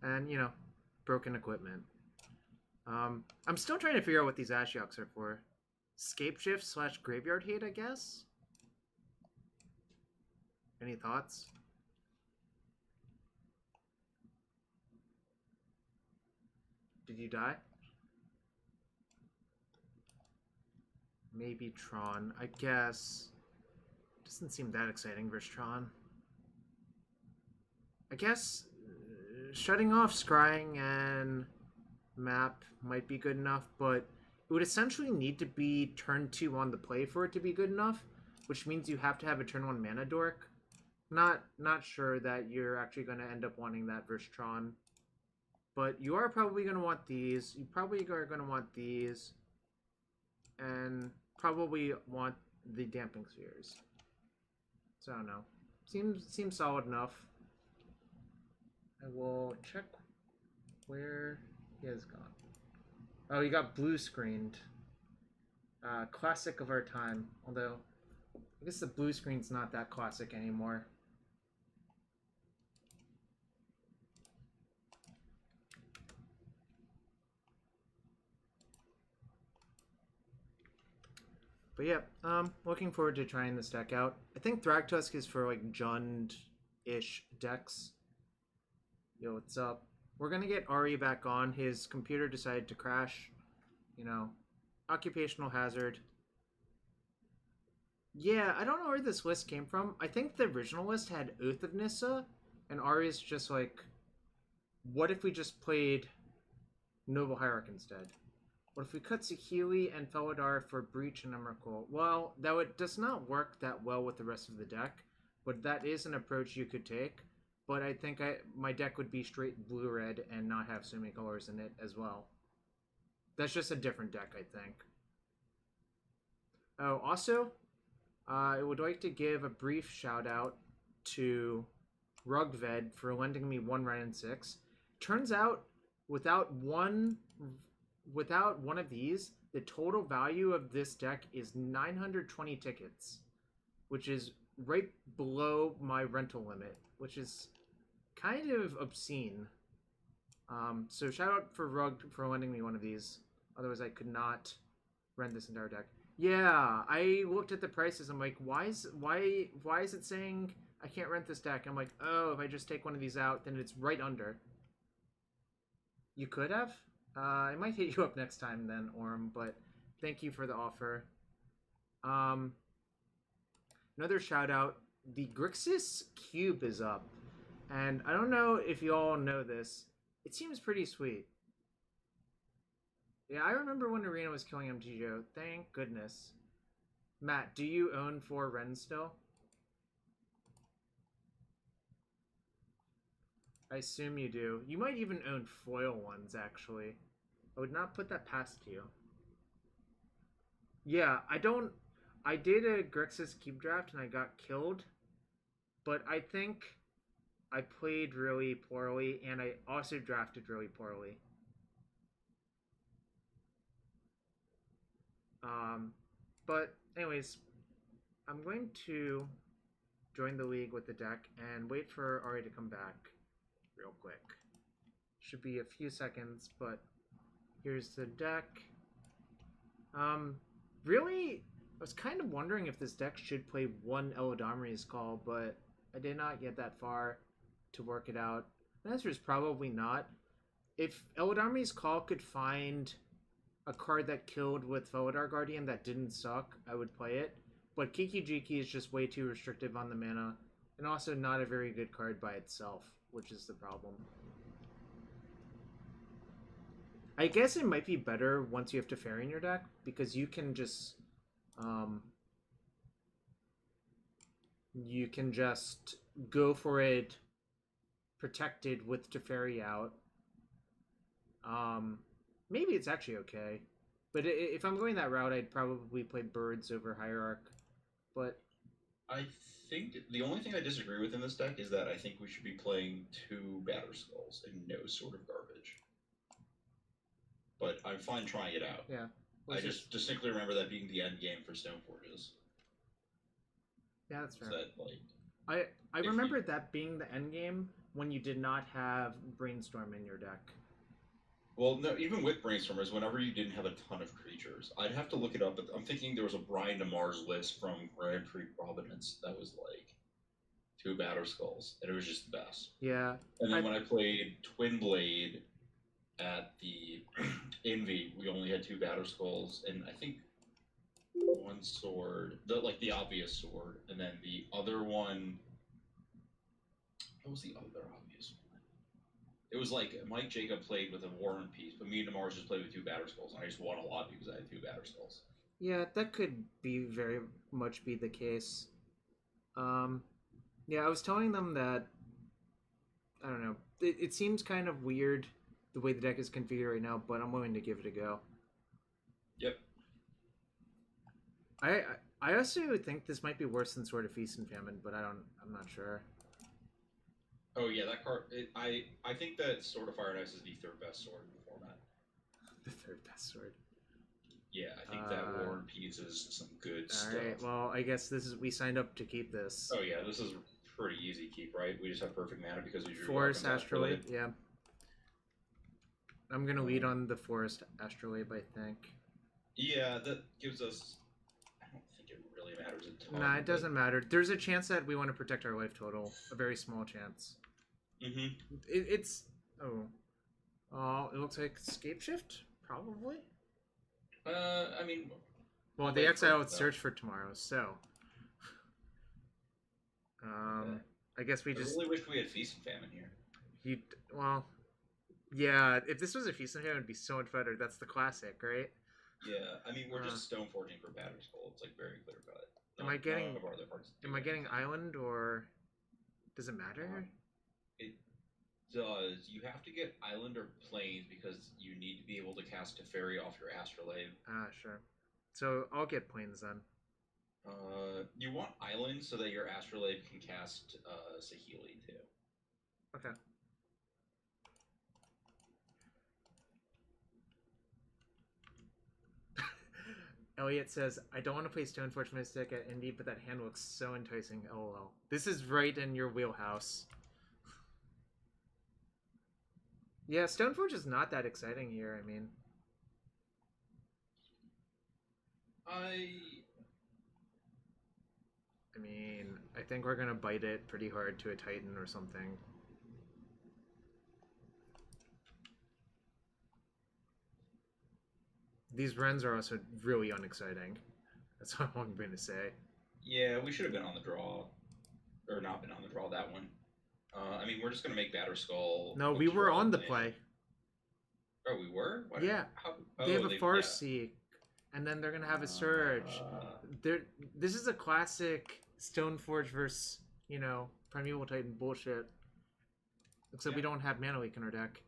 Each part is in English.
And, you know, broken equipment. I'm still trying to figure out what these Ashioks are for. Scapeshift slash Graveyard Hate, I guess? Any thoughts? Did you die? Maybe Tron. I guess. Doesn't seem that exciting versus Tron. I guess shutting off scrying and map might be good enough, but it would essentially need to be turn 2 on the play for it to be good enough, which means you have to have a turn 1 mana dork. Not sure that you're actually going to end up wanting that versus Tron. But you are probably going to want these. You probably are going to want these. And probably want the Damping Spheres. So I don't know. Seems solid enough. I will check where he has gone. Oh, he got blue screened. Classic of our time. Although, I guess the blue screen's not that classic anymore. But yeah, looking forward to trying this deck out. I think Thragtusk is for like Jund-ish decks. Yo, what's up? We're gonna get Ari back on. His computer decided to crash. You know, occupational hazard. Yeah, I don't know where this list came from. I think the original list had Oath of Nissa, and Ari's just like, what if we just played Noble Hierarch instead? What if we cut Saheeli and Felidar for Breach and Emrakul? Well, that does not work that well with the rest of the deck, but that is an approach you could take. But I think my deck would be straight blue-red and not have so many colors in it as well. That's just a different deck, I think. Oh, also, I would like to give a brief shout-out to Rugved for lending me one Wrenn and Six. Turns out, without one of these, the total value of this deck is 920 tickets, which is right below my rental limit, which is kind of obscene. So shout out for Rug for lending me one of these. Otherwise, I could not rent this entire deck. Yeah, I looked at the prices. I'm like, why is it saying I can't rent this deck? I'm like, oh, if I just take one of these out, then it's right under. You could have. I might hit you up next time then, Orm. But thank you for the offer. Another shout out. The Grixis Cube is up. And I don't know if you all know this. It seems pretty sweet. Yeah, I remember when Arena was killing MTGO. Thank goodness. Matt, do you own 4 Wrenn still? I assume you do. You might even own foil ones, actually. I would not put that past you. Yeah, I did a Grixis Cube draft and I got killed. But I think I played really poorly, and I also drafted really poorly. But anyways, I'm going to join the league with the deck and wait for Ari to come back real quick. Should be a few seconds, but here's the deck. Really, I was kind of wondering if this deck should play one Eladamri's Call, but I did not get that far to work it out. The answer is probably not. If Eladamri's Call could find a card that killed with Felidar Guardian that didn't suck, I would play it. But Kiki Jiki is just way too restrictive on the mana, and also not a very good card by itself, which is the problem. I guess it might be better once you have Teferi in your deck, because you can just go for it protected with Teferi out. Maybe it's actually okay. But if I'm going that route, I'd probably play Birds over Hierarch. But I think the only thing I disagree with in this deck is that I think we should be playing 2 Batterskulls and no sort of garbage. But I'm fine trying it out. Yeah. I just distinctly remember that being the end game for Stoneforges. Yeah, that's fair. That, like, I remember that being the end game, when you did not have Brainstorm in your deck. Well, no, even with Brainstormers, whenever you didn't have a ton of creatures, I'd have to look it up, but I'm thinking there was a Brian DeMars list from Grand Prix Providence that was like 2 Batterskulls, and it was just the best. Yeah. And then when I played Twin Blade at the Envy, we only had 2 Batterskulls, and I think 1 sword, the obvious sword, and then the other one. What was the other obvious one? It was like Mike Jacob played with a War and Peace, but me and DeMars just played with 2 Batterskulls, and I just won a lot because I had 2 Batterskulls. Yeah, that could be very much be the case. Yeah, I was telling them that, I don't know, it seems kind of weird the way the deck is configured right now, but I'm willing to give it a go. Yep. I also would think this might be worse than Sword of Feast and Famine, but I'm not sure. Oh yeah, that card. I think that Sword of Fire and Ice is the 3rd best sword in the format. The 3rd best sword. Yeah, I think that War and Peace is some good stuff. Alright, well, I guess we signed up to keep this. Oh yeah, this is pretty easy keep, right? We just have perfect mana because we drew Forest Astrolabe, yeah. I'm gonna lead on the Forest Astrolabe, I think. Yeah, that gives us. I don't think it really matters a ton. Nah, it doesn't matter. There's a chance that we want to protect our life total. A very small chance. Mm-hmm. It's it looks like Scape Shift, probably. I mean. Well, the Exile would search for tomorrow, so. I guess we just. I really wish we had Feast and Famine here. Yeah. If this was a Feast and Famine, it'd be so much better. That's the classic, right? Yeah, I mean we're just Stoneforging for Batterskull. It's like very clear cut. Am I getting Island or does it matter? It does. You have to get Island or Plains because you need to be able to cast Teferi off your Astrolabe. Ah, sure. So I'll get Plains then. You want Island so that your Astrolabe can cast Saheeli too. Okay. Elliot says, I don't want to play Stoneforge Mystic at Indy, but that hand looks so enticing. LOL. This is right in your wheelhouse. Yeah, Stoneforge is not that exciting here, I mean. I think we're going to bite it pretty hard to a Titan or something. These Wrens are also really unexciting. That's all I'm going to say. Yeah, we should have been on the draw. Or not been on the draw, that one. I mean, we're just going to make Batterskull. No, we were on the play. Oh, we were? Yeah. They have a Farseek, and then they're going to have a Surge. This is a classic Stoneforge versus, Primeval Titan bullshit. Except we don't have Mana Leak in our deck.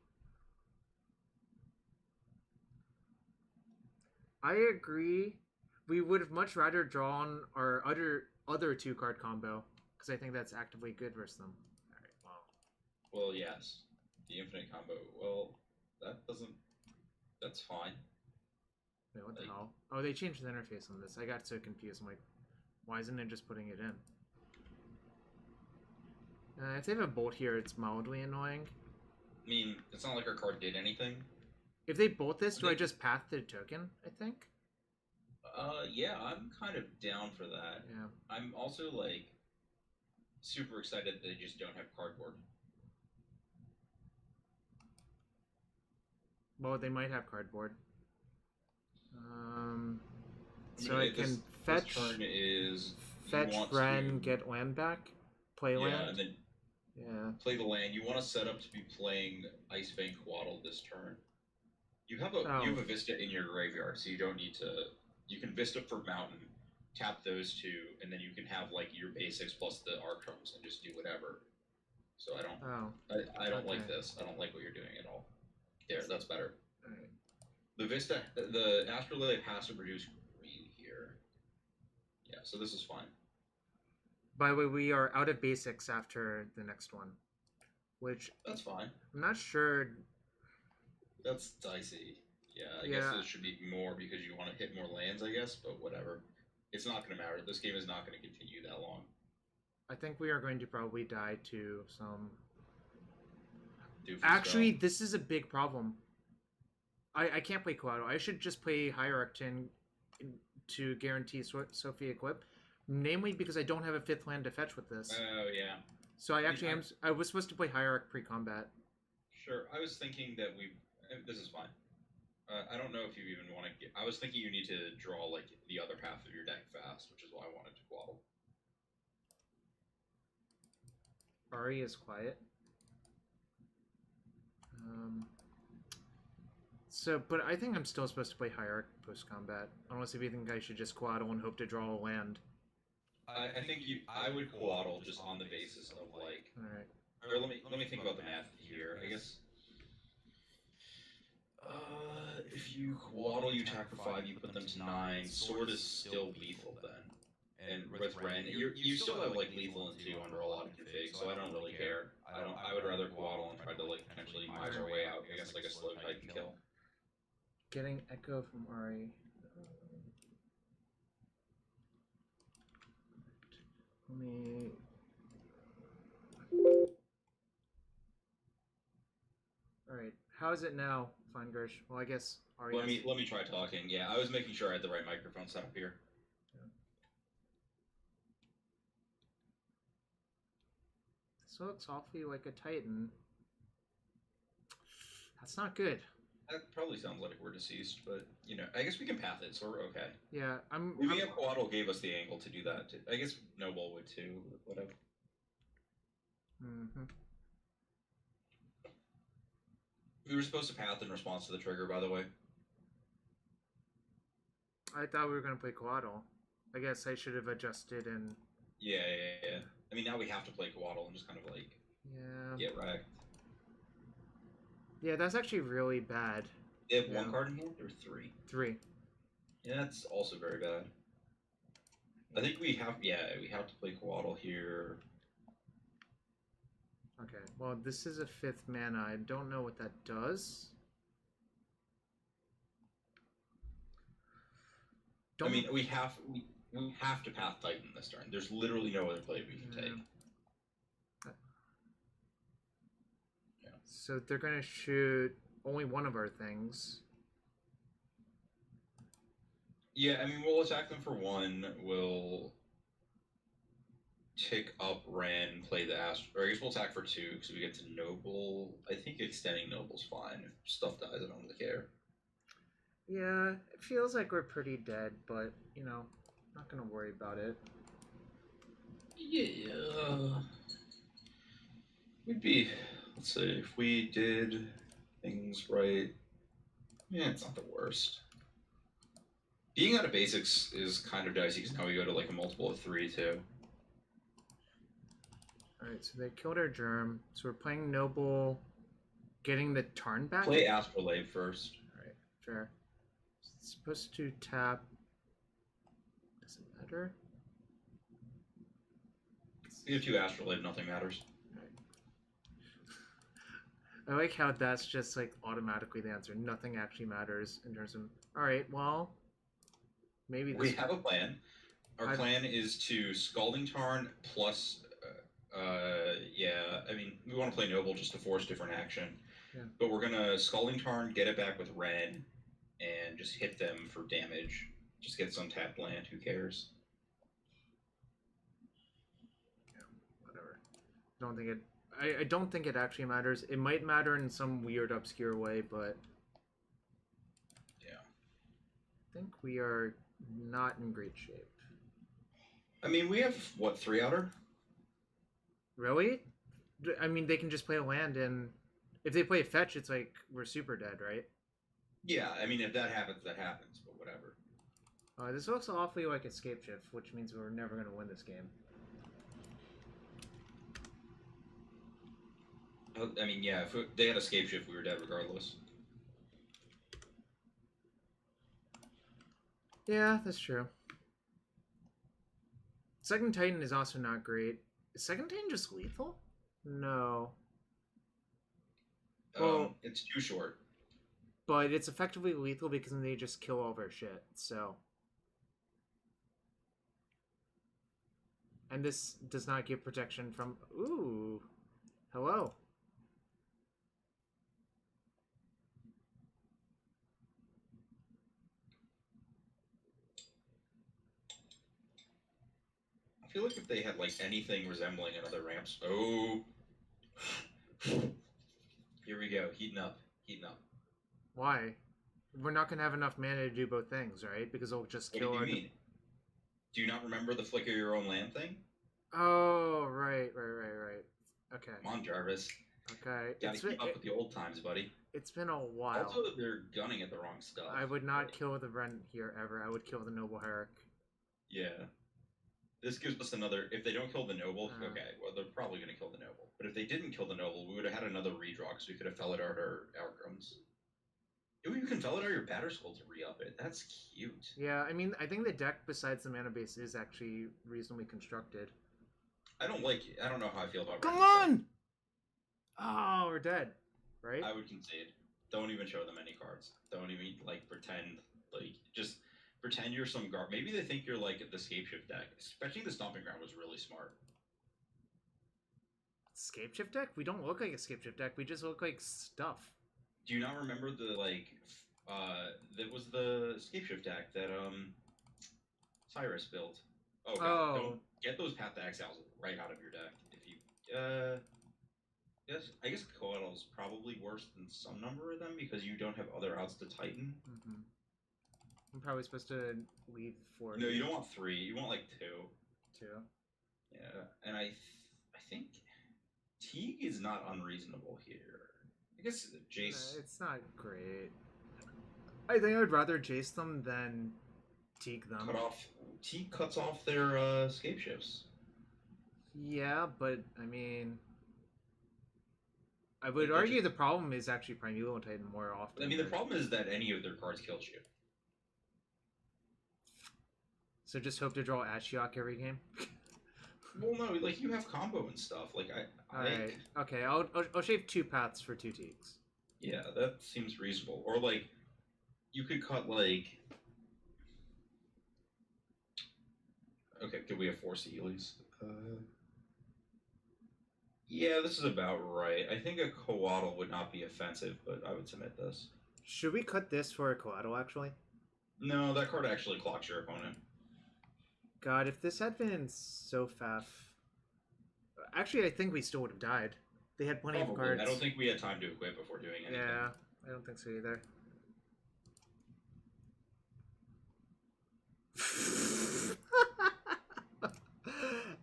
I agree. We would have much rather drawn our other 2-card combo, because I think that's actively good versus them. Alright, wow. Well, yes. The infinite combo. Well, that's fine. Wait, what the hell? Oh, they changed the interface on this. I got so confused. I'm like, why isn't it just putting it in? If they have a bolt here, it's mildly annoying. I mean, it's not like our card did anything. If they bolt this, do I just path the token, I think? Yeah, I'm kind of down for that. Yeah. I'm also, super excited that they just don't have cardboard. Well, they might have cardboard. So I can fetch... This turn is... Fetch, Wrenn, get land back, play land. And then play the land. You want to set up to be playing Ice-Fang Coatl this turn. You have a Vista in your graveyard, so you don't need to... You can Vista for Mountain, tap those 2, and then you can have, your basics plus the Arcums and just do whatever. So I don't like this. I don't like what you're doing at all. There, that's better. All right. The Vista, the Astrolabe has to produce green here. Yeah, so this is fine. By the way, we are out of basics after the next one, which... That's fine. I'm not sure... That's dicey. Yeah, I guess it should be more because you want to hit more lands, I guess, but whatever. It's not going to matter. This game is not going to continue that long. I think we are going to probably die to some doofus Actually, spell. this is a big problem. I can't play Coatl. I should just play Hierarch to guarantee Sophia equip. Namely because I don't have a 5th land to fetch with this. Oh, yeah. So I was supposed to play Hierarch pre-combat. Sure. I was thinking that this is fine. I don't know if you even want to get... I was thinking you need to draw, like, the other half of your deck fast, which is why I wanted to Coatl. Ari is quiet. But I think I'm still supposed to play Hierarch post-combat. Unless if you think I should just Coatl and hope to draw a land. I think I would Coatl just on the basis of, like... Alright. Or let me think about the math here. I guess... if you Coatl, you attack for 5, you put them to 9. Sword is still lethal then. And with Wrenn, you still have like lethal and 2 under a lot of config, so I don't really care. I would rather Coatl and try to like potentially mire our way out against like a slow Titan kill. Getting echo from Ari. Let me. All right. How is it now, Fine Gersh? Well, I guess Ari. Let me try talking. Yeah, I was making sure I had the right microphone set up here. This looks awfully like a Titan. That's not good. That probably sounds like we're deceased, but you know, I guess we can path it, so we're okay. Yeah, Maybe Coatl gave us the angle to do that. I guess Noble would too. Whatever. Mm-hmm. We were supposed to path in response to the trigger, by the way. I thought we were gonna play Coatl. I guess I should have adjusted and. Yeah. I mean, now we have to play Coatl and just kind of like. Yeah. Get wrecked. Yeah, that's actually really bad. They have 1 card in hand or 3? 3. Yeah, that's also very bad. I think we have to play Coatl here. Okay, well, this is a 5th mana. I don't know what that does. I mean, we have to path Titan this turn. There's literally no other play we can take. So they're gonna shoot only one of our things. Yeah, I mean, we'll attack them for 1. We'll tick up Wrenn, play the or I guess we'll attack for 2 because we get to Noble. I think extending Noble's fine. If stuff dies, I don't really care. Yeah, it feels like we're pretty dead, but, you know, not gonna worry about it. Yeah. We'd be... Let's see, if we did things right... Yeah, it's not the worst. Being out of basics is kind of dicey because now we go to like a multiple of 3 too. Alright, so they killed our Germ. So we're playing Noble, getting the Tarn back. Play Astrolabe first. Alright, fair. It's supposed to tap. Does it matter? You have 2 Astrolabe, nothing matters. I like how that's just like automatically the answer. Nothing actually matters in terms of. Alright, well. Maybe this. We have a plan. Our plan is to Scalding Tarn plus. I mean, we want to play Noble just to force different action. Yeah. But we're gonna Scalding Tarn, get it back with Wrenn, and just hit them for damage. Just get some tapped land, who cares? Yeah, whatever. I don't think it actually matters. It might matter in some weird, obscure way, but... Yeah. I think we are not in great shape. I mean, we have, what, 3 outer? Really? I mean, they can just play a land, and if they play a fetch, it's like we're super dead, right? Yeah, I mean, if that happens, that happens, but whatever. This looks awfully like Escape Shift, which means we're never going to win this game. I mean, yeah, if they had Escape Shift, we were dead regardless. Yeah, that's true. Second Titan is also not great. Is Second Titan just lethal? No. Well, it's too short. But it's effectively lethal because then they just kill all of our shit, so... And this does not give protection from... Ooh. Hello. I feel like if they had like anything resembling another ramps. Oh, here we go. Heating up. Heating up. Why? We're not gonna have enough mana to do both things, right? Because it'll just What kill do our. you mean? Do you not remember the flicker your own land thing? Oh, right. Okay. Come on, Jarvis. Okay. Gotta keep up with the old times, buddy. It's been a while. Also, they're gunning at the wrong stuff. I would not kill the Wrenn here ever. I would kill the Noble Hierarch. Yeah. This gives us another... If they don't kill the Noble, okay, well, they're probably going to kill the Noble. But if they didn't kill the Noble, we would have had another redraw, because we could have Felidar our Arcums. You can Felidar your Batterskull to re-up it. That's cute. Yeah, I mean, I think the deck, besides the mana base, is actually reasonably constructed. I don't like it. I don't know how I feel about Come on! Oh, we're dead. Right? I would concede. Don't even show them any cards. Don't even, like, pretend. Like, just... Pretend you're some guard. Maybe they think you're like the Scapeshift deck. Especially the Stomping Ground was really smart. Scapeshift deck? We don't look like a Scapeshift deck. We just look like stuff. Do you not remember the that was the Scapeshift deck that Cyrus built? Oh, God. Don't get those Path to Exiles right out of your deck. If you yes, I guess Coatl is probably worse than some number of them because you don't have other outs to Titan. Mm-hmm. I'm probably supposed to leave 4. No, you don't want 3. You want like 2. 2. Yeah, and I think Teeg is not unreasonable here. I guess Jace. It's not great. I think I would rather Jace them than Teeg them. Teeg cuts off their Scapeshifts. Yeah, but I mean, I would argue the problem is actually Primeval Titan more often. I mean, the problem is that any of their cards kills you. So just hope to draw Ashiok every game. Well, no, like you have combo and stuff. Like Alright, okay, I'll shave 2 paths for 2 Teegs. Yeah, that seems reasonable. Or like, you could cut like. Okay, could we have 4 Saheelis? Yeah, this is about right. I think a Coatl would not be offensive, but I would submit this. Should we cut this for a Coatl, actually? No, that card actually clocks your opponent. God, if this had been so faff... Actually, I think we still would have died. They had plenty of cards. I don't think we had time to equip before doing anything. Yeah, I don't think so either.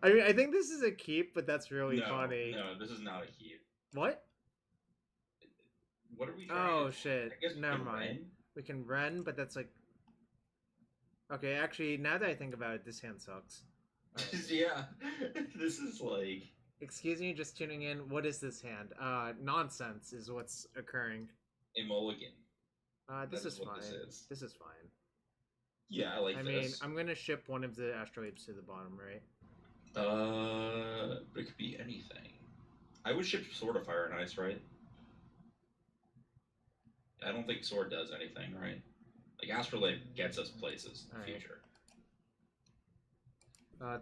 I mean, I think this is a keep, but that's really funny. No, this is not a keep. What? What are we trying Oh, shit. I guess Never mind. We can Wrenn, but that's like... Okay, actually, now that I think about it, this hand sucks. Right. Yeah, this is like... Excuse me, just tuning in. What is this hand? Nonsense is what's occurring. A mulligan. This is fine. This is fine. Yeah, I like this. I mean, I'm going to ship one of the Astrolabes to the bottom, right? But it could be anything. I would ship Sword of Fire and Ice, right? I don't think Sword does anything, right? Like, Astrolabe gets us places in the future.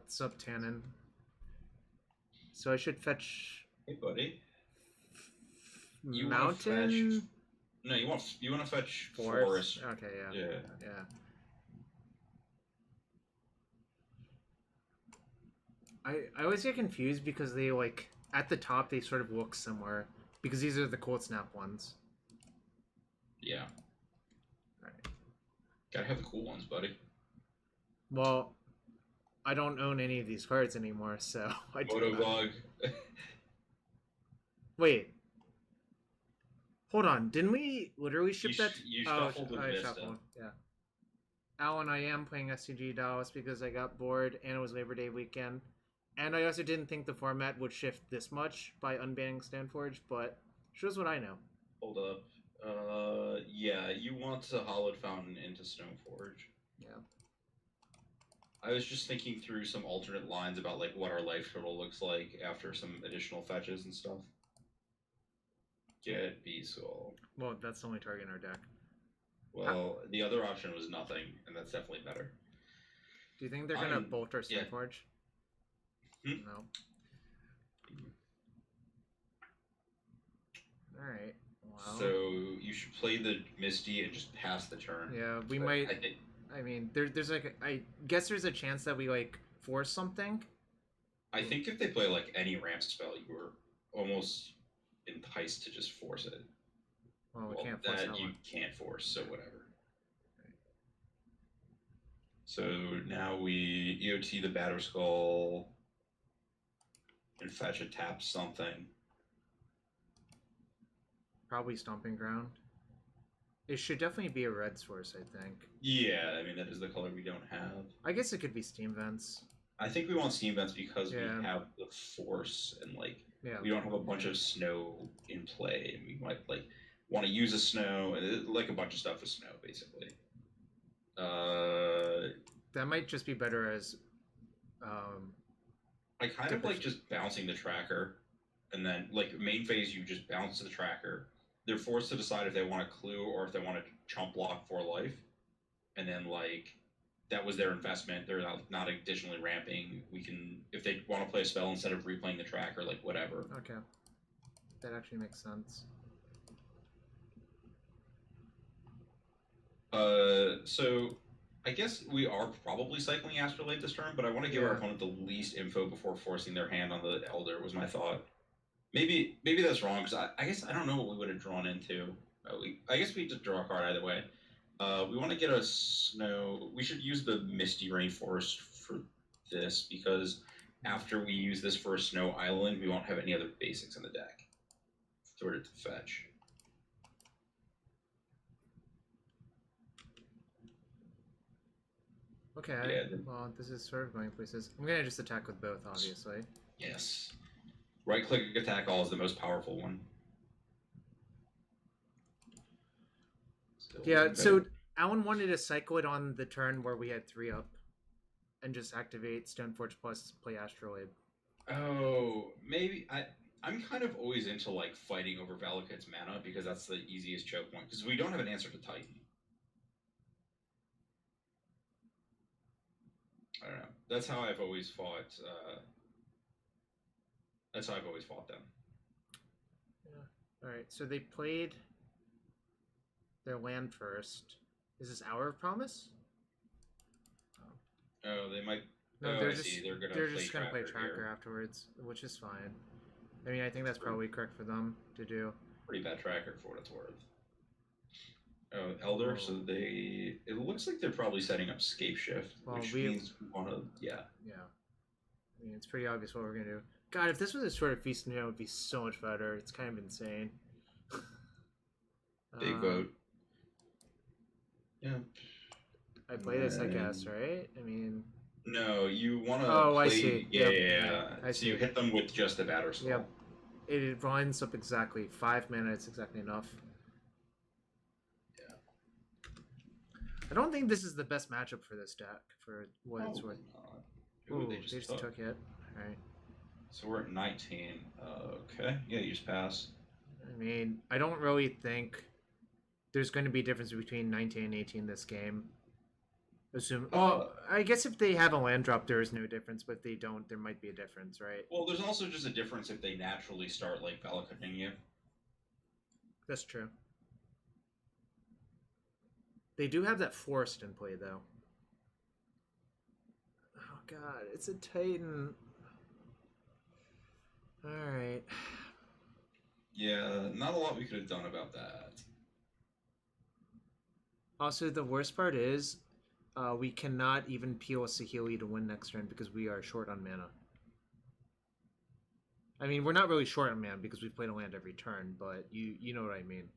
Subtannin. So I should fetch... Hey, buddy. Mountain? No, you want to fetch Forest. Okay, yeah. I always get confused because they, like, at the top they sort of look similar. Because these are the Cold Snap ones. Yeah. Alright. Gotta have the cool ones, buddy. Well, I don't own any of these cards anymore, so I do Motobug. Wait. Hold on. Didn't we literally ship that? You shuffled with Vista. Shuffled. Yeah. Alan, I am playing SCG Dallas because I got bored and it was Labor Day weekend. And I also didn't think the format would shift this much by unbanning Stoneforge, but shows what I know. Hold up. Yeah, you want to Hallowed Fountain into Stoneforge. Yeah. I was just thinking through some alternate lines about like what our life total looks like after some additional fetches and stuff. Get Beasol. Well, that's the only target in our deck. Well, the other option was nothing, and that's definitely better. Do you think they're gonna bolt our Stoneforge? Yeah. No. Alright. Wow. So you should play the Misty and just pass the turn. Yeah, we might. I mean, there's like I guess there's a chance that we like force something I think if they play like any ramp spell, you were almost enticed to just force it. Well, we can't force that you one. can't force, so whatever. So now we EOT the Batterskull and fetch a tap something. Probably Stomping Ground. It should definitely be a red source, I think. Yeah, I mean, that is the color we don't have. I guess it could be Steam Vents. I think we want Steam Vents because we have the Force and, like, we don't have a bunch of snow in play, and we might, like, want to use a snow, and like a bunch of stuff with snow, basically. That might just be better as... I kind of like just bouncing the tracker, and then, like, main phase, you just bounce the tracker. They're forced to decide if they want a clue or if they want to chump block for life. And then, like, that was their investment. They're not additionally ramping. We can, if they want to play a spell instead of replaying the tracker, like, whatever. Okay. That actually makes sense. So, I guess we are probably cycling Astrolabe this turn, but I want to give our opponent the least info before forcing their hand on the Elder, was my thought. Maybe that's wrong, because I guess I don't know what we would have drawn into. I guess we just draw a card either way. We want to get a snow... We should use the Misty Rainforest for this, because after we use this for a snow island, we won't have any other basics in the deck for it to fetch. Okay, well, this is sort of going places. I'm going to just attack with both, obviously. Yes. Right-click attack all is the most powerful one. Yeah, so Alan wanted to cycle it on the turn where we had 3 up and just activate Stoneforge plus play Astrolabe. Oh, maybe I'm kind of always into, like, fighting over Valakut's mana because that's the easiest choke point, because we don't have an answer to Titan. I don't know. That's how I've always fought. That's how I've always fought them. Yeah. All right. So they played their land first. Is this Hour of Promise? Oh, they might. No, they're just gonna play Tracker afterwards, which is fine. I mean, I think that's probably correct for them to do. Pretty bad Tracker for what it's worth. Oh, Elder. So they. It looks like they're probably setting up Scape Shift, which means we want to. Yeah. Yeah. I mean, it's pretty obvious what we're gonna do. God, if this was a sort of feast, it would be so much better. It's kind of insane. Big vote. Yeah. I play this, I guess, right? I mean. No, you want to. Oh, play... I see. Yeah. I see. So you hit them with just a Batterskull. Yep. It lines up exactly 5 mana. It's exactly enough. Yeah. I don't think this is the best matchup for this deck, for what it's worth. Ooh, they just took it. All right. So we're at 19. Okay. Yeah, you just pass. I mean, I don't really think there's going to be a difference between 19 and 18 this game. Well, I guess if they have a land drop, there is no difference, but if they don't, there might be a difference, right? Well, there's also just a difference if they naturally start, like, Valakutting you. That's true. They do have that Forest in play, though. Oh, God, it's a Titan. Alright. Yeah, not a lot we could have done about that. Also, the worst part is we cannot even peel a Saheeli to win next turn because we are short on mana. I mean, we're not really short on mana because we played a land every turn, but you know what I mean.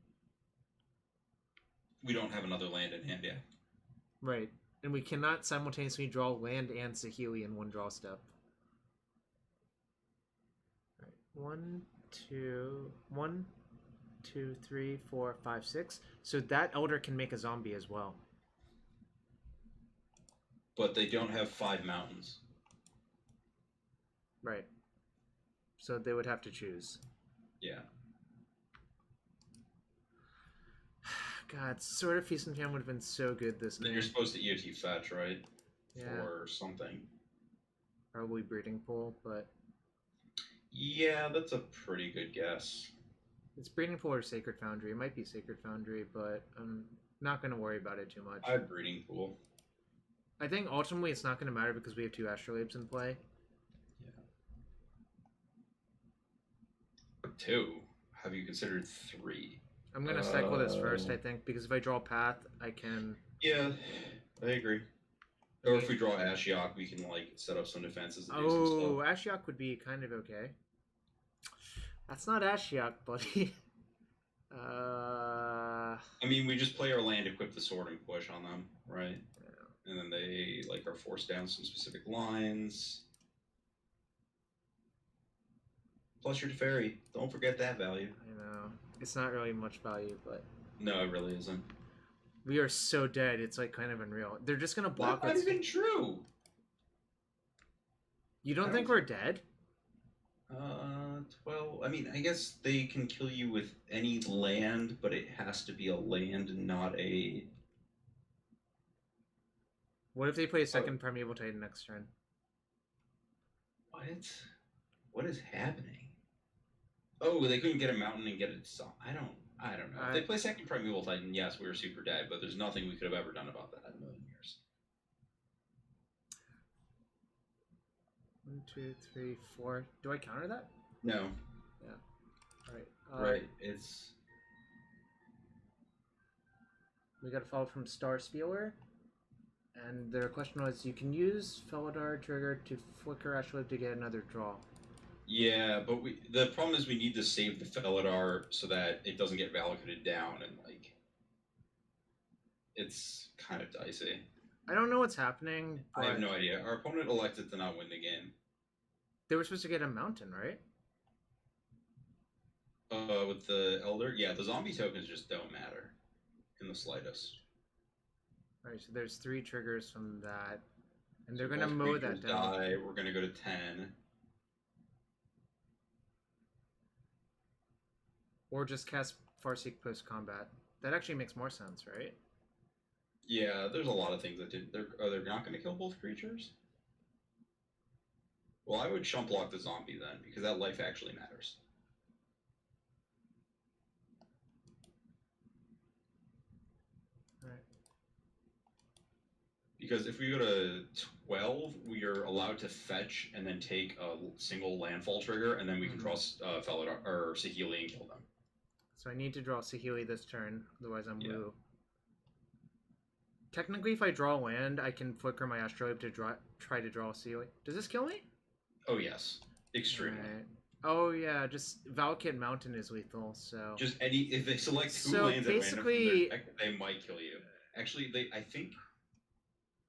We don't have another land in hand yet. Right. And we cannot simultaneously draw land and Saheeli in one draw step. All right. 1, 2, 3, 4, 5, 6. So that Elder can make a zombie as well. But they don't have 5 mountains. Right. So they would have to choose. Yeah. God, Sword of Feast and Famine would have been so good this game. You're supposed to EOT fetch, right? Yeah. Or something. Probably Breeding Pool, but... Yeah, that's a pretty good guess. It's Breeding Pool or Sacred Foundry. It might be Sacred Foundry, but I'm not going to worry about it too much. I have Breeding Pool. I think ultimately it's not going to matter because we have 2 Astrolabes in play. Yeah. 2. Have you considered 3? I'm gonna cycle this first, I think, because if I draw Path, I can. Yeah, I agree. Or if we draw Ashiok, we can like set up some defenses. And do some Oh, stuff. Ashiok would be kind of okay. That's not Ashiok, buddy. I mean, we just play our land, equip the sword, and push on them, right? Yeah. And then they like are forced down some specific lines. Plus your Teferi. Don't forget that value. I know. It's not really much value, but... No, it really isn't. We are so dead, it's like kind of unreal. They're just gonna block us. That's not even true! You don't think we're dead? 12. I mean, I guess they can kill you with any land, but it has to be a land and not a... What if they play a second Primeval Titan next turn? What? What is happening? Oh, they couldn't get a mountain and get it. I don't know. If they play second Primeval Titan, yes, we were super dead, but there's nothing we could have ever done about that in a million years. 1, 2, 3, 4. Do I counter that? No. Yeah. All right. Right. It's. We got a follow from Star Spieler, and their question was: you can use Felidar trigger to flicker Ashlib to get another draw. Yeah, but the problem is we need to save the Felidar so that it doesn't get Valakutted down, and like, it's kind of dicey. I don't know what's happening. I have no idea. Our opponent elected to not win the game. They were supposed to get a mountain, right? With the Elder? Yeah, the zombie tokens just don't matter in the slightest. Alright, so there's 3 triggers from that. And they're going to mow that down. We're going to go to 10. Or just cast Farseek post-combat. That actually makes more sense, right? Yeah, there's a lot of things that did. They're not going to kill both creatures? Well, I would chump block the zombie then, because that life actually matters. Alright. Because if we go to 12, we are allowed to fetch and then take a single landfall trigger, and then we can draw Felidar or Saheeli and kill them. So I need to draw Saheeli this turn, otherwise I'm blue. Technically, if I draw land, I can flicker my Astrolabe to try to draw Saheeli. Does this kill me? Oh, yes. Extremely. Right. Oh, yeah, just Valakut Mountain is lethal, so... Just any... If they select 2 lands at random from their deck, they might kill you. Actually, I think...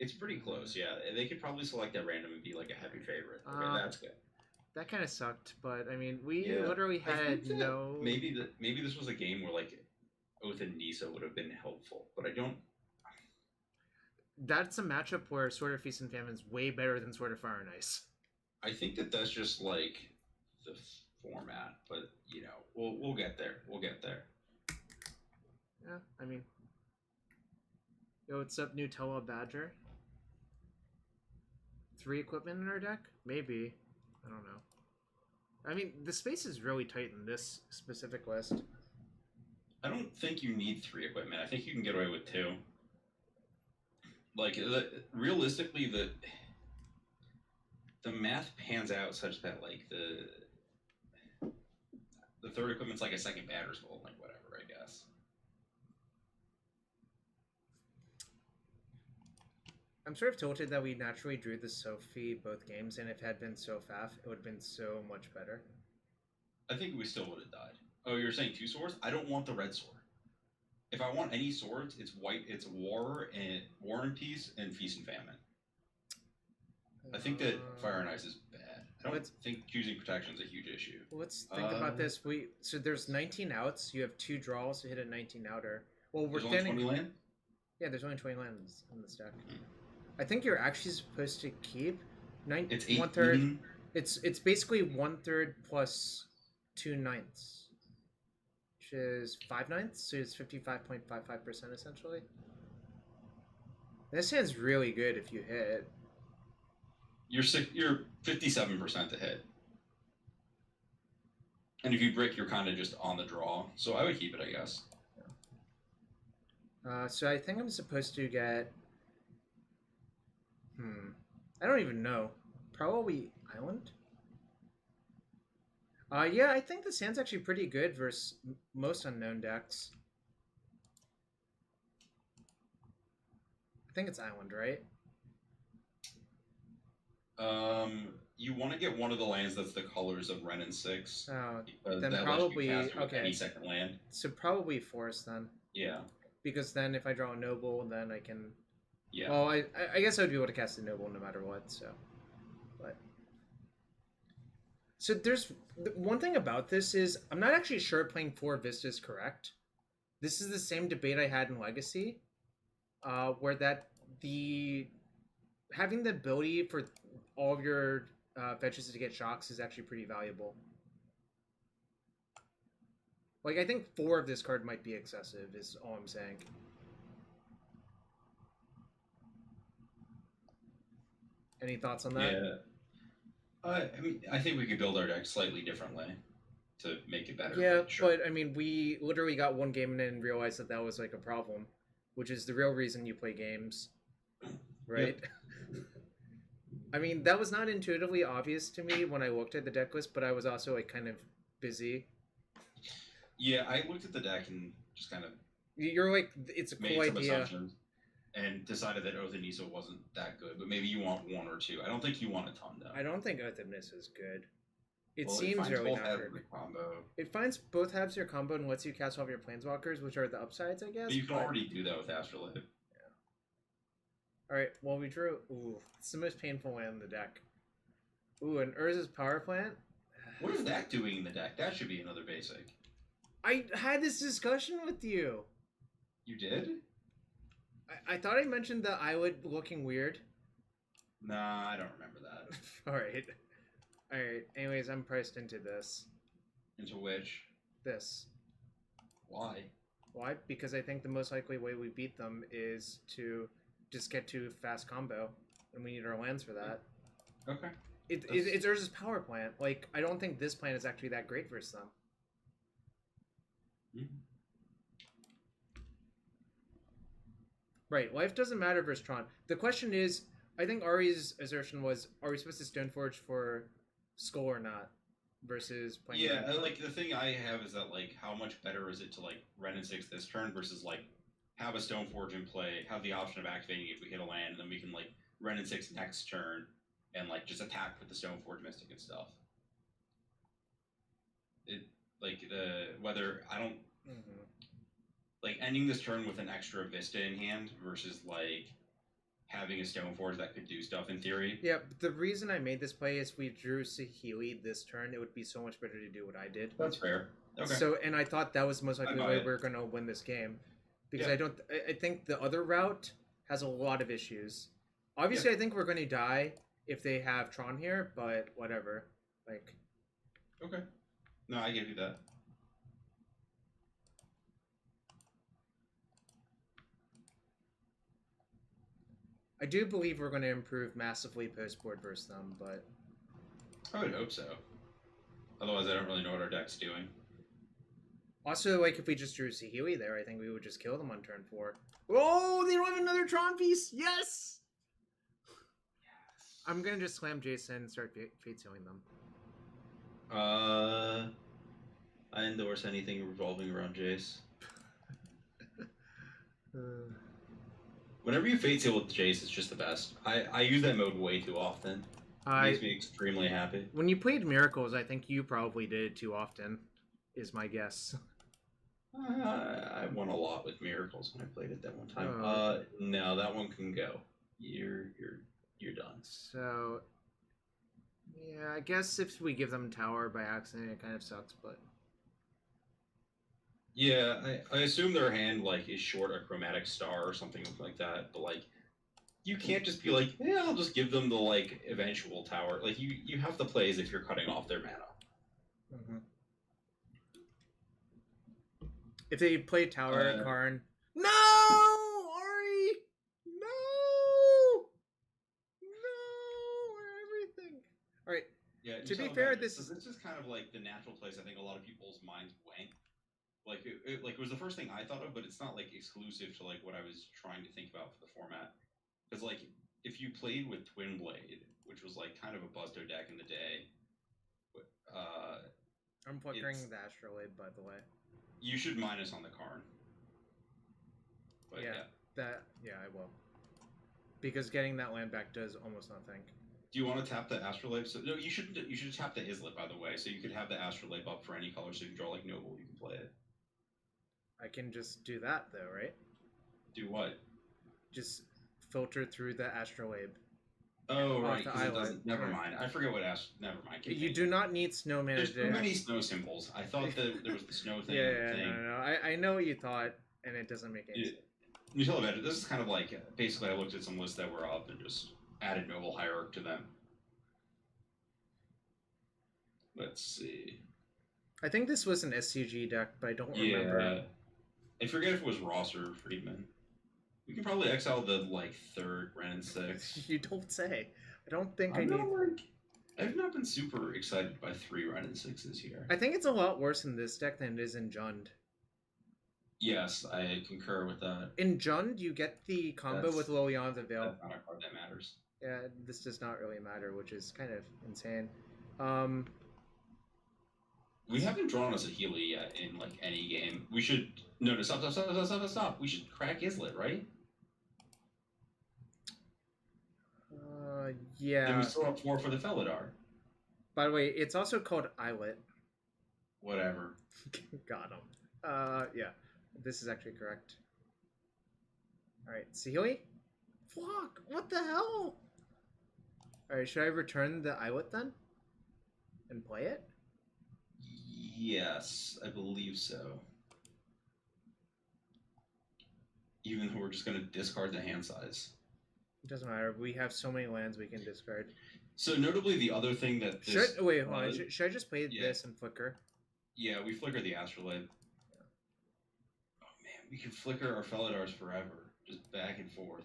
It's pretty close, yeah. They could probably select at random and be like a heavy favorite. Okay, that's good. That kind of sucked, but I mean, we literally had no... Maybe this was a game where like Oath and Nisa would have been helpful, but I don't... That's a matchup where Sword of Feast and Famine is way better than Sword of Fire and Ice. I think that's just like the format, but you know, we'll get there. We'll get there. Yeah, I mean... Yo, what's up, Nutella Badger? 3 equipment in our deck? Maybe. I don't know. I mean, the space is really tight in this specific list. I don't think you need 3 equipment. I think you can get away with 2. Like, realistically, the math pans out such that, like, the 3rd equipment's like a second Batterskull, like, whatever, I guess. I'm sort of tilted that we naturally drew the Sophie both games, and if it had been Sophaf, it would have been so much better. I think we still would have died. Oh, you're saying 2 swords? I don't want the red sword. If I want any swords, it's white. It's War and Peace and Feast and Famine. I think that Fire and Ice is bad. I don't think choosing protection is a huge issue. Let's think about this. So there's 19 outs. You have 2 draws to hit a 19 outer. Well, we're there's only 20 land? Yeah, there's only 20 lands in this deck. I think you're actually supposed to keep it's 1/3. It's basically 1/3 plus 2 ninths, which is 5 ninths. So it's 55.55% essentially. This hand's really good if you hit. You're 57% to hit, and if you brick, you're kind of just on the draw. So I would keep it, I guess. So I think I'm supposed to get. I don't even know. Probably Island? Yeah, I think this hand's actually pretty good versus most unknown decks. I think it's Island, right? You want to get one of the lands that's the colors of Wrenn and Six. Oh, Because then that probably lets you cast it with okay. any second land. So probably Force then. Yeah. Because then if I draw a Noble, then I can. Yeah. Well, I guess I would be able to cast a Noble no matter what. So, but so there's one thing about this is I'm not actually sure playing 4 Vista is correct. This is the same debate I had in Legacy, where that the having the ability for all of your fetches to get shocks is actually pretty valuable. Like, I think 4 of this card might be excessive, is all I'm saying. Any thoughts on that? Yeah. I mean, I think we could build our deck slightly differently to make it better. Yeah, sure. but I mean, we literally got one game in and realized that that was like a problem, which is the real reason you play games, right? Yep. I mean, that was not intuitively obvious to me when I looked at the deck list, but I was also like kind of busy. Yeah, I looked at the deck and just kind of you're like, it's a cool idea, and decided that Oath of Nisa wasn't that good. But maybe you want 1 or 2. I don't think you want a ton though. I don't think Oath of Nisa is good. It well, seems really not good. Combo. It finds both halves of your combo and lets you cast all of your planeswalkers, which are the upsides, I guess. But you can already do that with Astrolabe. Yeah. All right. Well, we drew. Ooh, it's the most painful land in the deck. Ooh, an Urza's Power Plant. What is that doing in the deck? That should be another basic. I had this discussion with you. You did? I thought I mentioned the Islet looking weird. Nah, I don't remember that. Alright. Alright. Anyways, I'm priced into this. Into which? This. Why? Why? Because I think the most likely way we beat them is to just get to fast combo, and we need our lands for that. Okay. It's Urza's Power Plant. Like, I don't think this plant is actually that great versus them. Mm-hmm. Right, life doesn't matter versus Tron. The question is, I think Ari's assertion was, are we supposed to Stoneforge for Skull or not? Versus playing... Yeah, like, the thing I have is that, like, how much better is it to, like, Wrenn and Six this turn versus, like, have a Stoneforge in play, have the option of activating it if we hit a land, and then we can, like, Wrenn and Six next turn, and, like, just attack with the Stoneforge Mystic and stuff. It, like, whether, I don't... Mm-hmm. Like, ending this turn with an extra Vista in hand versus, like, having a Stoneforge that could do stuff in theory. Yeah, but the reason I made this play is we drew Saheeli this turn. It would be so much better to do what I did. That's fair. Okay. So, and I thought that was the most likely way we were going to win this game. Because I think the other route has a lot of issues. Obviously, I think we're going to die if they have Tron here, but whatever. Like... Okay. No, I give you that. I do believe we're going to improve massively post-board versus them, but... I would hope so. Otherwise, I don't really know what our deck's doing. Also, like, if we just drew Saheeli there, I think we would just kill them on turn 4. Oh, they don't have another Tron piece! Yes! I'm going to just slam Jace and start fate sealing them. I endorse anything revolving around Jace. Whenever you fate seal with Jace, it's just the best. I use that mode way too often. It makes me extremely happy. When you played Miracles, I think you probably did it too often, is my guess. I won a lot with Miracles when I played it that one time. No, that one can go. You're done. So, yeah, I guess if we give them Tower by accident, it kind of sucks, but... Yeah, I assume their hand, like, is short a Chromatic Star or something like that, but, like, you can't just be like, yeah, I'll just give them the, like, eventual Tower. Like, you have to play as if you're cutting off their mana. Mm-hmm. If they play Tower, Karn... No! Ari! No! No! Everything! Alright, yeah, to be fair, this is kind of, like, the natural place I think a lot of people's minds went. Like, it was the first thing I thought of, but it's not, like, exclusive to, like, what I was trying to think about for the format. Because, like, if you played with Twin Blade, which was, like, kind of a Buzdo deck in the day, I'm flickering the Astrolabe, by the way. You should minus on the Karn. But yeah, I will. Because getting that land back does almost nothing. Do you want to tap the Astrolabe? So, no, you should tap the Islet, by the way. So you could have the Astrolabe up for any color, so you can draw like Noble. You can play it. I can just do that though, right? Do what? Just filter through the Astrolabe. Oh right, never mind. I forget what Never mind. You do not need snow mana. There's too many snow symbols. I thought that there was the snow thing. No. I know what you thought, and it doesn't make any sense. You tell about it. This is kind of like basically I looked at some lists that were up and just added Noble Hierarch to them. Let's see. I think this was an SCG deck, but I don't remember. I forget if it was Ross or Friedman. We can probably exile the third Wrenn and Six. You don't say. I don't think I need. I've not been super excited by 3 Wrenn and Sixes here. I think it's a lot worse in this deck than it is in Jund. Yes, I concur with that. In Jund, you get the combo with Liliana the Veil. That's not a card that matters. Yeah, this does not really matter, which is kind of insane. We haven't drawn a Saheeli yet in any game. We should stop. We should crack Islet, right? Yeah. And we still have 4 for the Felidar. By the way, it's also called Islet. Whatever. Got him. Yeah. This is actually correct. Alright, Saheeli? Fuck! What the hell? Alright, should I return the Islet then? And play it? Yes, I believe so. Even though we're just going to discard the hand size. It doesn't matter. We have so many lands we can discard. So notably, the other thing that this... Wait, hold on. Should I just play this and flicker? Yeah, we flicker the Astrolabe. Yeah. Oh man, we can flicker our Felidars forever. Just back and forth.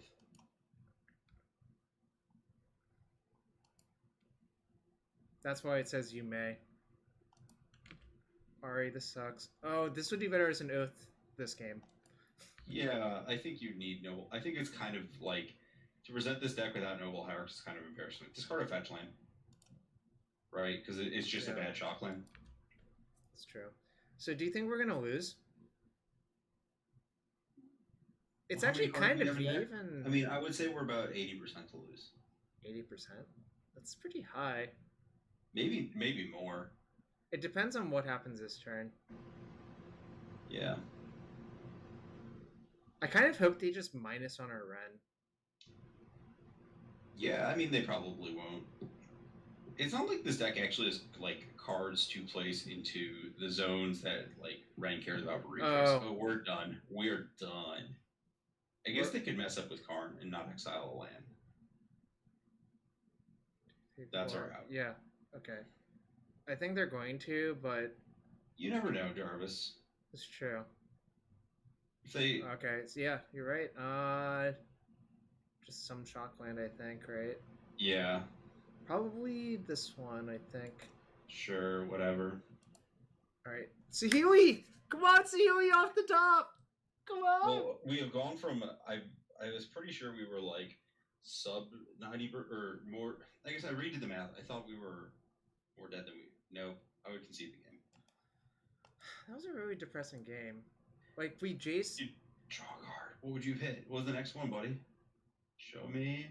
That's why it says you may. Alright, this sucks. Oh, this would be better as an Oath this game. Yeah, I think you need Noble. I think it's kind of to present this deck without Noble Hierarch is kind of embarrassing. Discard a fetch land. Right? Because it's just a bad shock land. That's true. So do you think we're going to lose? It's actually kind of even. I mean, I would say we're about 80% to lose. 80%? That's pretty high. Maybe more. It depends on what happens this turn. Yeah. I kind of hope they just minus on our Wrenn. Yeah, I mean, they probably won't. It's not like this deck actually has, cards to place into the zones that, Wrenn cares about for reflex. Oh, we're done. We're done. I guess they could mess up with Karn and not exile a land. That's our out. Yeah, okay. I think they're going to, but... You never know, Jarvis. It's true. If they... Okay, so yeah, you're right. Just some shock land, I think, right? Yeah. Probably this one, I think. Sure, whatever. Alright. Saheeli! Come on, Saheeli, off the top! Come on! Well, we have gone from... I was pretty sure we were, sub 90 or more... I guess I redid the math. I thought we were more dead than we... No, I would concede the game. That was a really depressing game. We Jace... Dude, draw a card. What would you have hit? What was the next one, buddy? Show me.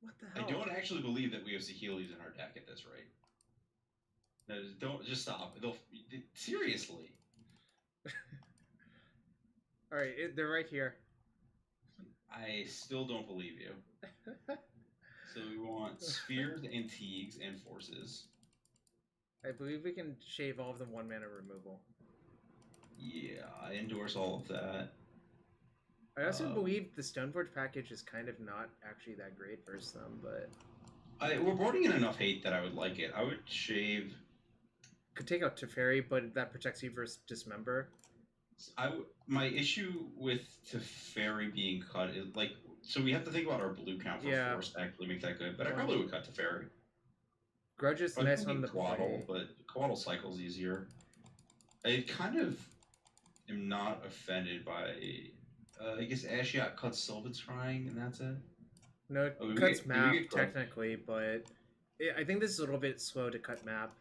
What the hell? I don't actually believe that we have Saheeli's in our deck at this rate. No, just stop. Seriously. Alright, they're right here. I still don't believe you. So we want spheres and Teegs and forces. I believe we can shave all of the 1-mana removal. Yeah, I endorse all of that. I also believe the Stoneforge package is kind of not actually that great versus them, but... We're boarding in enough hate that I would like it. I would shave... Could take out Teferi, but that protects you versus Dismember. My issue with Teferi being cut is, so we have to think about our blue count for Force to actually make that good, but I probably would cut Teferi. Grudge is nice on the Coatl, but Coatl cycle's easier. I kind of am not offended by... I guess Ashiok cuts Sylvan Scrying, and that's it? No, it cuts map, technically, but I think this is a little bit slow to cut map.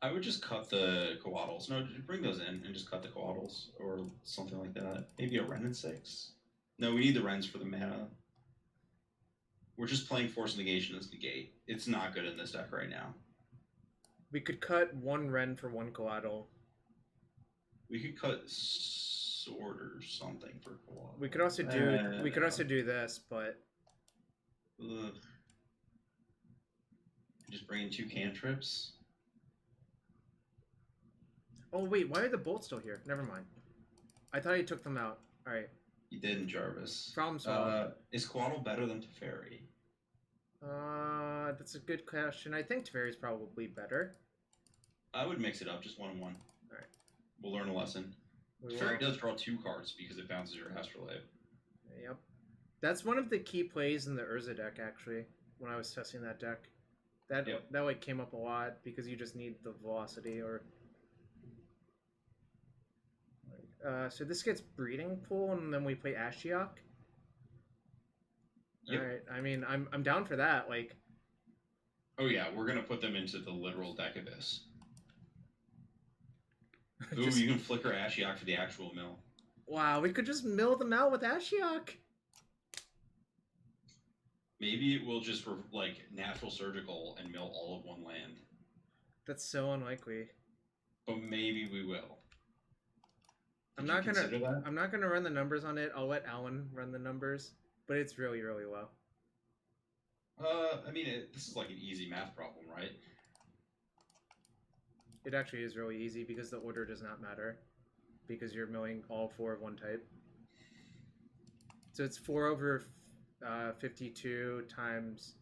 I would just cut the Coatls. No, bring those in and just cut the Coatls or something like that. Maybe a Wrenn and Six. No, we need the Wrens for the mana. We're just playing Force of Negation as negate. It's not good in this deck right now. We could cut one Wrenn for one Coatl. We could cut Sword or something for Coatl. We could also do also do this, but ugh. Just bring in 2 cantrips. Oh wait, why are the bolts still here? Never mind. I thought he took them out. All right. You didn't, Jarvis. Problem solved. Is Coatl better than Teferi? That's a good question. I think Teferi's probably better. I would mix it up, just 1 and 1. All right. We'll learn a lesson. Teferi does draw 2 cards because it bounces your Astrolabe. Yep. That's one of the key plays in the Urza deck, actually, when I was testing that deck. That like came up a lot because you just need the velocity or... so this gets Breeding Pool, and then we play Ashiok. Yep. All right. I mean, I'm down for that. Like, oh yeah, we're gonna put them into the literal deck abyss. Ooh, you can flicker Ashiok for the actual mill. Wow, we could just mill them out with Ashiok. Maybe it will just like natural surgical and mill all of one land. That's so unlikely. But maybe we will. I'm not gonna run the numbers on it. I'll let Alan run the numbers, but it's really, really low. I mean, this is like an easy math problem, right? It actually is really easy because the order does not matter, because you're milling all 4 of one type. So it's 4 over 52 times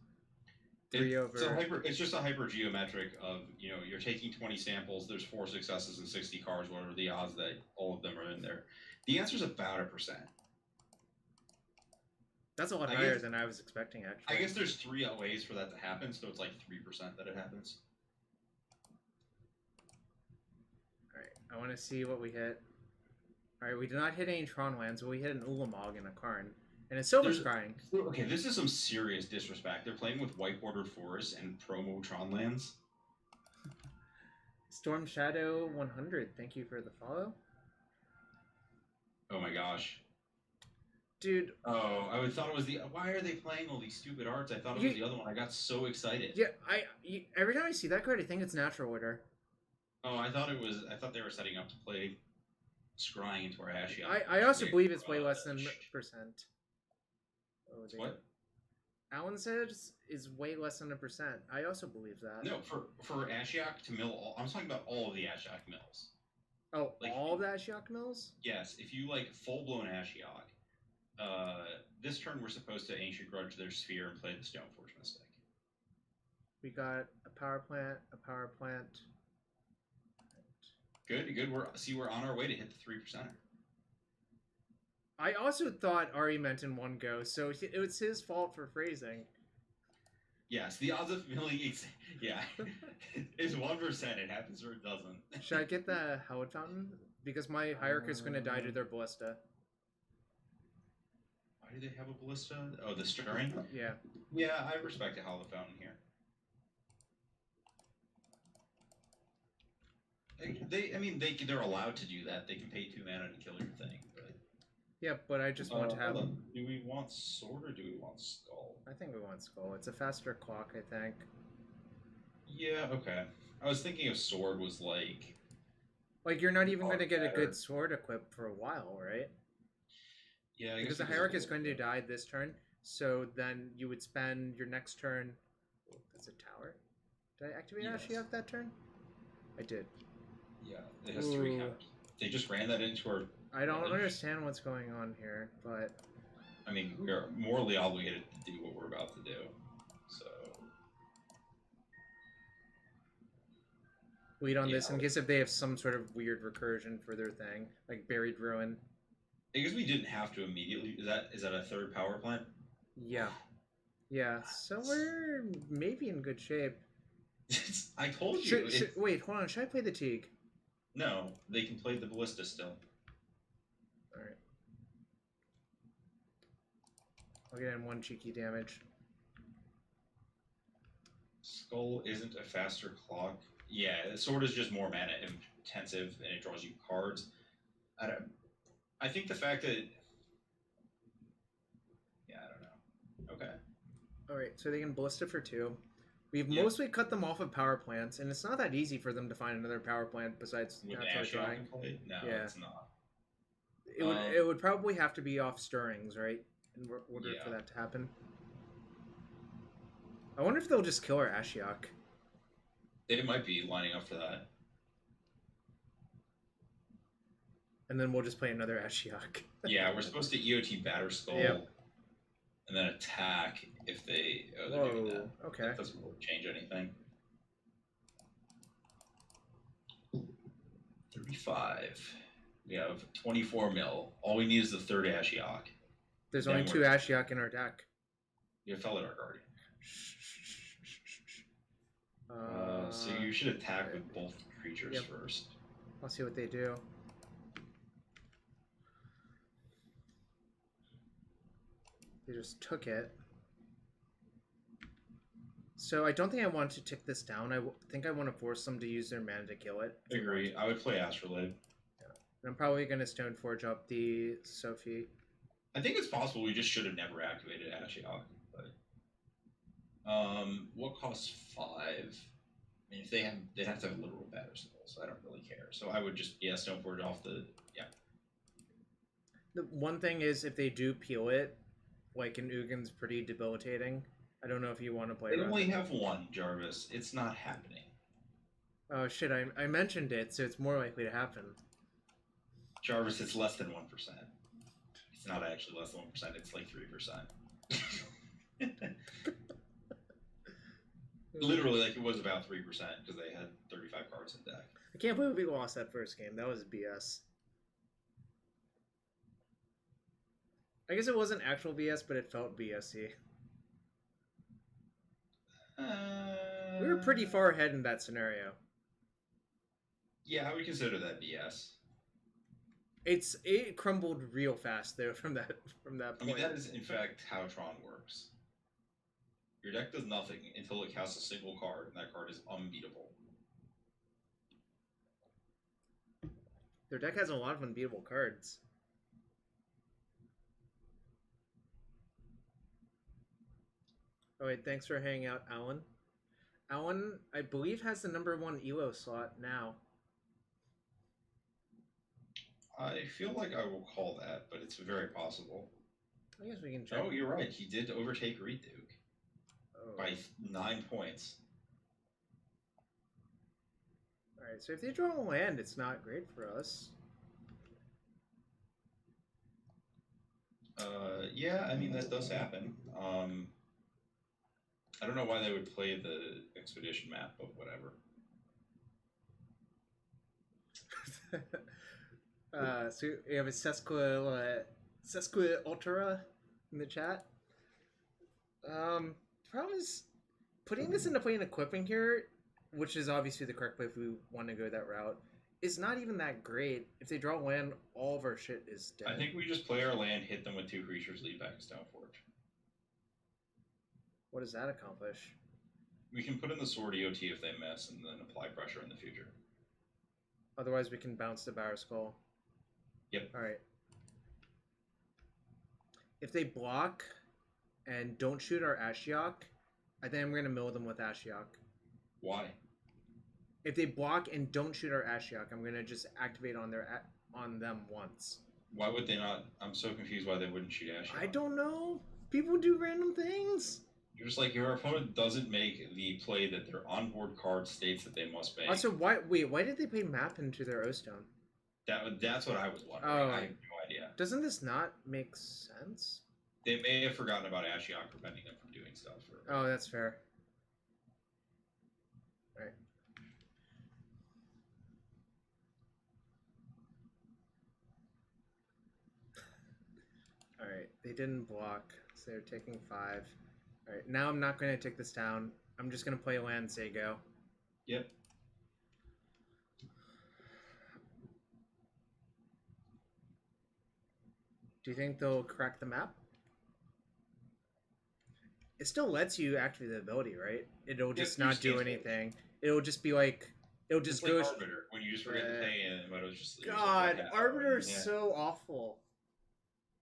3 over... It's just a hypergeometric of, you know, you're taking 20 samples, there's 4 successes and 60 cards, what are the odds that all of them are in there? The answer's about 1%. That's a lot higher than I was expecting, actually. I guess there's 3 ways for that to happen, so it's like 3% that it happens. Alright, I want to see what we hit. Alright, we did not hit any Tron lands, but we hit an Ulamog and a Karn. And a Silver Scrying. Okay, this is some serious disrespect. They're playing with white bordered forests and promo Tron lands. Storm Shadow 100, thank you for the follow. Oh my gosh. Dude. Oh, I thought it was the... Why are they playing all these stupid arts? I thought it was the other one. I got so excited. Yeah, every time I see that card, I think it's Natural Order. Oh, I thought they were setting up to play Scrying into our Ashiok. I also believe it's way less than percent. Oh, what? Alan says is way less than 1%. I also believe that. No, for Ashiok to mill all... I'm talking about all of the Ashiok mills. Oh, like, all the Ashiok mills? Yes, if you like full-blown Ashiok, this turn we're supposed to Ancient Grudge their Sphere and play the Stoneforge Mystic. We got a power plant, a power plant. Good. We're on our way to hit the 3%er. I also thought Ari meant in one go, so it was his fault for phrasing. Yes, the odds of milling, yeah, is 1%. It happens or it doesn't. Should I get the Hallowed Fountain? Because my Hierarch is going to die to their Ballista. Why do they have a Ballista? Oh, the Stirring? Yeah. Yeah, I respect a Hallowed Fountain here. They're allowed to do that. They can pay 2 mana to kill your thing. But... Yeah, but I just want to have... Do we want Sword or do we want Skull? I think we want Skull. It's a faster clock, I think. Yeah, okay. I was thinking if Sword was like... Like, you're not even going to get a good Sword equipped for a while, right? Yeah, because the Hierarch is going to die this turn, so then you would spend your next turn... Oh, that's a tower. Did I activate Ashiok that turn? I did. Yeah, it has 3 counters. They just ran that into our... I don't understand what's going on here, but... I mean, we are morally obligated to do what we're about to do, so... Wait on this in case if they have some sort of weird recursion for their thing, like Buried Ruin. I guess we didn't have to immediately... Is that a 3rd power plant? Yeah. Yeah, so we're maybe in good shape. I told you. Wait, hold on. Should I play the Teeg? No, they can play the Ballista still. Alright. I'll get in 1 cheeky damage. Skull isn't a faster clock. Yeah, the sword is just more mana intensive, and it draws you cards. I think the fact that... Yeah, I don't know. Okay. Alright, so they can Ballista for 2. We've Yep. mostly cut them off of power plants, and it's not that easy for them to find another power plant besides With naturally Ashiok drawing. in play? No, Yeah. it's not. It would probably have to be off stirrings, right? In order Yeah. for that to happen. I wonder if they'll just kill our Ashiok. They might be lining up for that. And then we'll just play another Ashiok. Yeah, we're supposed to EOT Batterskull Yep. and then attack if they... Oh, they're doing that. Okay. That doesn't really change anything. 35. We have 24 mil. All we need is the third Ashiok. There's Then only 2 we're- Ashiok in our deck. You have Felidar Guardian. So you should attack with both creatures Yep. first. I'll see what they do. They just took it. So I don't think I want to tick this down. I think I want to force them to use their mana to kill it. I agree. I would play Astrolabe. And I'm probably going to Stoneforge up the Sophie. I think it's possible we just should have never activated Ashiok. But what costs 5? I mean, if they'd have to have literal Batterskull, so I don't really care. So I would just Stoneforge off the The one thing is, if they do peel it, like an Ugin's pretty debilitating. I don't know if you want to play. They around only it. have 1, Jarvis. It's not happening. Oh shit! I mentioned it, so it's more likely to happen. Jarvis, it's less than 1%. It's not actually less than 1%. It's like 3%. Literally, like it was about 3% because they had 35 cards in deck. I can't believe we lost that first game. That was BS. I guess it wasn't actual BS, but it felt BSy. We were pretty far ahead in that scenario. Yeah, I would consider that BS. It crumbled real fast though from that I point. mean, that is in fact how Tron works. Your deck does nothing until it casts a single card, and that card is unbeatable. Their deck has a lot of unbeatable cards. Oh wait, thanks for hanging out, Alan. Alan, I believe, has the #1 ELO slot now. I feel like I will call that, but it's very possible. I guess we can check. Oh, you're right. He did overtake Reed Duke Oh. by 9 points. Alright, so if they draw a land, it's not great for us. Yeah, I mean, that does happen. I don't know why they would play the expedition map, but whatever. So we have a Sesquil Ultra in the chat. Problem is, putting this into play and equipping here, which is obviously the correct way if we want to go that route, is not even that great. If they draw land, all of our shit is dead. I think we just play our land, hit them with 2 creatures, lead back to Stoneforge. What does that accomplish? We can put in the sword EOT if they miss, and then apply pressure in the future. Otherwise, we can bounce the Batterskull. Yep. Alright. If they block and don't shoot our Ashiok, I think I'm going to mill them with Ashiok. Why? If they block and don't shoot our Ashiok, I'm going to just activate on them once. Why would they not? I'm so confused why they wouldn't shoot Ashiok. I don't know. People do random things. You're just like, your opponent doesn't make the play that their onboard card states that they must make. Also, why did they play map into their O-Stone? That's what I was wondering. Oh. I have no idea. Doesn't this not make sense? They may have forgotten about Ashiok preventing them from doing stuff. Oh, that's fair. Alright. Alright, they didn't block, so they're taking 5. Alright, now I'm not going to take this down. I'm just going to play land and say go. Yep. Do you think they'll crack the map? It still lets you activate the ability, right? It'll just not do anything. It'll just be like It'll just It's like go. Arbiter, when you just forget to pay in, but it was just... God, like, Arbiter is yeah. so awful.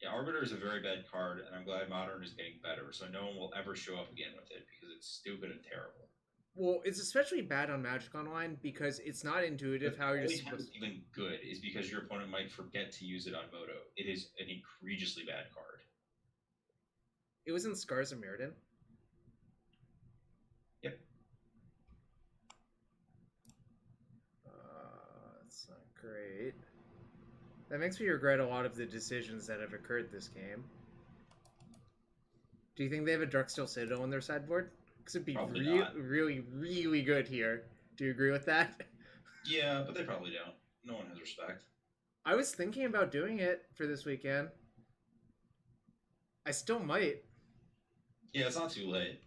Yeah, Arbiter is a very bad card, and I'm glad Modern is getting better, so no one will ever show up again with it, because it's stupid and terrible. Well, it's especially bad on Magic Online, because it's not intuitive how you're just supposed to... The only time it's even good is because your opponent might forget to use it on Moto. It is an egregiously bad card. It was in Scars of Mirrodin. Yep. That's not great. That makes me regret a lot of the decisions that have occurred this game. Do you think they have a Darksteel Citadel on their sideboard? Because it'd be really, really good here. Do you agree with that? Yeah, but they probably don't. No one has respect. I was thinking about doing it for this weekend. I still might. Yeah, it's not too late.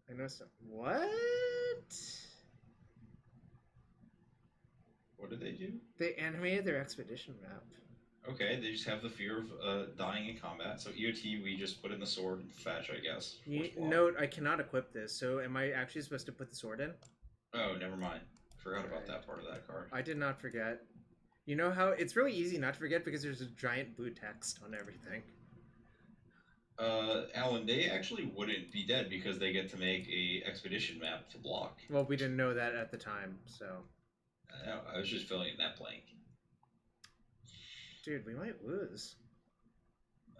I know some... What? What did they do? They animated their expedition map. Okay, they just have the fear of dying in combat. So EOT, we just put in the sword and fetch, I guess. Note, I cannot equip this, so am I actually supposed to put the sword in? Oh, never mind. Forgot about that part of that card. I did not forget. You know how... It's really easy not to forget because there's a giant blue text on everything. Alan, they actually wouldn't be dead because they get to make a expedition map to block. Well, we didn't know that at the time, so... I was just filling in that blank. Dude, we might lose.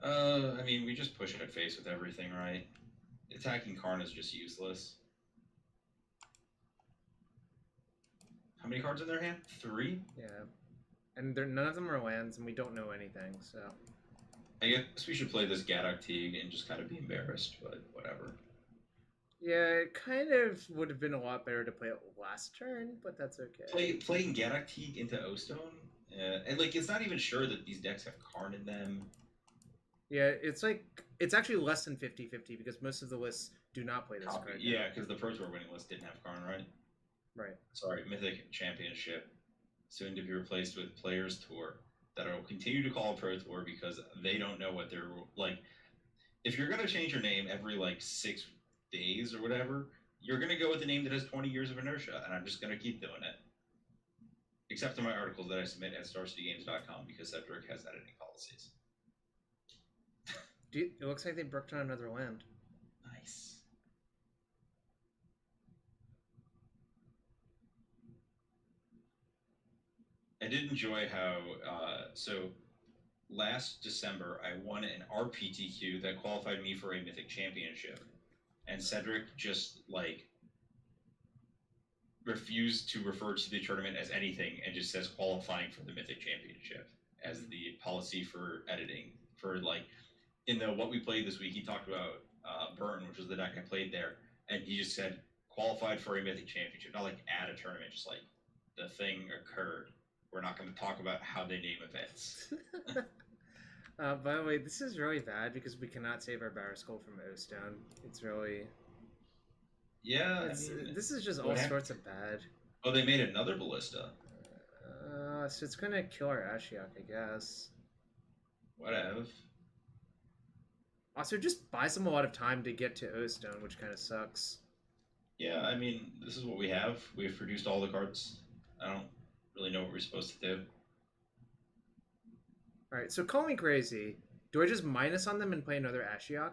I mean, we just push it at face with everything, right? Attacking Karn is just useless. How many cards in their hand? 3? Yeah. And none of them are lands, and we don't know anything, so... I guess we should play this Gaddock Teeg and just kind of be embarrassed, but whatever. Yeah, it kind of would have been a lot better to play it last turn, but that's okay. Playing Gaddock Teeg into O-Stone? And, like, it's not even sure that these decks have Karn in them. Yeah, it's like... It's actually less than 50-50, because most of the lists do not play this card. Yeah, because the Pro Tour winning list didn't have Karn, right? Right. Sorry, Mythic Championship. Soon to be replaced with Players Tour. That will continue to call Pro Tour because they don't know what they're... Like, if you're going to change your name every, like, 6 days or whatever, you're going to go with a name that has 20 years of inertia, and I'm just going to keep doing it. Except in my articles that I submit at StarCityGames.com because Cedric has editing policies. Dude, it looks like they broke on another land. Nice. I did enjoy how, so last December I won an RPTQ that qualified me for a Mythic Championship. And Cedric just, like, refused to refer to the tournament as anything and just says qualifying for the Mythic Championship as the policy for editing. For, like, in the What We Played this week, he talked about Burn, which was the deck I played there, and he just said qualified for a Mythic Championship, not like at a tournament, just like the thing occurred. We're not going to talk about how they name events. By the way, this is really bad because we cannot save our Batterskull from O-Stone. It's really... Yeah, this is just all sorts of bad. Oh, they made another Ballista. So it's going to kill our Ashiok, I guess. Whatever. Also, it just buys them a lot of time to get to O-Stone, which kind of sucks. Yeah, I mean, this is what we have. We've produced all the cards. I don't really know what we're supposed to do. Alright, so call me crazy. Do I just minus on them and play another Ashiok?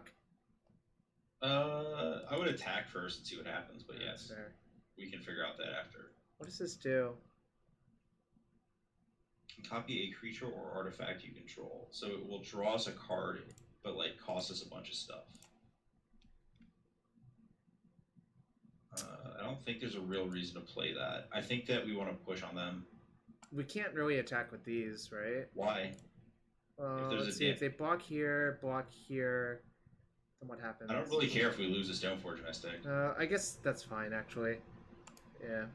I would attack first and see what happens, but yes. Fair. We can figure out that after. What does this do? Can copy a creature or artifact you control. So it will draw us a card, but, like, cost us a bunch of stuff. I don't think there's a real reason to play that. I think that we want to push on them. We can't really attack with these, right? Why? Let's see, if they block here, then what happens? I don't really care if we lose a Stoneforge Mystic. I guess that's fine, actually. Yeah.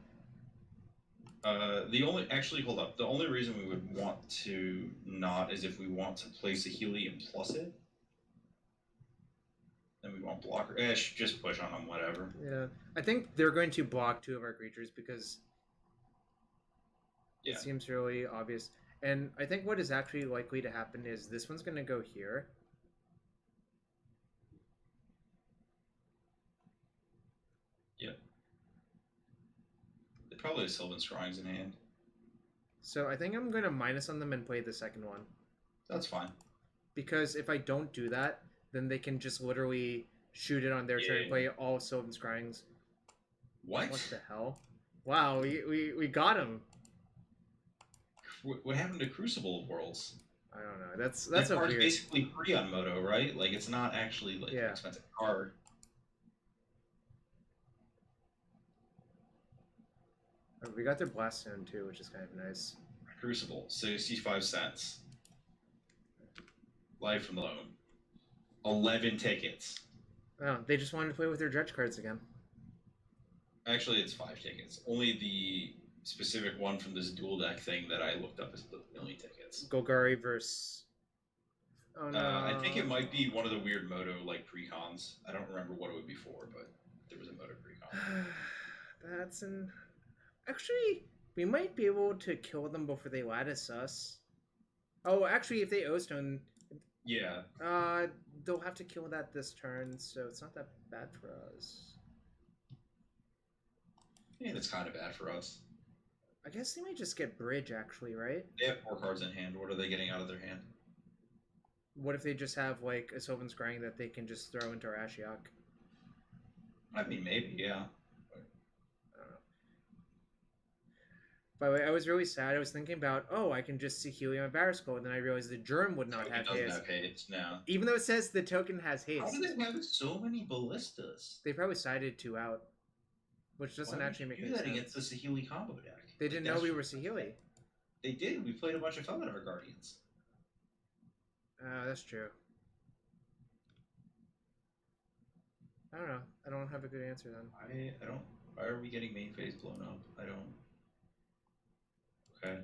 Hold up. The only reason we would want to not is if we want to play Saheeli and plus it. Then we won't block her. Just push on them, whatever. Yeah. I think they're going to block 2 of our creatures because it seems really obvious. And I think what is actually likely to happen is this one's going to go here. Yep. They probably have Sylvan Scryings in hand. So I think I'm going to minus on them and play the second one. That's fine. Because if I don't do that, then they can just literally shoot it on their turn and play all Sylvan Scryings. What? What the hell? Wow, we got him. What happened to Crucible of Worlds? I don't know. That's that a card's weird. basically free on Moto, right? Like it's not actually like an expensive card. Oh, we got their Blast Zone too, which is kind of nice. Crucible, 65 cents. Live from the loan. 11 tickets. Oh, they just wanted to play with their dredge cards again. Actually, it's 5 tickets. Only the specific one from this dual deck thing that I looked up is the million tickets. Golgari versus. Oh no. I think it might be one of the weird Moto like precons. I don't remember what it would be for, but there was a Moto precon. That's an. Actually, we might be able to kill them before they lattice us. Oh, actually, if they O-Stone. Yeah. They'll have to kill that this turn, so it's not that bad for us. Yeah, that's kind of bad for us. I guess they might just get Bridge, actually, right? They have 4 cards in hand. What are they getting out of their hand? What if they just have, like, a Sylvan Scrying that they can just throw into our Ashiok? I mean, maybe, yeah. I don't know. By the way, I was really sad. I was thinking about, oh, I can just Saheeli my Batterskull, and then I realized the Germ would not have haste. Have haste, no. Even though it says the token has haste. How do they have so many ballistas? They probably sided 2 out, which doesn't actually make any sense. Why would you do that against the Saheeli combo deck? They didn't know we were Saheeli. They did. We played a bunch of Felidar Guardians. That's true. I don't know. I don't have a good answer then. I don't. Why are we getting main phase blown up? I don't. Okay.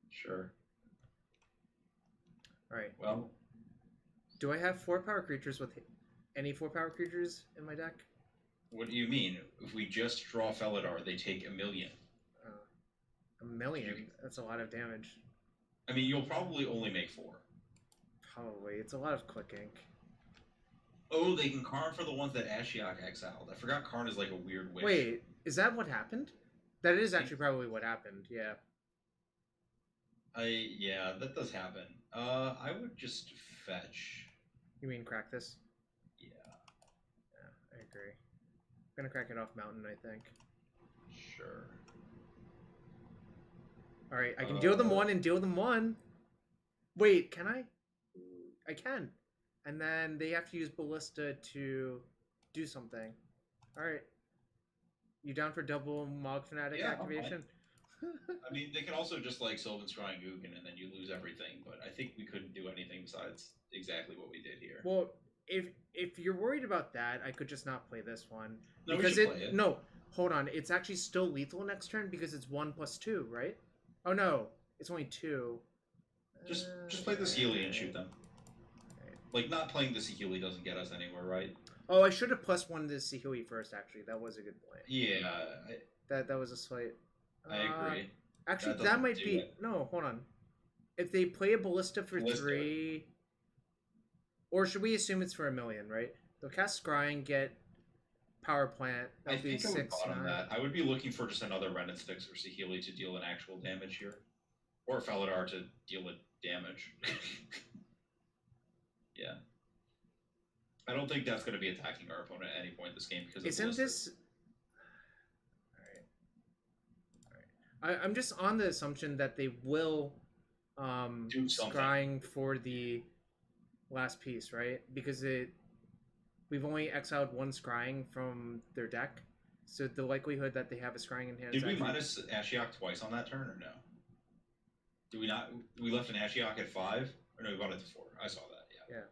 Sure. Alright. Well. Do I have 4 power creatures with any 4 power creatures in my deck? What do you mean? If we just draw Felidar, they take 1 million. 1 million? That's a lot of damage. I mean, you'll probably only make 4. Probably. It's a lot of clicking. Oh, they can Karn for the ones that Ashiok exiled. I forgot Karn is like a weird wish. Wait, is that what happened? That is actually probably what happened, yeah. Yeah, that does happen. I would just fetch. You mean crack this? Yeah. Yeah, I agree. I'm gonna crack it off mountain, I think. Sure. Alright, I can deal them 1 and deal them 1. Wait, can I? I can. And then they have to use Ballista to do something. Alright. You down for double Mog Fanatic activation? I mean, they can also just like Sylvan Scrying Ugin and then you lose everything, but I think we couldn't do anything besides exactly what we did here. Well, if you're worried about that, I could just not play this one. No, because we should play it. No, hold on. It's actually still lethal next turn because it's 1+2, right? Oh no, it's only 2. Just play the Saheeli and shoot them. Like, not playing the Saheeli doesn't get us anywhere, right? Oh, I should have +1 the Saheeli first, actually. That was a good point. Yeah. That was a slight... I agree. Actually, that might be... No, hold on. If they play a Ballista for 3... Or should we assume it's for 1 million, right? They'll cast Scrying, get Power Plant. That'll be 6, I would bottom 9. that. I would be looking for just another Wrenn and Six or Saheeli to deal an actual damage here. Or Felidar to deal with damage. Yeah. I don't think that's going to be attacking our opponent at any point in this game because isn't this... Alright. I'm just on the assumption that they will do scrying for the last piece, right? Because we've only exiled 1 scrying from their deck, so the likelihood that they have a scrying in hand. Did we minus Ashiok twice on that turn or no? Did we not? We left an Ashiok at 5, or no? We brought it to 4. I saw that. Yeah.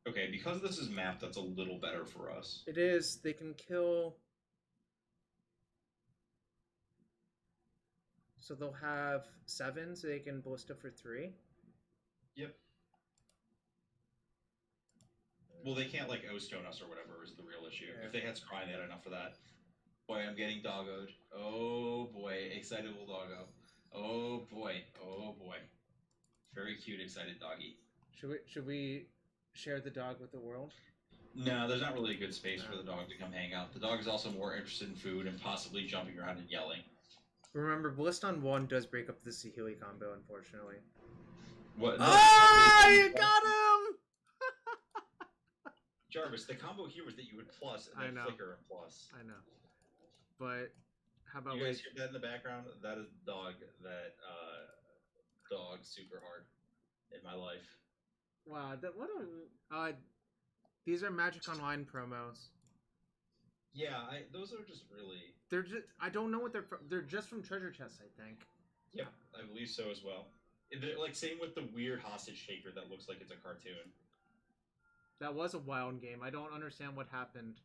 Okay, because this is mapped, that's a little better for us. It is. They can kill. So they'll have 7, so they can Ballista for 3. Yep. Well, they can't, like, O-Stone us or whatever is the real issue. Yeah. If they had Scrying, they had enough for that. Boy, I'm getting doggoed. Oh, boy. Excitable doggo. Oh, boy. Oh, boy. Very cute, excited doggy. Should we share the dog with the world? No, there's not really a good space for the dog to come hang out. The dog is also more interested in food and possibly jumping around and yelling. Remember, Blist on 1 does break up the Saheeli combo, unfortunately. What? No, You got him! Jarvis, the combo here was that you would plus and then flicker and plus. I know. But how about you guys hear that in the background? That is the dog that dogged super hard in my life. Wow, these are Magic Online promos. Yeah, those are just really... They're just... I don't know what they're from. They're just from Treasure Chests, I think. Yeah, I believe so as well. They're, like, same with the weird hostage shaker that looks like it's a cartoon. That was a wild game. I don't understand what happened.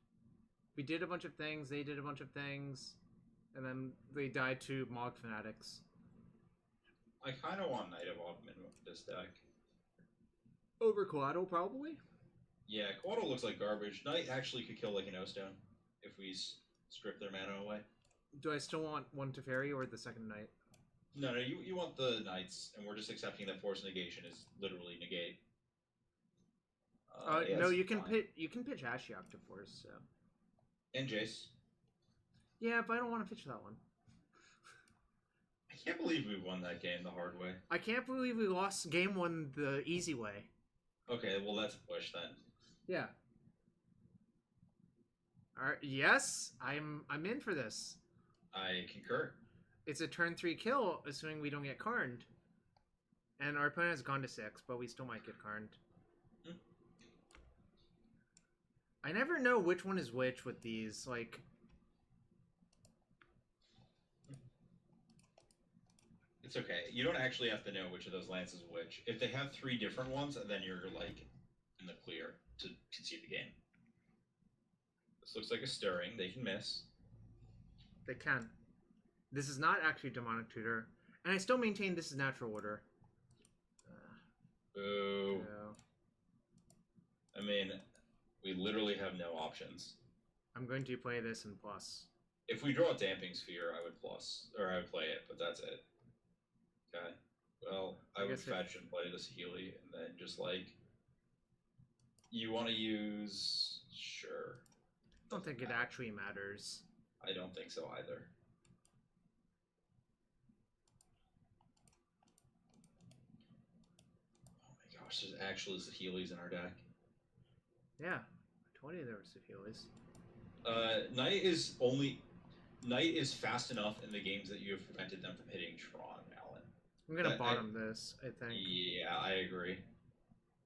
We did a bunch of things, they did a bunch of things, and then they died to Mog Fanatics. I kind of want Knight of Augment with this deck. Over Coatl, probably? Yeah, Coatl looks like garbage. Knight actually could kill like an O-Stone if we strip their mana away. Do I still want one Teferi or the second Knight? No, you want the Knights, and we're just accepting that Force of Negation is literally negate. Yeah, no, you can pitch Ashiok to Force, so. And Jace. Yeah, but I don't want to pitch that one. I can't believe we won that game the hard way. I can't believe we lost game 1 the easy way. Okay, well that's a push then. Yeah. Alright, yes, I'm in for this. I concur. It's a turn 3 kill, assuming we don't get Karned. And our opponent has gone to 6, but we still might get Karned. I never know which one is which with these, like... It's okay. You don't actually have to know which of those lands is which. If they have 3 different ones, then you're, like, in the clear to concede the game. This looks like a stirring. They can miss. They can. This is not actually Demonic Tutor. And I still maintain this is Natural Order. Boo. So. I mean, we literally have no options. I'm going to play this in plus. If we draw a Damping Sphere, I would plus. Or I would play it, but that's it. Okay. Well, I would fetch and play the Saheeli, and then just like... You want to use... Sure. I don't think it actually matters. I don't think so either. Oh my gosh, there's actually Saheelis in our deck. Yeah. I told you there were Saheelis. Knight is fast enough in the games that you have prevented them from hitting Tron, Alan. I'm gonna bottom this, I think. Yeah, I agree.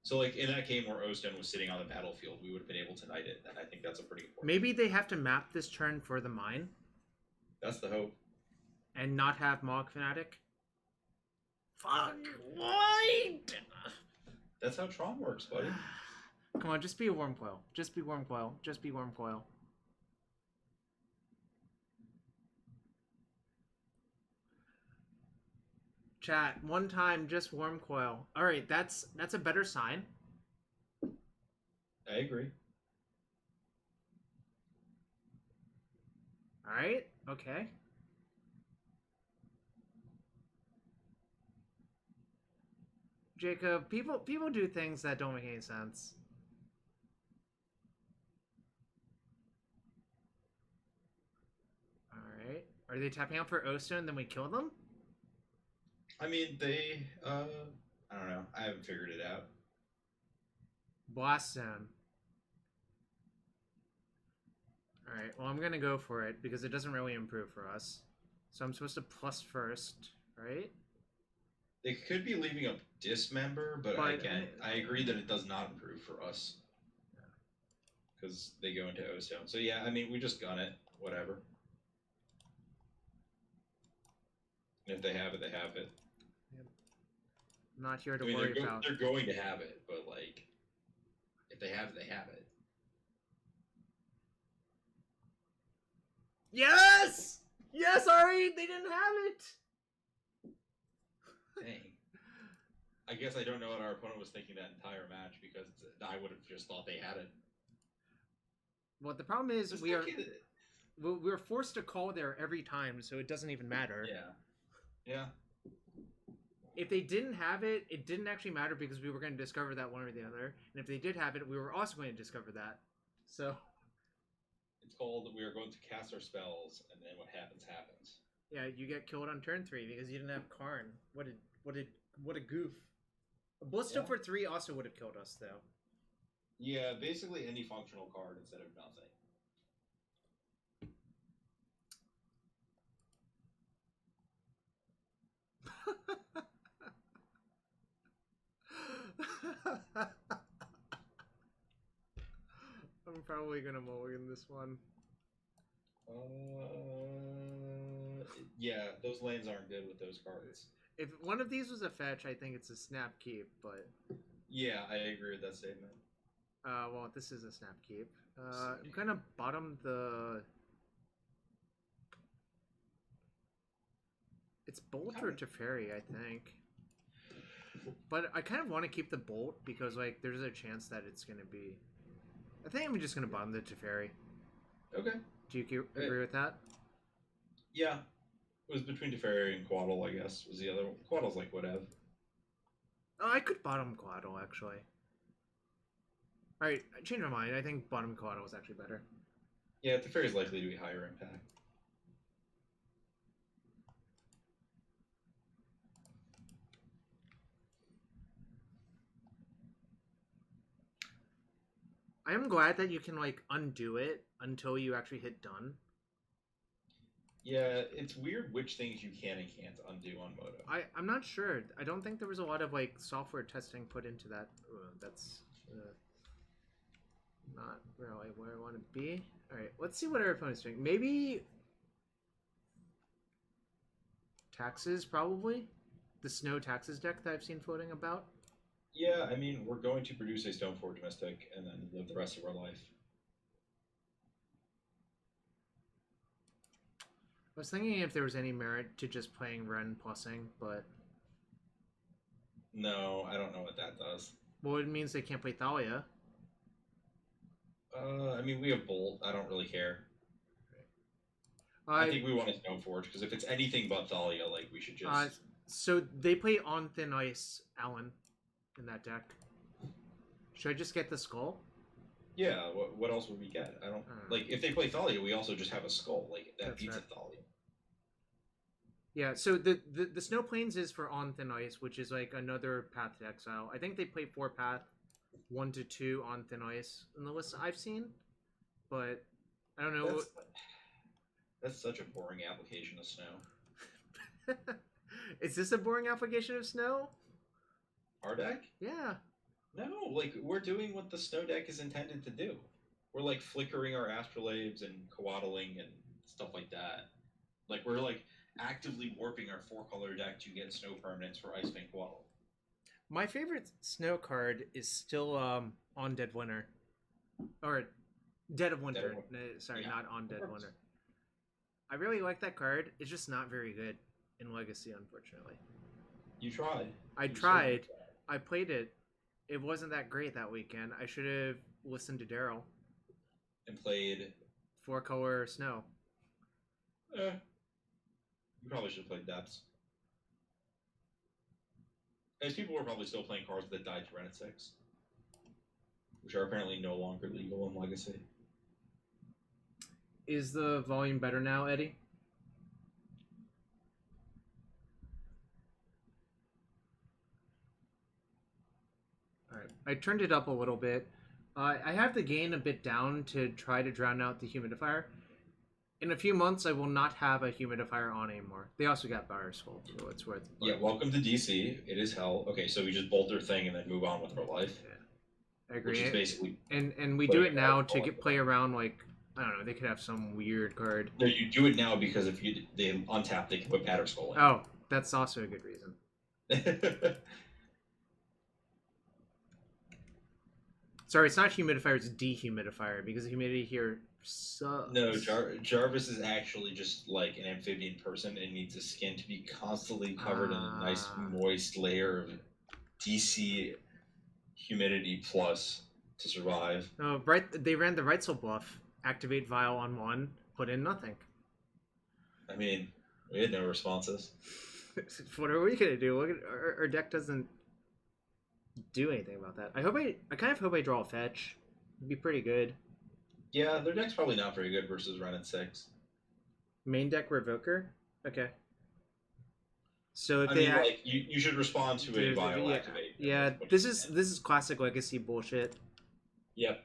So, like, in that game where O-Stone was sitting on the battlefield, we would have been able to Knight it, and I think that's a pretty important... Maybe they have to map this turn for the mine. That's the hope. And not have Mog Fanatic. Fuck! Why? That's how Tron works, buddy. Come on, just be a Worm Coil. Just be Worm Coil. Just be Worm Coil. Chat, one time, just Worm Coil. Alright, that's a better sign. I agree. Alright, okay. Jacob, people do things that don't make any sense. Alright. Are they tapping out for O-Stone, then we kill them? I mean, they, I don't know. I haven't figured it out. Blast Zone. Alright, well, I'm gonna go for it, because it doesn't really improve for us. So I'm supposed to plus first, right? They could be leaving a Dismember, but again, I agree that it does not improve for us. Because they go into O-Stone. So yeah, I mean, we just gun it. Whatever. And if they have it, they have it. I'm not here to worry about. They're going to have it, but like, if they have it, they have it. Yes! Yes, Ari! They didn't have it! Dang. I guess I don't know what our opponent was thinking that entire match, because I would have just thought they had it. Well, the problem is we're forced to call there every time, so it doesn't even matter. Yeah. Yeah. If they didn't have it, it didn't actually matter because we were going to discover that one or the other. And if they did have it, we were also going to discover that. So It's called We Are Going to Cast Our Spells, and then what happens happens. yeah, you get killed on turn 3 because you didn't have Karn. What a goof. A Ballista for 3 also would have killed us though. Yeah, basically any functional card instead of nothing. I'm probably gonna mulligan this one. Yeah, those lands aren't good with those cards. If one of these was a fetch, I think it's a snap keep, but... Yeah, I agree with that statement. Well, this is a snap keep. I'm gonna bottom the... It's Bolt or Teferi, I think. But I kind of want to keep the Bolt because, like, there's a chance that it's gonna be... I think I'm just gonna bottom the Teferi. Okay. Do you agree with that? Yeah. It was between Teferi and Coatl, I guess, was the other one. Coatl's like whatever. Oh, I could bottom Coatl, actually. Alright, I changed my mind. I think bottom Coatl was actually better. Yeah, Teferi's likely to be higher impact. I am glad that you can, like, undo it until you actually hit done. Yeah, it's weird which things you can and can't undo on Moto. I'm not sure. I don't think there was a lot of, like, software testing put into that. That's not really where I want to be. Alright, let's see what our opponent's doing. Maybe... Taxes, probably? The Snow Taxes deck that I've seen floating about? Yeah, I mean, we're going to produce a Stoneforge Mystic and then live the rest of our life. I was thinking if there was any merit to just playing Wrenn plussing, but... No, I don't know what that does. Well, it means they can't play Thalia. I mean, we have Bolt. I don't really care. I think we want a Stoneforge, because if it's anything but Thalia, like, we should just... So they play On Thin Ice Alan in that deck. Should I just get the Skull? Yeah, what else would we get? I don't... Like, if they play Thalia, we also just have a Skull. Like, that beats a Thalia. Yeah, so the Snow Plains is for On Thin Ice, which is, like, another path to exile. I think they play 4-path, 1-2 On Thin Ice in the list I've seen. But, I don't know... That's such a boring application of Snow. Is this a boring application of Snow? Our deck? Yeah. No, like, we're doing what the Snow deck is intended to do. We're, like, flickering our Astrolabes and Coatling and stuff like that. Like, we're, like, actively warping our 4-color deck to get Snow permanents for Ice-Fang Coatl. My favorite Snow card is still On Dead Winter. Or Dead of Winter. No, sorry, not On Dead Winter. I really like that card. It's just not very good in Legacy, unfortunately. You tried. I tried. I played it. It wasn't that great that weekend. I should have listened to Daryl. And played... 4-color Snow. You probably should have played Depths. As people were probably still playing cards that died to Wrenn and Six, which are apparently no longer legal in Legacy. Is the volume better now, Eddie? Alright, I turned it up a little bit. I have the gain a bit down to try to drown out the humidifier. In a few months, I will not have a humidifier on anymore. They also got Batterskull, so it's worth it. Yeah, welcome to DC. It is hell. Okay, so we just bolt their thing and then move on with our life. Yeah, I agree. Which is basically... And we do it now to play around, like, I don't know, they could have some weird card. No, you do it now because if they untap, they can put Batterskull in. Oh, that's also a good reason. Sorry, it's not humidifier, it's dehumidifier, because the humidity here sucks. No, Jarvis is actually just like an amphibian person and needs his skin to be constantly covered in a nice moist layer of DC humidity plus to survive. No, they ran the Rightsoul buff. Activate Vial on 1, put in nothing. I mean, we had no responses. What are we gonna do? Look at our deck doesn't do anything about that. I kind of hope I draw a fetch. It'd be pretty good. Yeah, their deck's probably not very good versus Wrenn and Six. Main deck Revoker? Okay. So if I they mean, like you should respond to a Vile yeah, activate. yeah, this is classic Legacy bullshit. Yep.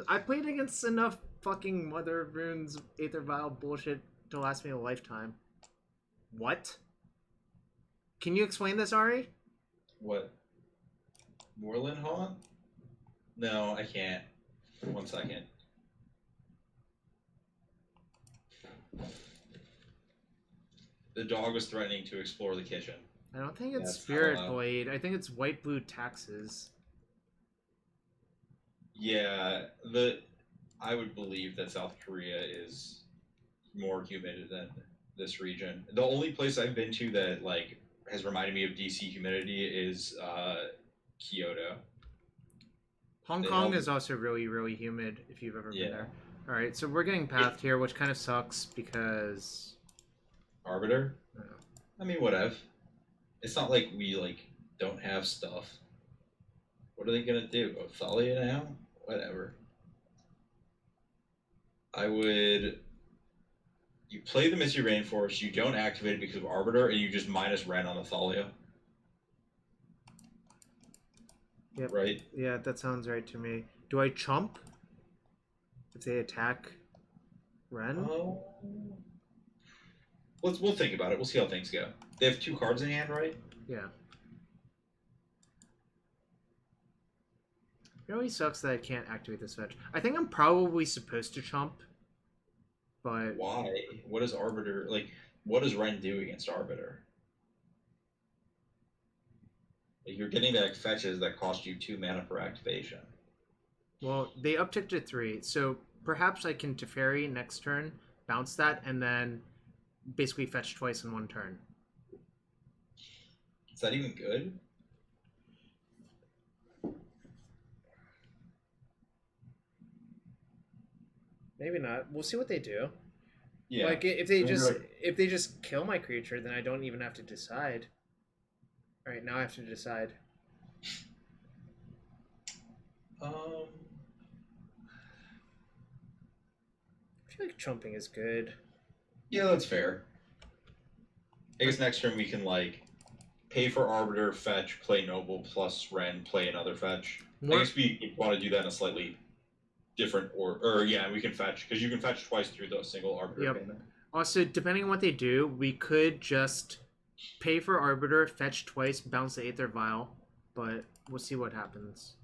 I played against enough fucking Mother of Runes Aether Vial bullshit to last me a lifetime. What? Can you explain this, Ari? What? Moorland Haunt? No, I can't. 1 second. The dog was threatening to explore the kitchen. I don't think it's Spirit Blade. I think it's white blue taxes. Yeah, I would believe that South Korea is more humid than this region. The only place I've been to that like has reminded me of DC humidity is Kyoto. Hong Kong is also really, really humid if you've ever been there. All right, so we're getting pathed here, which kind of sucks because Arbiter. I mean, whatever. It's not like we like don't have stuff. What are they gonna do? Othalia now? Whatever. I would. You play the Misty Rainforest. You don't activate it because of Arbiter, and you just minus Wrenn on Othalia. Yep. Right. Yeah, that sounds right to me. Do I chump if they attack Wrenn? We'll think about it. We'll see how things go. They have 2 cards in hand, right? Yeah. It really sucks that I can't activate this fetch. I think I'm probably supposed to chump, but why? What is Arbiter like? What does Wrenn do against Arbiter? Like, you're getting back fetches that cost you 2 mana per activation. Well, they upticked to 3, so perhaps I can Teferi next turn, bounce that, and then basically fetch twice in 1 turn. Is that even good? Maybe not. We'll see what they do. Yeah. Like if they just kill my creature, then I don't even have to decide. All right, now I have to decide. I feel like chumping is good. Yeah, that's fair. I guess next turn we can like pay for Arbiter, fetch, play Noble plus Wrenn, play another fetch. I guess we want to do that in a slightly different or yeah, we can fetch because you can fetch twice through the single Arbiter payment. Also, depending on what they do, we could just pay for Arbiter, fetch twice, bounce the Aether Vial, but we'll see what happens.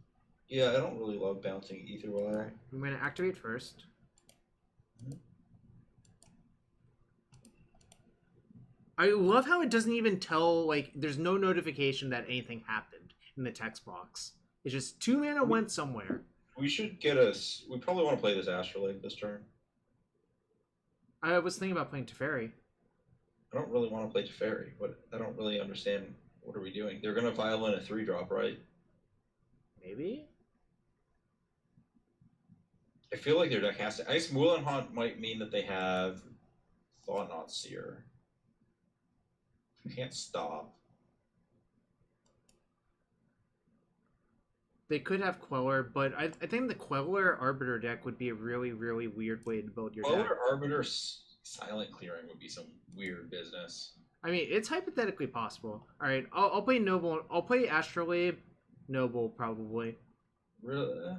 Yeah, I don't really love bouncing Aether Vial. Right. I'm going to activate first. I love how it doesn't even tell, like, there's no notification that anything happened in the text box. It's just 2 mana went somewhere. We should get we probably want to play this Astrolabe this turn. I was thinking about playing Teferi. I don't really want to play Teferi, but I don't really understand what are we doing. They're going to Violin a 3-drop, right? Maybe? I feel like their deck has to. Ice Moorland Haunt might mean that they have Thought-Knot Seer. You can't stop. They could have Queller, but I think the Queller Arbiter deck would be a really, really weird way to build your deck. Queller Arbiter Silent Clearing would be some weird business. I mean, it's hypothetically possible. All right, I'll play Noble. I'll play Astrolabe, Noble probably. Really?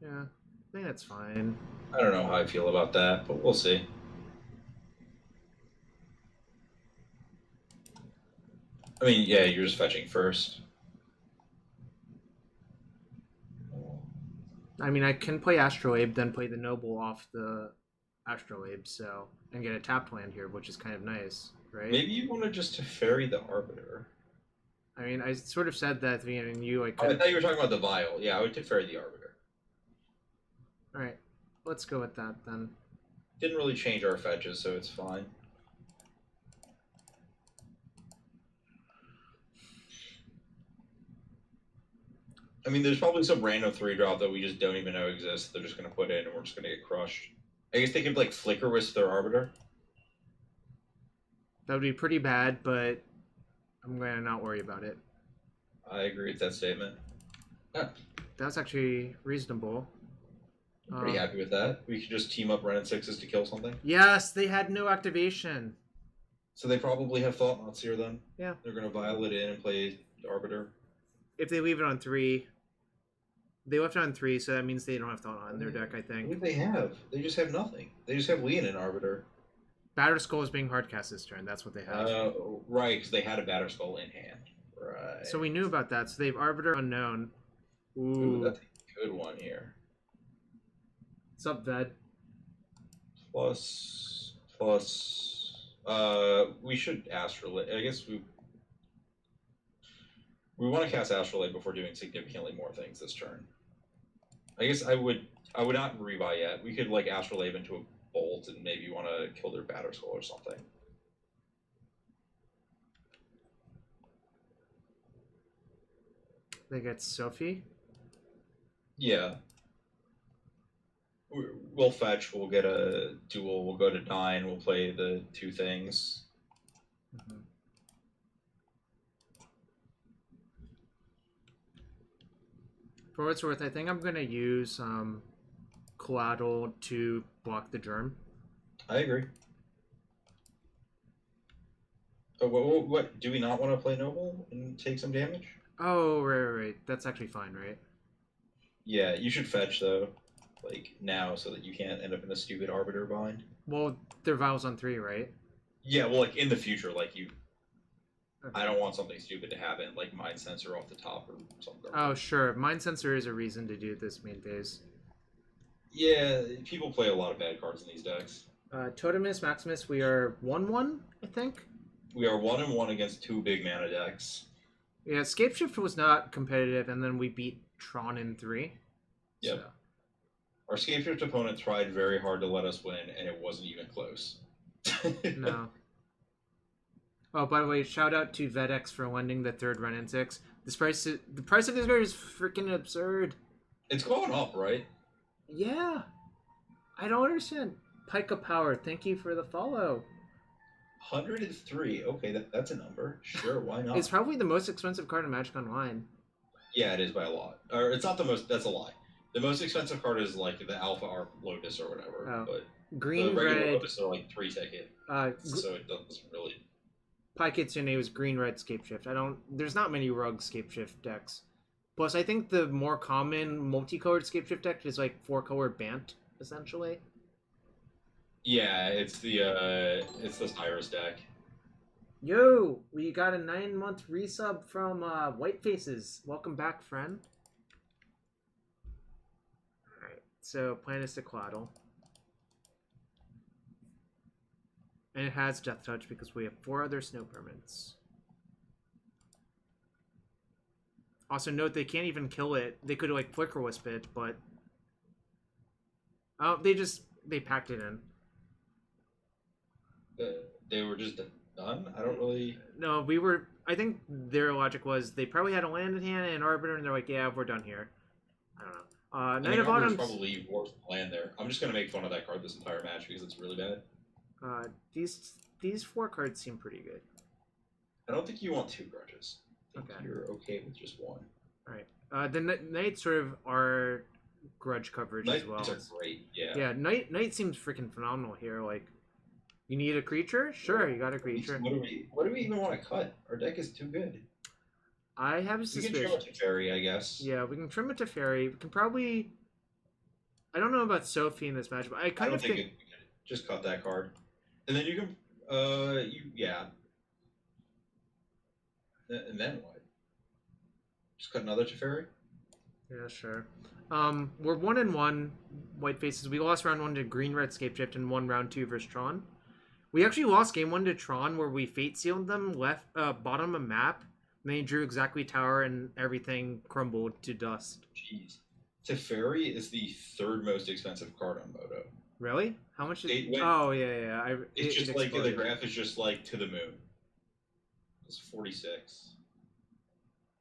Yeah, I think that's fine. I don't know how I feel about that, but we'll see. I mean, yeah, you're just fetching first. I mean, I can play Astrolabe, then play the Noble off the Astrolabe, so and get a tapped land here, which is kind of nice, right? Maybe you want to just Teferi the Arbiter. I mean, I sort of said that at the beginning. I thought you were talking about the Vial. Yeah, I would Teferi the Arbiter. All right, let's go with that then. Didn't really change our fetches, so it's fine. I mean, there's probably some random 3-drop that we just don't even know exists. They're just going to put in, and we're just going to get crushed. I guess they could, like, Flicker Wisp their Arbiter. That would be pretty bad, but I'm going to not worry about it. I agree with that statement. That's actually reasonable. I'm pretty happy with that. We could just team up Wrenn and Sixes to kill something. Yes, they had no activation. So they probably have Thought Knot Seer then. Yeah. They're going to Violet in and play Arbiter. If they leave it on 3, they left it on 3, so that means they don't have Thought Knot in their deck, I think. What do they have? They just have nothing. They just have Leon and Arbiter. Batterskull is being hardcast this turn. That's what they have. Right, because they had a Batterskull in hand. Right. So we knew about that. So they have Arbiter Unknown. Ooh, that's a good one here. What's up, Ved? Plus. We should Astrolabe. I guess we want to cast Astrolabe before doing significantly more things this turn. I guess I would not rebuy yet. We could like Astrolabe into a bolt and maybe want to kill their Batterskull or something. They get Sophie. Yeah. We'll fetch. We'll get a duel. We'll go to 9. We'll play the 2 things. Mm-hmm. For what it's worth, I think I'm going to use Coatl to block the Germ. I agree. What? Do we not want to play Noble and take some damage? Oh, right. That's actually fine, right? Yeah, you should fetch, though. Like, now, so that you can't end up in a stupid Arbiter bind. Well, their Vials on 3, right? Yeah, well, like, in the future, like, you... Okay. I don't want something stupid to happen, like Mind Sensor off the top or something. Oh, sure. Mind Sensor is a reason to do this main phase. Yeah, people play a lot of bad cards in these decks. Totemis, Maximus, we are 1-1, I think? We are 1-1 against 2 big mana decks. Yeah, Scapeshift was not competitive, and then we beat Tron in 3. Yep. So. Our Scapeshift opponent tried very hard to let us win, and it wasn't even close. No. Oh, by the way, shout out to Vedex for lending the 3rd Wrenn and Six. The price of this card is freaking absurd. It's going up, right? Yeah. I don't understand. Pika Power, thank you for the follow. 103. Okay, that's a number. Sure, why not? It's probably the most expensive card in Magic Online. Yeah, it is by a lot. Or it's not the most. That's a lie. The most expensive card is like the Alpha Arc Lotus or whatever. Oh. But Green, the regular red. Lotus are like 3 ticket. So it doesn't really. Pai Kitsune was green, red, Scapeshift. There's not many Rug Scapeshift decks. Plus, I think the more common multicolored Scapeshift deck is like 4-color Bant, essentially. Yeah, it's the Cyrus deck. Yo, we got a 9-month resub from White Faces. Welcome back, friend. Alright, so plan is to Coatl. And it has Death Touch because we have 4 other snow permanents. Also note they can't even kill it. They could like Flicker Wisp it, but oh, they packed it in. They were just done? I don't really... No, I think their logic was they probably had a land in hand and Arbiter, and they're like, yeah, we're done here. I don't know. Knight of Autumn probably worth land there. I'm just going to make fun of that card this entire match because it's really bad. These 4 cards seem pretty good. I don't think you want 2 grudges. I think okay. You're okay with just 1. Alright. The Knights sort of are grudge coverage as well. Knights are great, yeah. Yeah, Knight seems freaking phenomenal here. Like, you need a creature? Sure, you got a creature. What do we even want to cut? Our deck is too good. I have a suspicion. We can trim it to Teferi, I guess. Yeah, we can trim it to Teferi. We can probably... I don't know about Sophie in this match, but I kind of think... We can just cut that card. And then you can... yeah. And then what? Just cut another Teferi? Yeah, sure. We're 1-1, White Faces. We lost round 1 to Green Red Scapeshift and won round 2 versus Tron. We actually lost game 1 to Tron where we Fate Sealed them, left bottom of map. And they drew exactly Tower and everything crumbled to dust. Jeez. Teferi is the 3rd most expensive card on Moto. Really? How much is it? Went, oh, yeah. It's just like, the graph is just like to the moon. It's 46.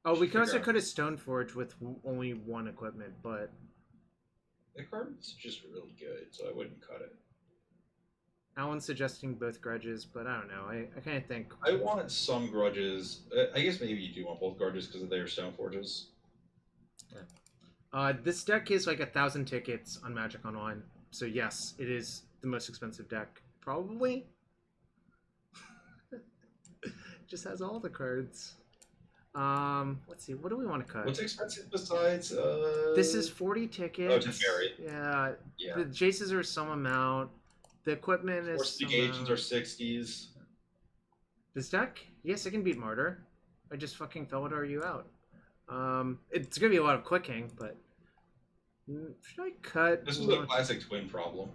Oh, we could also cut a Stoneforge with only 1 equipment, but... The card's just really good, so I wouldn't cut it. Alan's suggesting both grudges, but I don't know. I kind of think... I want some grudges. I guess maybe you do want both grudges because of their Stoneforges. Yeah. This deck is like 1,000 tickets on Magic Online. So yes, it is the most expensive deck. Probably. Just has all the cards. Let's see. What do we want to cut? What's expensive besides? This is 40 tickets. Oh, Teferi. Yeah. Yeah. The Jaces are some amount. The equipment is. Force of Negations are 60s. This deck? Yes, it can beat Martyr. I just fucking Felidar you out. It's gonna be a lot of clicking, but should I cut? This is a classic twin problem.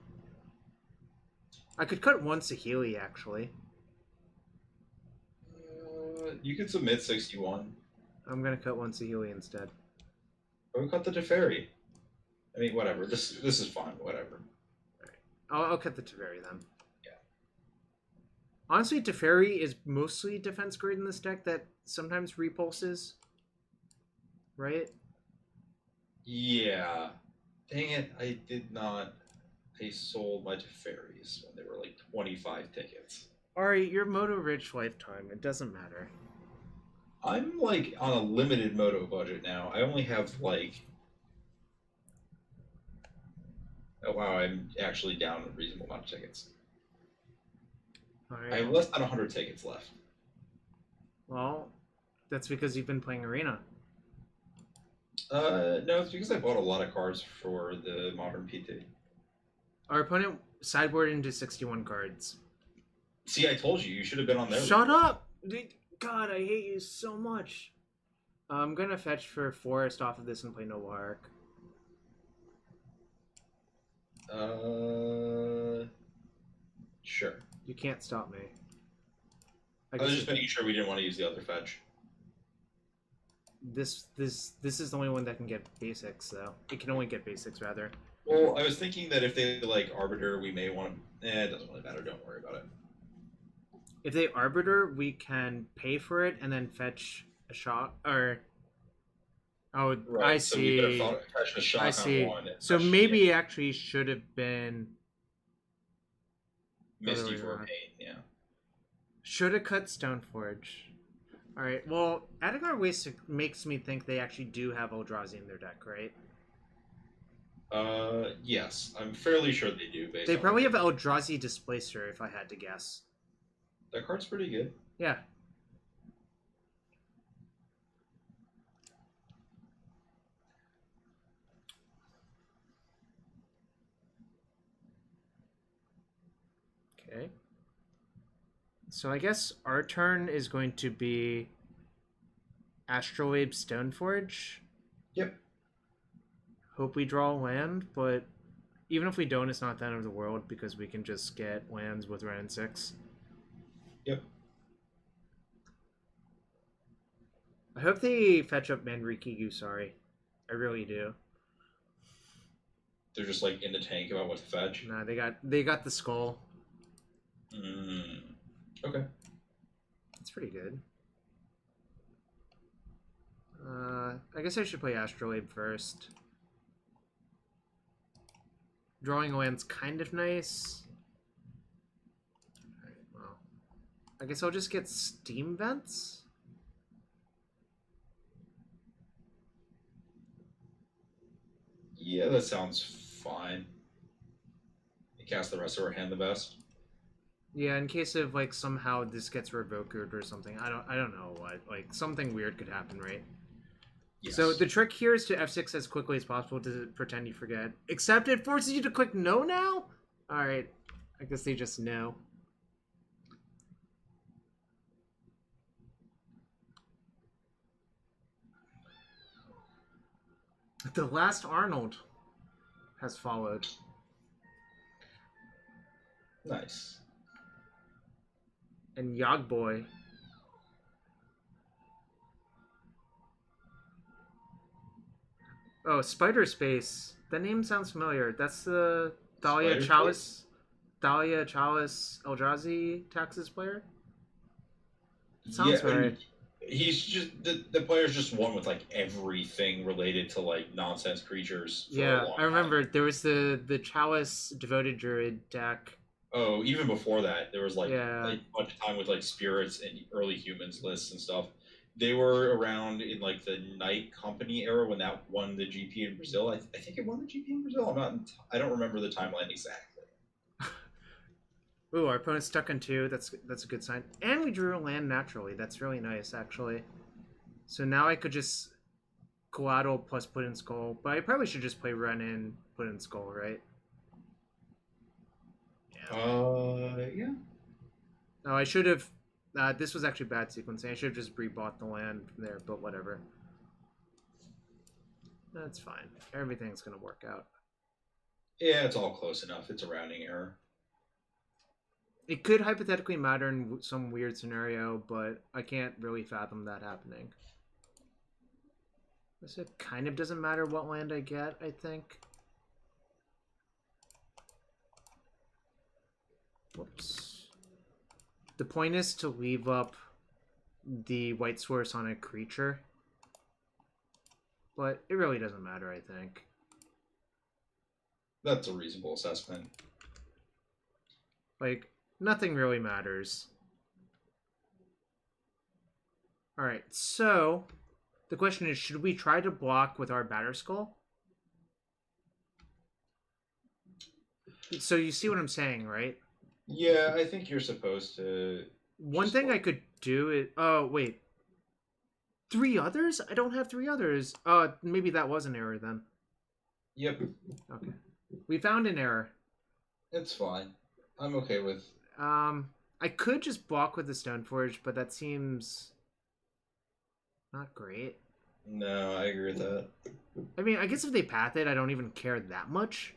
I could cut one Saheeli actually. You could submit 61. I'm gonna cut one Saheeli instead. Or we cut the Teferi. I mean, whatever. This is fine. Whatever. I'll cut the Teferi then. Yeah. Honestly, Teferi is mostly defense grade in this deck that sometimes repulses. Right? Yeah. Dang it, I did not. I sold my Teferis when they were like 25 tickets. Alright, you're Moto Rich lifetime. It doesn't matter. I'm like on a limited Moto budget now. I only have like. Oh wow, I'm actually down a reasonable amount of tickets. Alright. I have less than 100 tickets left. Well, that's because you've been playing Arena. No, it's because I bought a lot of cards for the Modern PT. Our opponent sideboarded into 61 cards. See, I told you should have been on there. Shut up! Dude, God, I hate you so much. I'm gonna fetch for Forest off of this and play Noble Hierarch. Sure. You can't stop me. I was just making sure we didn't want to use the other fetch. This is the only one that can get basics, though. It can only get basics, rather. Well, I was thinking that if they like Arbiter, we may want to. It doesn't really matter. Don't worry about it. If they Arbiter, we can pay for it and then fetch a shot. Or oh, Right, I so see. we could have fetched a shot I on see. one and So fetched maybe it actually should have been Misty for a pain. Yeah. Should have cut Stoneforge. All right. Well, adding our waste makes me think they actually do have Eldrazi in their deck, right? Yes, I'm fairly sure they do. They probably have Eldrazi Displacer, if I had to guess. That card's pretty good. Yeah. Okay. So I guess our turn is going to be Astrolabe Stoneforge. Yep. Hope we draw land, but even if we don't, it's not the end of the world because we can just get lands with Wrenn and Six. Yep. I hope they fetch up Manriki Gusari. I really do. They're just like in the tank about what to fetch. Nah, they got the skull. Okay. It's pretty good. I guess I should play Astrolabe first. Drawing a land's kind of nice. Alright, well. I guess I'll just get Steam Vents? Yeah, that sounds fine. You cast the rest of our hand the best. Yeah, in case of like somehow this gets revoked or something. I don't know what. Like something weird could happen, right? Yes. So the trick here is to F6 as quickly as possible to pretend you forget. Except it forces you to click no now? Alright. I guess they just know. The last Arnold has followed. Nice. And Yogboy. Oh, Spider Space. That name sounds familiar. That's the Dahlia Spider Chalice. Space? Dahlia Chalice Eldrazi Taxes player? Sounds yeah, right. He's just the player's just one with like everything related to like nonsense creatures. For a Yeah, long I remember time. there was the Chalice Devoted Druid deck. Oh, even before that, there was like, Yeah. like a bunch of time with like spirits and early humans lists and stuff. They were around in like the Night Company era when that won the GP in Brazil. I think it won the GP in Brazil. I don't remember the timeline exactly. Ooh, our opponent's stuck on 2. That's a good sign. And we drew a land naturally. That's really nice, actually. So now I could just Coatl plus put in Skull. But I probably should just play Wrenn and put in Skull, right? Yeah. Oh, I should have... this was actually bad sequencing. I should have just rebought the land there, but whatever. That's fine. Everything's going to work out. Yeah, it's all close enough. It's a rounding error. It could hypothetically matter in some weird scenario, but I can't really fathom that happening. So it kind of doesn't matter what land I get, I think. Whoops. The point is to leave up the white source on a creature. But it really doesn't matter, I think. That's a reasonable assessment. Like, nothing really matters. Alright, so the question is, should we try to block with our Batterskull? So you see what I'm saying, right? Yeah, I think you're supposed to... One thing I could do is... Oh, wait. 3 others? I don't have 3 others. Maybe that was an error then. Yep. Okay. We found an error. It's fine. I'm okay with... I could just block with the Stoneforge, but that seems... not great. No, I agree with that. I mean, I guess if they path it, I don't even care that much.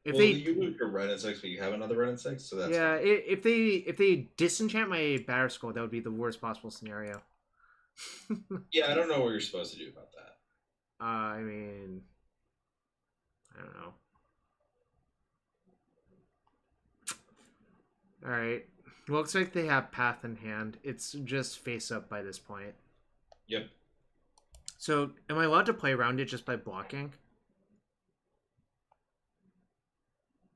If well, they... you lose your Wrenn and Six, but you have another Wrenn and Six, so that's... Yeah, if they disenchant my Batterskull, that would be the worst possible scenario. Yeah, I don't know what you're supposed to do about that. I mean... I don't know. Alright. Looks like they have path in hand. It's just face up by this point. Yep. So, am I allowed to play around it just by blocking?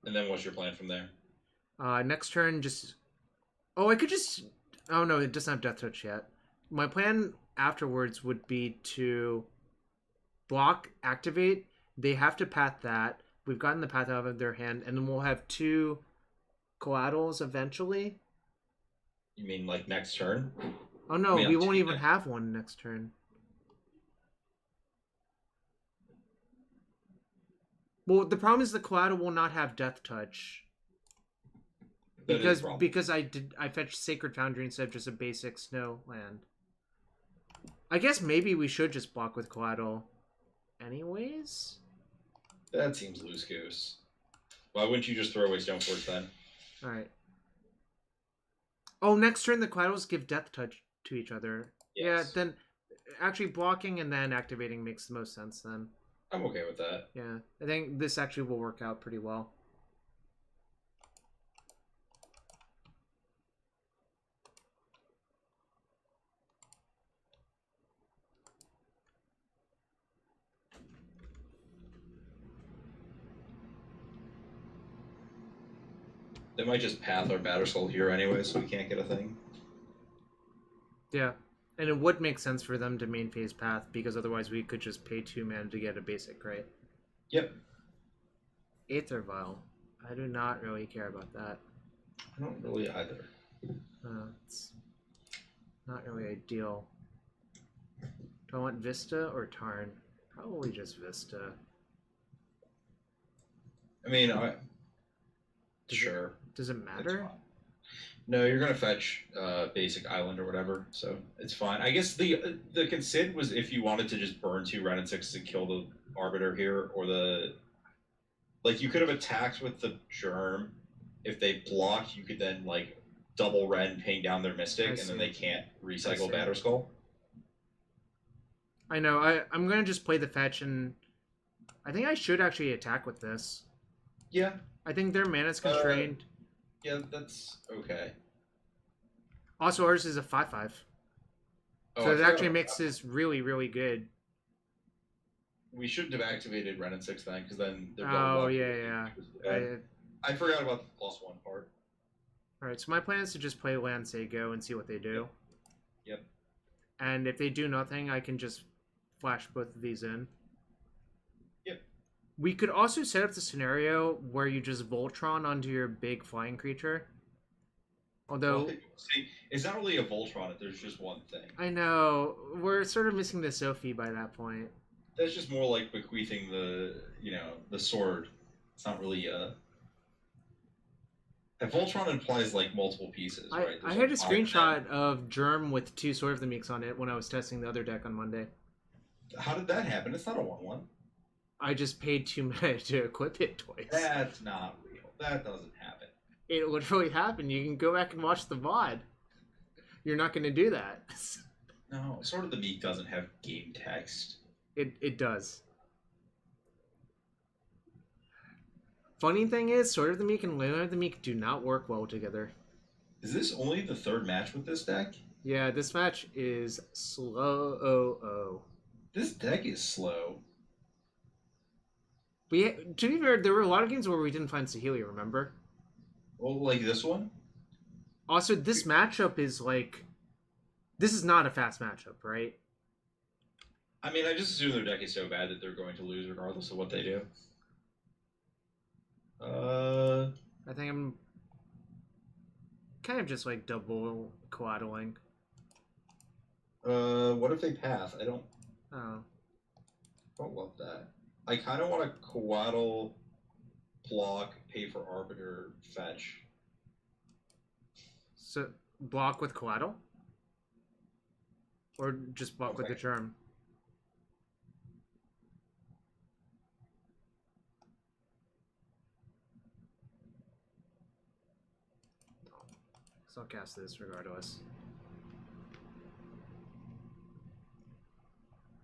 And then what's your plan from there? Next turn, just... Oh, I could just... Oh, no, it doesn't have Death Touch yet. My plan afterwards would be to block, activate. They have to path that. We've gotten the path out of their hand, and then we'll have 2 Coatls eventually. You mean like next turn? Oh, no, we won't even have one next turn. Well, the problem is the Coatl will not have Death Touch. Because I fetched Sacred Foundry instead of just a basic snow land. I guess maybe we should just block with Coatl anyways? That seems loose goose. Why wouldn't you just throw away Stoneforge then? Alright. Oh, next turn the Coatls give Death Touch to each other. Yes. Yeah, then actually blocking and then activating makes the most sense then. I'm okay with that. Yeah, I think this actually will work out pretty well. They might just path our Batterskull here anyway, so we can't get a thing. Yeah, and it would make sense for them to main phase path, because otherwise we could just pay 2 mana to get a basic, right? Yep. Aether Vial. I do not really care about that. I don't really either. It's not really ideal. Do I want Vista or Tarn? Probably just Vista. I mean, sure. Does it matter? No, you're gonna fetch basic island or whatever, so it's fine. I guess the consid was if you wanted to just burn 2 Wrenn and Six to kill the Arbiter here, or like you could have attacked with the Germ. If they block, you could then like double Wrenn, paying down their Mystic, and then they can't recycle Batterskull. I know. I'm gonna just play the fetch, and I think I should actually attack with this. Yeah. I think their mana's constrained. Yeah, that's okay. Also, ours is a 5/5. So it actually makes this really, really good. We shouldn't have activated Wrenn and Six then, because then they're oh, yeah. I forgot about the +1 part. Alright, so my plan is to just play Land Sago and see what they do. Yep. And if they do nothing, I can just flash both of these in. Yep. We could also set up the scenario where you just Voltron onto your big flying creature. Although... Well, see, it's not really a Voltron if there's just one thing. I know. We're sort of missing the Sophie by that point. That's just more like bequeathing the, the sword. It's not really a Voltron implies like multiple pieces, right? I had a screenshot of Germ with 2 Sword of the Meeks on it when I was testing the other deck on Monday. How did that happen? It's not a 1/1. I just paid 2 mana to equip it twice. That's not real. That doesn't happen. It literally happened. You can go back and watch the VOD. You're not going to do that. No, Sword of the Meek doesn't have game text. It does. Funny thing is, Sword of the Meek and Land of the Meek do not work well together. Is this only the 3rd match with this deck? Yeah, this match is slow. This deck is slow. To be fair, there were a lot of games where we didn't find Saheeli, remember? Well, like this one? Also, this matchup is like... This is not a fast matchup, right? I mean, I just assume their deck is so bad that they're going to lose regardless of what they do. I think I'm kind of just like double coatling. What if they path? I don't Oh. love that. I kind of want to coatl, block, pay for Arbiter, fetch. So, block with coatl? Or just block with the Germ? So I'll cast this regardless.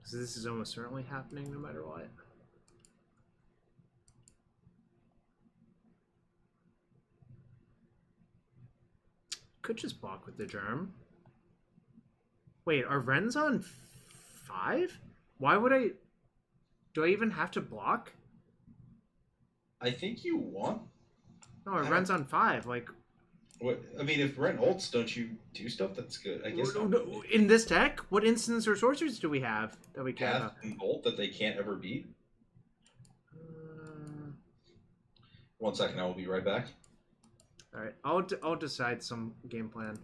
So this is almost certainly happening no matter what. Could just block with the Germ. Wait, are Wren's on 5? Why would I... Do I even have to block? I think you want... No, Wren's on 5, like... What, I mean, if Wrenn ults, don't you do stuff that's good? I guess no, in this deck, what instants or sorcerers do we have that we can path and bolt that they can't ever beat? 1 second, I will be right back. Alright, I'll decide some game plan.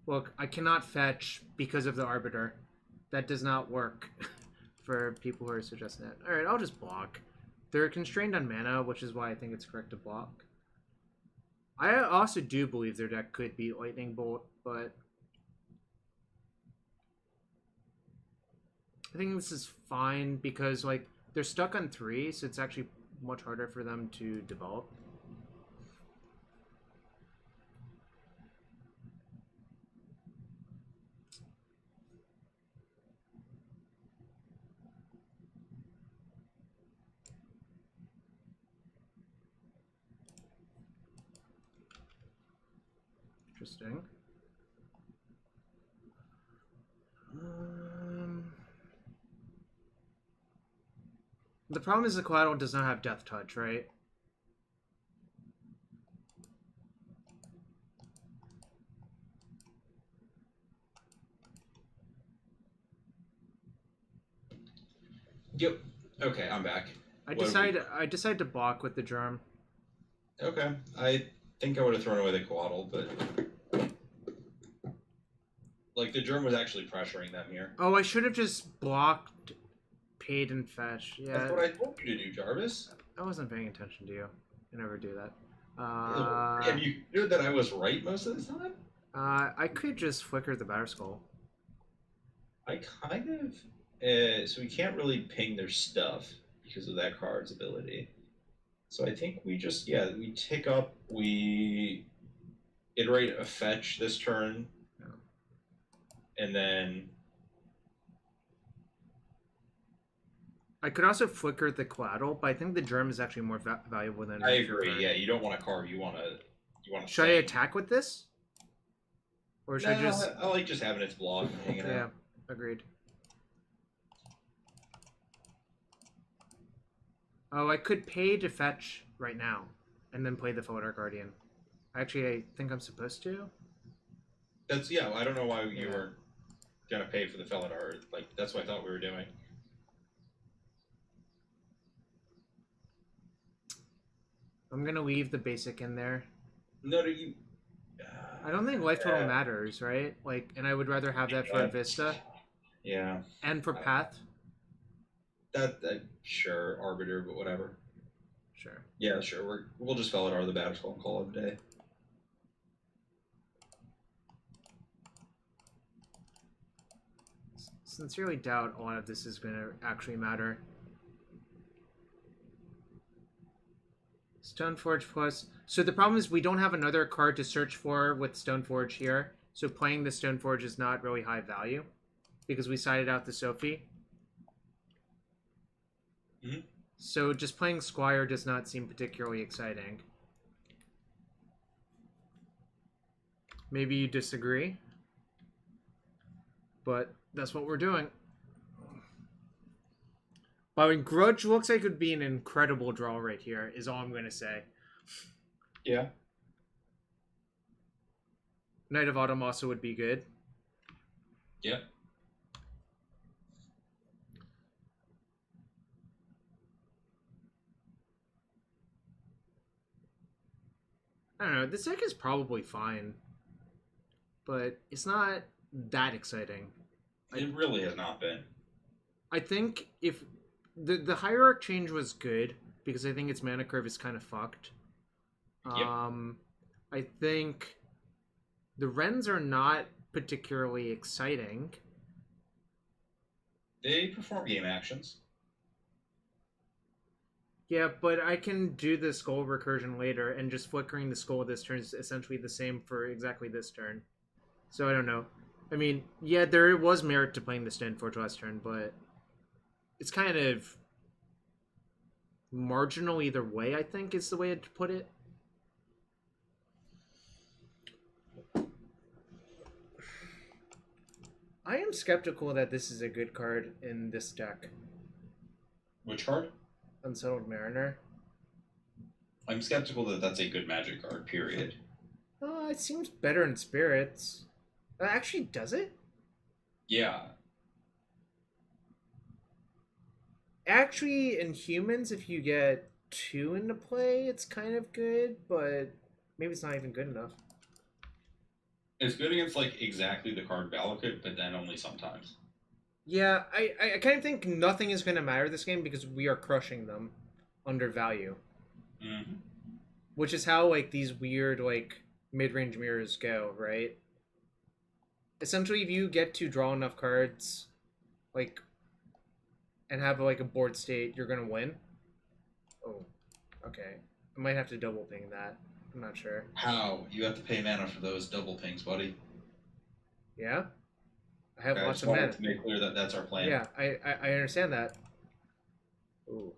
Look, I cannot fetch because of the Arbiter. That does not work for people who are suggesting that. Alright, I'll just block. They're constrained on mana, which is why I think it's correct to block. I also do believe their deck could beat Lightning Bolt, but... I think this is fine because, like, they're stuck on 3, so it's actually much harder for them to develop. Interesting. The problem is the collateral does not have Death Touch, right? Yep. Okay, I'm back. I decide to block with the Germ. Okay. I think I would have thrown away the coatl, but... Like, the Germ was actually pressuring them here. Oh, I should have just blocked, paid, and fetched. Yeah. That's what I told you to do, Jarvis. I wasn't paying attention to you. I never do that. And you knew that I was right most of the time? I could just flicker the Batterskull. I kind of... so we can't really ping their stuff because of that card's ability. So I think we just, we tick up, we iterate a fetch this turn, and then... I could also flicker the collateral, but I think the Germ is actually more valuable than... I agree, yeah, you don't want to carve, you want to... Should I attack with this? Or should I just... I like just having its block and hanging out. Yeah, agreed. Oh, I could pay to fetch right now. and then play the Felidar Guardian. Actually, I think I'm supposed to. That's I don't know why you weren't gonna pay for the Felidar. Like that's what I thought we were doing. I'm gonna leave the basic in there. No, do you? I don't think life total matters, right? Like, and I would rather have that for Vista. Yeah. And for Path. That sure, Arbiter, but whatever. Sure. Yeah, sure. We'll just Felidar the Batterskull and call it a day. Sincerely doubt a lot of this is going to actually matter. Stoneforge plus. So the problem is we don't have another card to search for with Stoneforge here. So playing the Stoneforge is not really high value because we sided out the Sophie. Mm-hmm. So just playing Squire does not seem particularly exciting. Maybe you disagree, but that's what we're doing. By the way, Grudge looks like it would be an incredible draw right here, is all I'm going to say. Yeah. Knight of Autumn also would be good. Yeah. I don't know, this deck is probably fine, but it's not that exciting. It really has not been. I think if the Hierarch change was good, because I think its mana curve is kind of fucked. Yep. I think the Wrens are not particularly exciting. They perform game actions. Yeah, but I can do the Skull recursion later, and just flickering the Skull this turn is essentially the same for exactly this turn. So I don't know. I mean, yeah, there was merit to playing the Stoneforge last turn, but it's kind of marginal either way, I think, is the way to put it. I am skeptical that this is a good card in this deck. Which card? Unsettled Mariner. I'm skeptical that that's a good Magic card, period. It seems better in Spirits. Actually, does it? Yeah. Actually, in Humans, if you get 2 into play, it's kind of good, but maybe it's not even good enough. It's good against, like, exactly the card Valakut, but then only sometimes. Yeah, I kind of think nothing is going to matter this game because we are crushing them under value. Mm-hmm. Which is how, like, these weird, like, mid-range mirrors go, right? Essentially, if you get to draw enough cards, like, and have, like, a board state, you're going to win. Oh, okay. I might have to double ping that. I'm not sure. How? You have to pay mana for those double pings, buddy. Yeah? I have Okay, lots of I mana. just wanted to make clear that that's our plan. Yeah, I understand that. Ooh.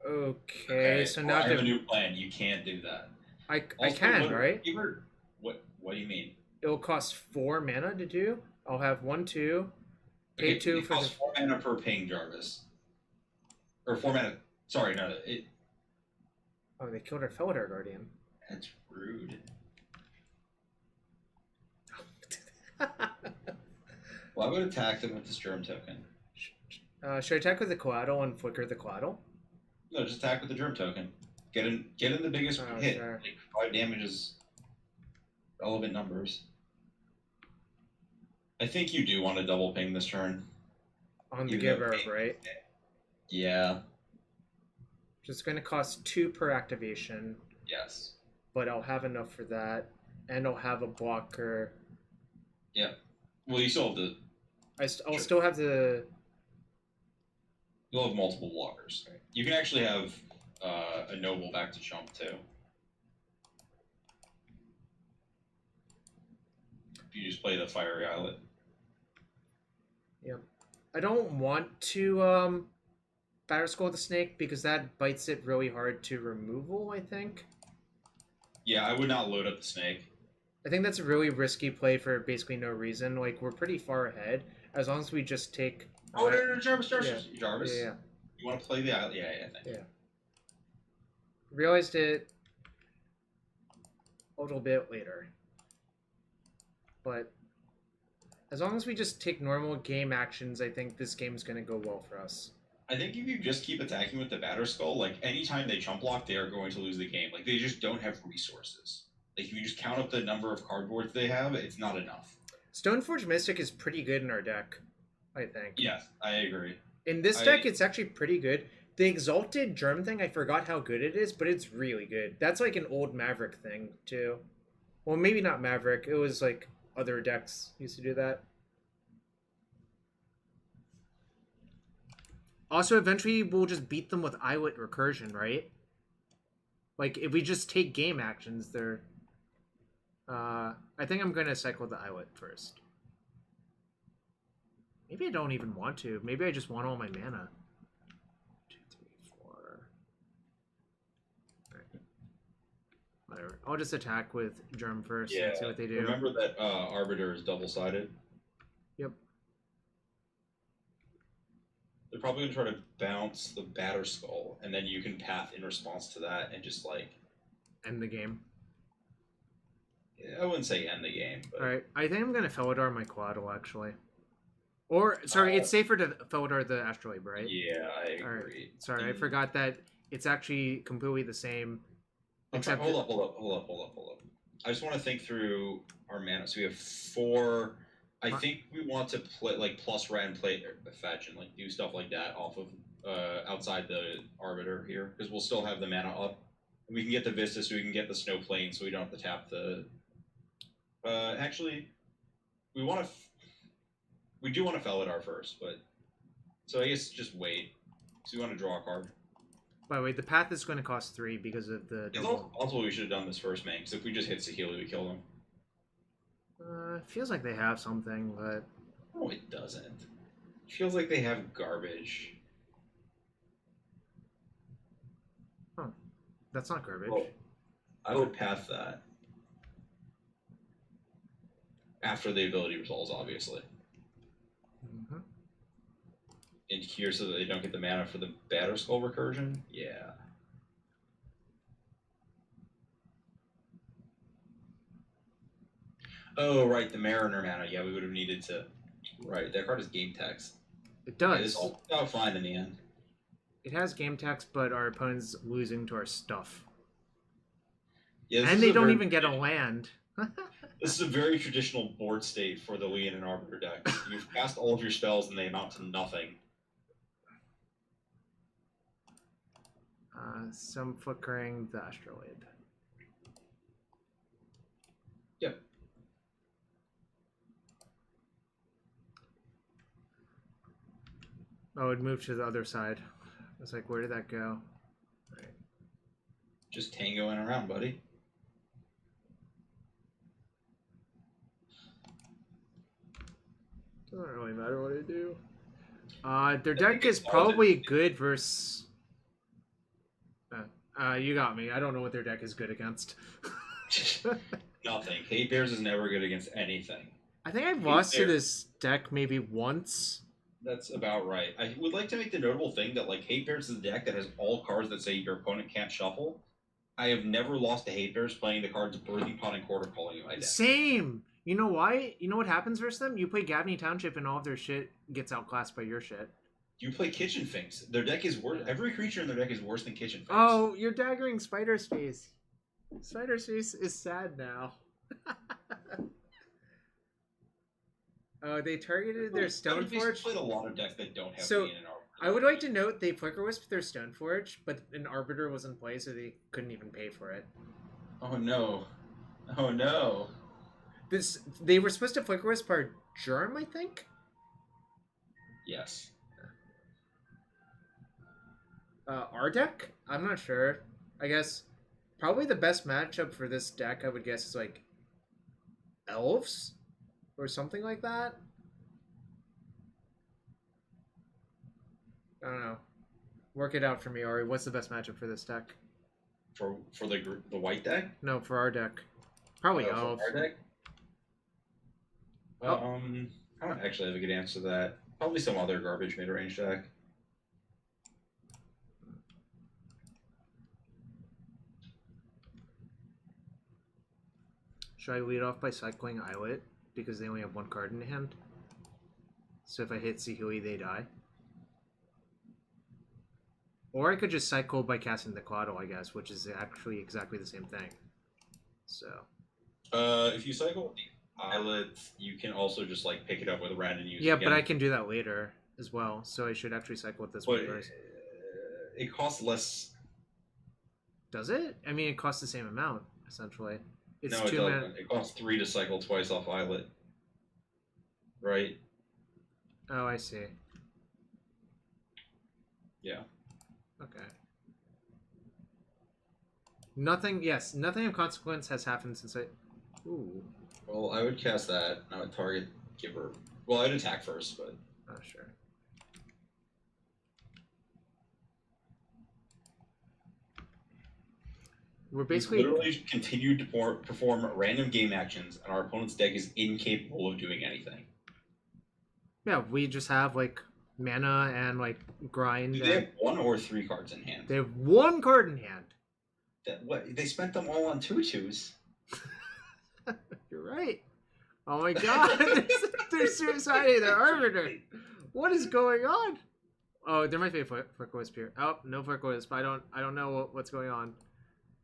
Okay, so now I have a new plan. You can't do that. I Also, can, right? What do you mean? It'll cost 4 mana to do. I'll have 1, 2. Pay Okay, 2 it for the... costs 4 mana per ping, Jarvis. Or 4 mana. Sorry, no. Oh, they killed our Felidar Guardian. That's rude. Well, I would attack them with this Germ token. Should I attack with the Coatl and flicker the Coatl? No, just attack with the Germ token. Get in the biggest hit. Sure. Like 5 damage is relevant numbers. I think you do want to double ping this turn. On the giver, right? Yeah. Just going to cost 2 per activation. Yes. But I'll have enough for that. And I'll have a blocker. Yeah. Well, you still have the... I'll still have the... You'll have multiple blockers. Right. You can actually have a Noble back to chump, too. If you just play the Fiery Islet. Yep. I don't want to Batterskull the Snake because that bites it really hard to removal, I think. Yeah, I would not load up the Snake. I think that's a really risky play for basically no reason. Like, we're pretty far ahead. As long as we just take... Oh, no, Jarvis. Yeah. Jarvis. Yeah. You You want to play the island? Yeah, I think. Yeah. Realized it a little bit later. But as long as we just take normal game actions, I think this game's going to go well for us. I think if you just keep attacking with the Batterskull, like, anytime they chump block, they are going to lose the game. Like, they just don't have resources. Like, if you just count up the number of cardboards they have, it's not enough. Stoneforge Mystic is pretty good in our deck, I think. Yes, I agree. In this deck, it's actually pretty good. The Exalted Germ thing, I forgot how good it is, but it's really good. That's like an old Maverick thing, too. Well, maybe not Maverick. It was like other decks used to do that. Also, eventually, we'll just beat them with Islet Recursion, right? Like, if we just take game actions, they're... I think I'm going to cycle the Islet first. Maybe I don't even want to. Maybe I just want all my mana. 2, 3, 4. Right. Whatever. I'll just attack with Germ first and see what they do. Remember that Arbiter is double-sided? Yep. They're probably going to try to bounce the Batterskull, and then you can path in response to that and just, like... End the game. I wouldn't say end the game, but... Alright, I think I'm going to Felidar my Coatl, actually. Or, sorry, it's safer to Felidar the Astrolabe, right? Yeah, I agree. Right. Sorry, I forgot that it's actually completely the same. Except hold up. I just want to think through our mana. So we have 4... I think we want to play, like, plus Wrenn, play fetch, and, like, do stuff like that off of, outside the Arbiter here, because we'll still have the mana up. We can get the Vista, so we can get the Snow Plane, so we don't have to tap the... actually, we want to... We do want to Felidar first, but... So I guess just wait. So we want to draw a card. By the way, the path is going to cost 3 because of the... It's also we should have done this first, man, because if we just hit Saheeli, we kill them. Feels like they have something, but... No, it doesn't. It feels like they have garbage. Huh. That's not garbage. Well, I would path that. After the ability resolves, obviously. Mm-hmm. And here so that they don't get the mana for the Batterskull recursion? Yeah. Oh, right, the Mariner mana. Yeah, we would have needed to... Right, that card is game text. It does. Yeah, it's all fine in the end. It has game text, but our opponent's losing to our stuff. Yeah, and they don't even get a land. This is a very traditional board state for the Leon and Arbiter deck. You've cast all of your spells and they amount to nothing. Some flickering the Astrolabe. Yep. Oh, it moved to the other side. I was like, where did that go? Right. Just tangoing around, buddy. Doesn't really matter what I do. Their deck is probably good versus... you got me. I don't know what their deck is good against. Nothing. Hate Bears is never good against anything. I think I've lost to this deck maybe once. That's about right. I would like to make the notable thing that, like, Hate Bears is a deck that has all cards that say your opponent can't shuffle. I have never lost to Hate Bears playing the cards Birthing Pot and Quarter Calling in my deck. Same! You know why? You know what happens versus them? You play Gabney Township and all of their shit gets outclassed by your shit. You play Kitchen Finks. Their deck is worse. Every creature in their deck is worse than Kitchen Finks. Oh, you're daggering Spider Space. Spider Space is sad now. Oh, they targeted their Stoneforge. Played a lot of decks that don't have so, Leon and Arbiter. I would like to note they Flicker Wisp their Stoneforge, but an Arbiter was in play, so they couldn't even pay for it. Oh no. Oh no. They were supposed to Flicker Wisp our Germ, I think? Yes. Our deck? I'm not sure. I guess probably the best matchup for this deck, I would guess, is like Elves or something like that. I don't know. Work it out for me, Ari. What's the best matchup for this deck? For the white deck? No, for our deck. Probably Elves. For our deck? I don't actually have a good answer to that. Probably some other garbage mid-range deck. Should I lead off by cycling Islet? Because they only have one card in hand. So if I hit Saheeli, they die. Or I could just cycle by casting the Coatl, I guess, which is actually exactly the same thing. So. If you cycle the Islet, you can also just like pick it up with a Wrenn and use it Yeah, again. but I can do that later as well. So I should actually cycle with this one first. It costs less. Does it? I mean, it costs the same amount, essentially. It's No, it doesn't. It costs 3 to cycle twice off Islet. Right? Oh, I see. Yeah. Okay. Nothing, yes, nothing of consequence has happened since I... Ooh. Well, I would cast that. I would target Giver. Well, I'd attack first, but... Oh, sure. We're basically... We've literally continued to perform random game actions, and our opponent's deck is incapable of doing anything. Yeah, we just have, like, mana and, like, grind. Do they have 1 or 3 cards in hand? They have 1 card in hand. What? They spent them all on 2/2s. You're right. Oh my god. They're suiciding their Arbiter. What is going on? Oh, there might be a Flicker Wisp here. Oh, no Flicker Wisp. I don't know what's going on.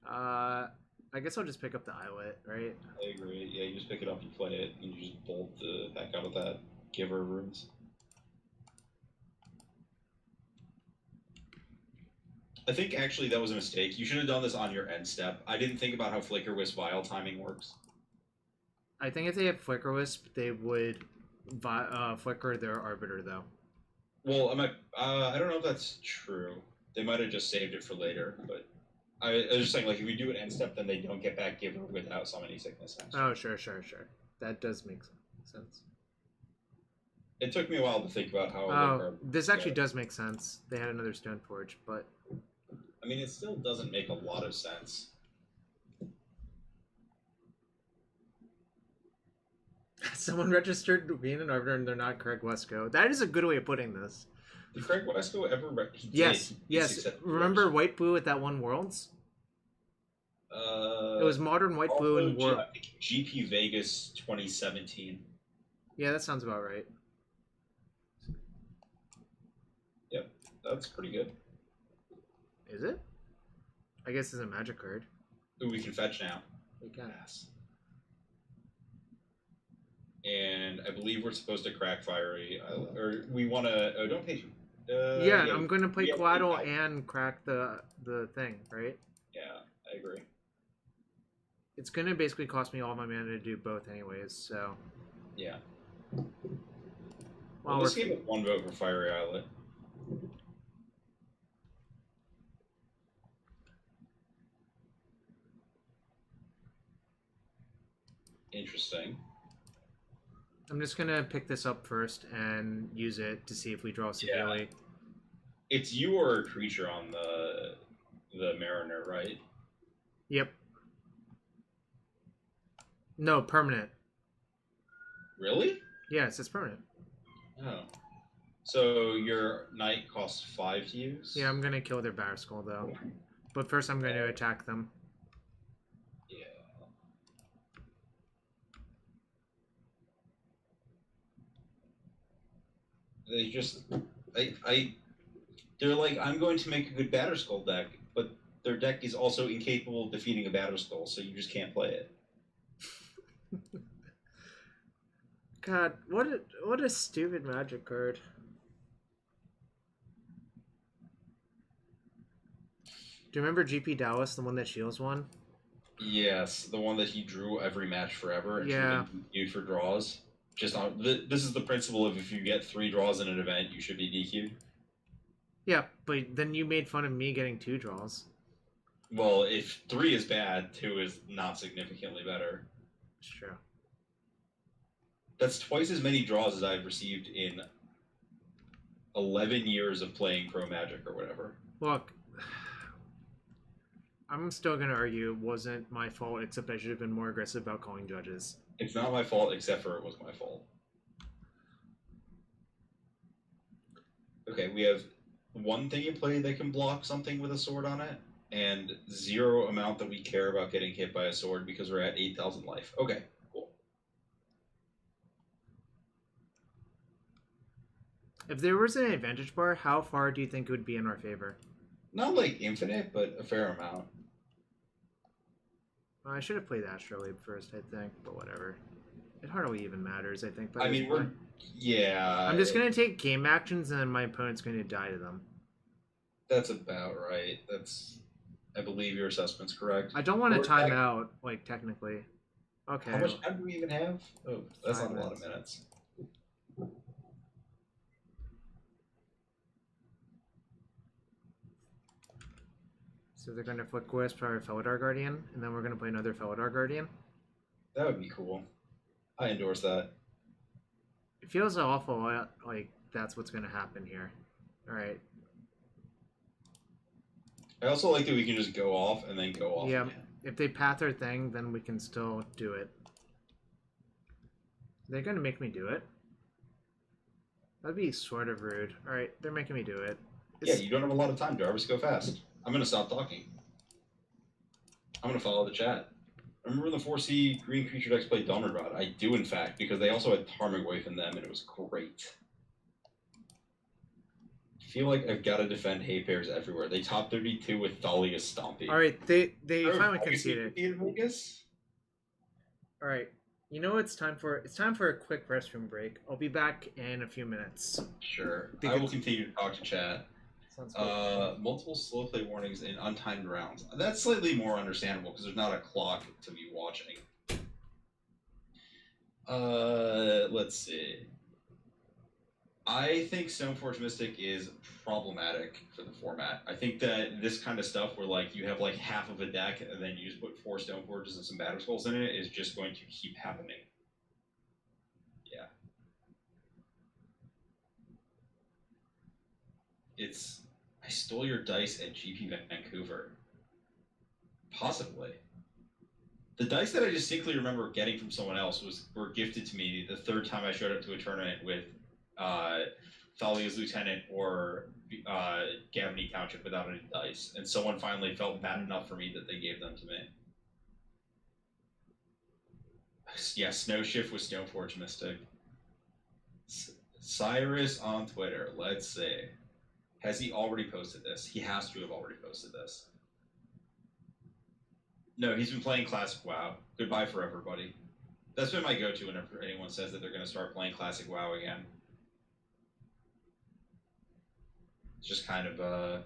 I guess I'll just pick up the Islet, right? I agree. Yeah, you just pick it up, you play it, and you just bolt the heck out of that Giver runes. I think actually that was a mistake. You should have done this on your end step. I didn't think about how Flicker Wisp Vial timing works. I think if they had Flicker Wisp, they would flicker their Arbiter, though. Well, I don't know if that's true. They might have just saved it for later, but I was just saying, like, if you do an end step, then they don't get back Giver without Summoning Sickness. Oh, sure. That does make sense. It took me a while to think about how... Oh, this actually does make sense. They had another Stoneforge, but... I mean, it still doesn't make a lot of sense. Someone registered to be an Arbiter and they're not Craig Wesco. That is a good way of putting this. Did Craig Wesco ever... Yes. Remember White Blue at that one Worlds? It was Modern White Blue and World. GP Vegas 2017. Yeah, that sounds about right. Yep, that's pretty good. Is it? I guess it's a magic card. Ooh, we can fetch now. We can. Yes. And I believe we're supposed to crack Fiery Islet. Or we want to... Oh, don't pay... yeah, I'm going to play Coatl and crack the thing, right? Yeah, I agree. It's going to basically cost me all my mana to do both anyways, so... Yeah. Well, let's give it 1 vote for Fiery Islet. Interesting. I'm just gonna pick this up first and use it to see if we draw Saheeli. Yeah. It's you or a creature on the Mariner, right? Yep. No, permanent. Really? Yes, it's permanent. Oh. So your knight costs 5 to use? Yeah, I'm gonna kill their Batterskull though. But first I'm going to attack them. Yeah. They just... They're like, I'm going to make a good Batterskull deck, but their deck is also incapable of defeating a Batterskull, so you just can't play it. God, what a stupid magic card. Do you remember GP Dallas, the one that Shields won? Yes, the one that he drew every match forever and yeah. DQ'd for draws. Just on this is the principle of if you get 3 draws in an event, you should be DQ'd. Yeah, but then you made fun of me getting 2 draws. Well, if 3 is bad, 2 is not significantly better. It's true. That's twice as many draws as I've received in 11 years of playing Pro Magic or whatever. Look, I'm still going to argue it wasn't my fault, except I should have been more aggressive about calling judges. It's not my fault, except for it was my fault. Okay, we have one thing in play that can block something with a sword on it. and 0 amount that we care about getting hit by a sword because we're at 8,000 life. Okay, cool. If there was an advantage bar, how far do you think it would be in our favor? Not like infinite, but a fair amount. Well, I should have played Astrolabe first, I think, but whatever. It hardly even matters, I think. I mean, we're... Yeah. I'm just going to take game actions and then my opponent's going to die to them. That's about right. That's... I believe your assessment's correct. I don't want to time out, like, technically. Okay. How much time do we even have? Oh, that's not a lot of minutes. So they're going to Flick Wisp our Felidar Guardian, and then we're going to play another Felidar Guardian. That would be cool. I endorse that. It feels awful like that's what's going to happen here. Alright. I also like that we can just go off and then go off again. If they path their thing, then we can still do it. They're going to make me do it. That'd be sort of rude. Alright, they're making me do it. Yeah, you don't have a lot of time, Jarvis. Go fast. I'm going to stop talking. I'm going to follow the chat. Remember the 4C green creature decks played Dawnward Rod? I do, in fact, because they also had Tarmogoyf in them, and it was great. I feel like I've got to defend hay pairs everywhere. They top 32 with Thalia Stompy. Alright, they finally conceded. In Vegas? Alright, you know what it's time for? It's time for a quick restroom break. I'll be back in a few minutes. Sure. I will continue to talk to chat. Sounds good. Multiple slow play warnings in untimed rounds. That's slightly more understandable because there's not a clock to be watching. Let's see. I think Stoneforge Mystic is problematic for the format. I think that this kind of stuff where like you have like half of a deck and then you just put 4 Stoneforges and some Batterskulls in it is just going to keep happening. Yeah. It's... I stole your dice at GP Vancouver. Possibly. The dice that I distinctly remember getting from someone else were gifted to me the 3rd time I showed up to a tournament with Thalia's Lieutenant or Gavany Township without any dice. And someone finally felt bad enough for me that they gave them to me. Yeah, Snow Shift with Stoneforge Mystic. Cyrus on Twitter, let's see. Has he already posted this? He has to have already posted this. No, he's been playing Classic WoW. Goodbye forever, buddy. That's been my go-to whenever anyone says that they're going to start playing Classic WoW again. It's just kind of,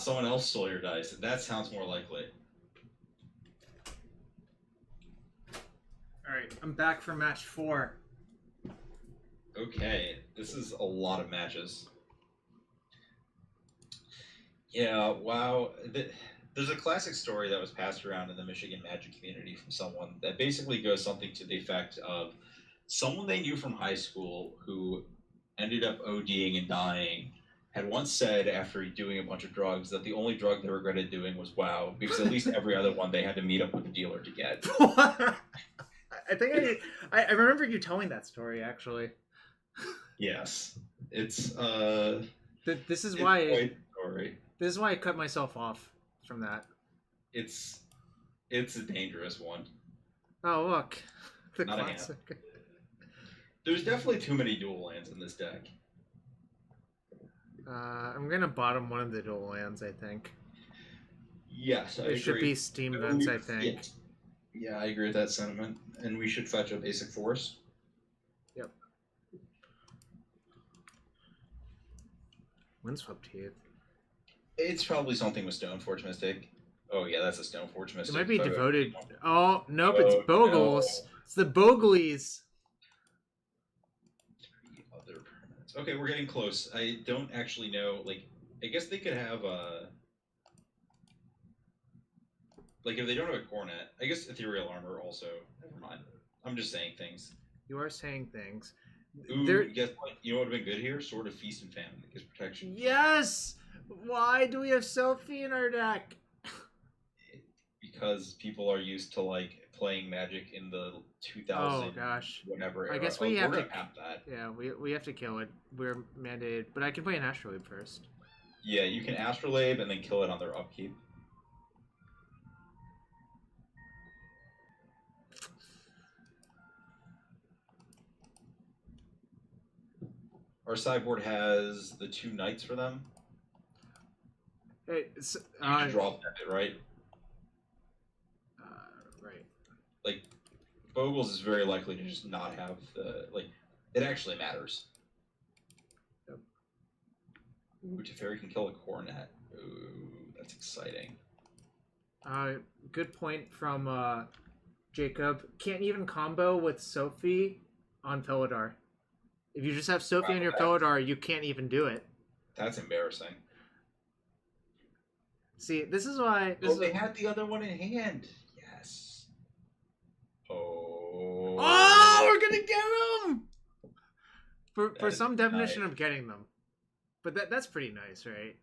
someone else stole your dice. That sounds more likely. Alright, I'm back for match 4. Okay, this is a lot of matches. Yeah, wow. There's a classic story that was passed around in the Michigan Magic community from someone that basically goes something to the effect of someone they knew from high school who ended up ODing and dying had once said after doing a bunch of drugs that the only drug they regretted doing was WoW, because at least every other one they had to meet up with the dealer to get. I think I remember you telling that story, actually. Yes, it's this is why quite a story. This is why I cut myself off from that. It's a dangerous one. Oh look, the Not classic. There's definitely too many dual lands in this deck. I'm gonna bottom one of the dual lands, I think. Yes, I agree. It should be steam vents, I think. Yeah, I agree with that sentiment. And we should fetch a basic force. Yep. Windswept Heath. It's probably something with Stoneforge Mystic. Oh yeah, that's a Stoneforge Mystic. It might be devoted. Oh nope, it's Bogles. No. It's the Bogleys. 3 other permanents. Okay, we're getting close. I don't actually know. Like, I guess they could have like if they don't have a Coronet, I guess Ethereal Armor also. Never mind. I'm just saying things. You are saying things. Ooh, guess what? You know what would have been good here? Sword of Feast and Famine that gives protection. Yes! Why do we have Selfie in our deck? Because people are used to like playing Magic in the 2000. Oh gosh. Whatever. Era. I guess we have to have that. Yeah, we have to kill it. We're mandated, but I can play an Astrolabe first. Yeah, you can Astrolabe and then kill it on their upkeep. Our sideboard has the 2 knights for them. Hey, You can draw it, right? Right. Like, Bogles is very likely to just not have the, like, it actually matters. Yep. Ooh, Teferi can kill a Coronet. Ooh, that's exciting. Good point from Jacob. Can't even combo with Sophie on Felidar. If you just have Sophie on your Felidar, you can't even do it. That's embarrassing. See, this is why... They had the other one in hand. Yes. Oh. Oh, we're gonna get them! For some definition of getting them. But that's pretty nice, right?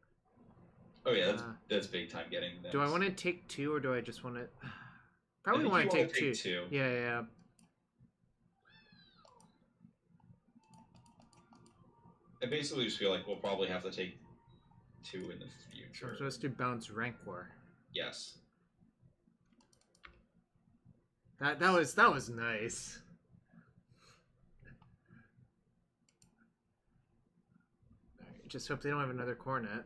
Oh yeah, that's big time getting them. Do I want to take 2 or do I just want to... Probably want to take 2. Yeah. I basically just feel like we'll probably have to take 2 in the future. So I'm supposed to bounce Rancor. Yes. That was nice. Right, just hope they don't have another Coronet.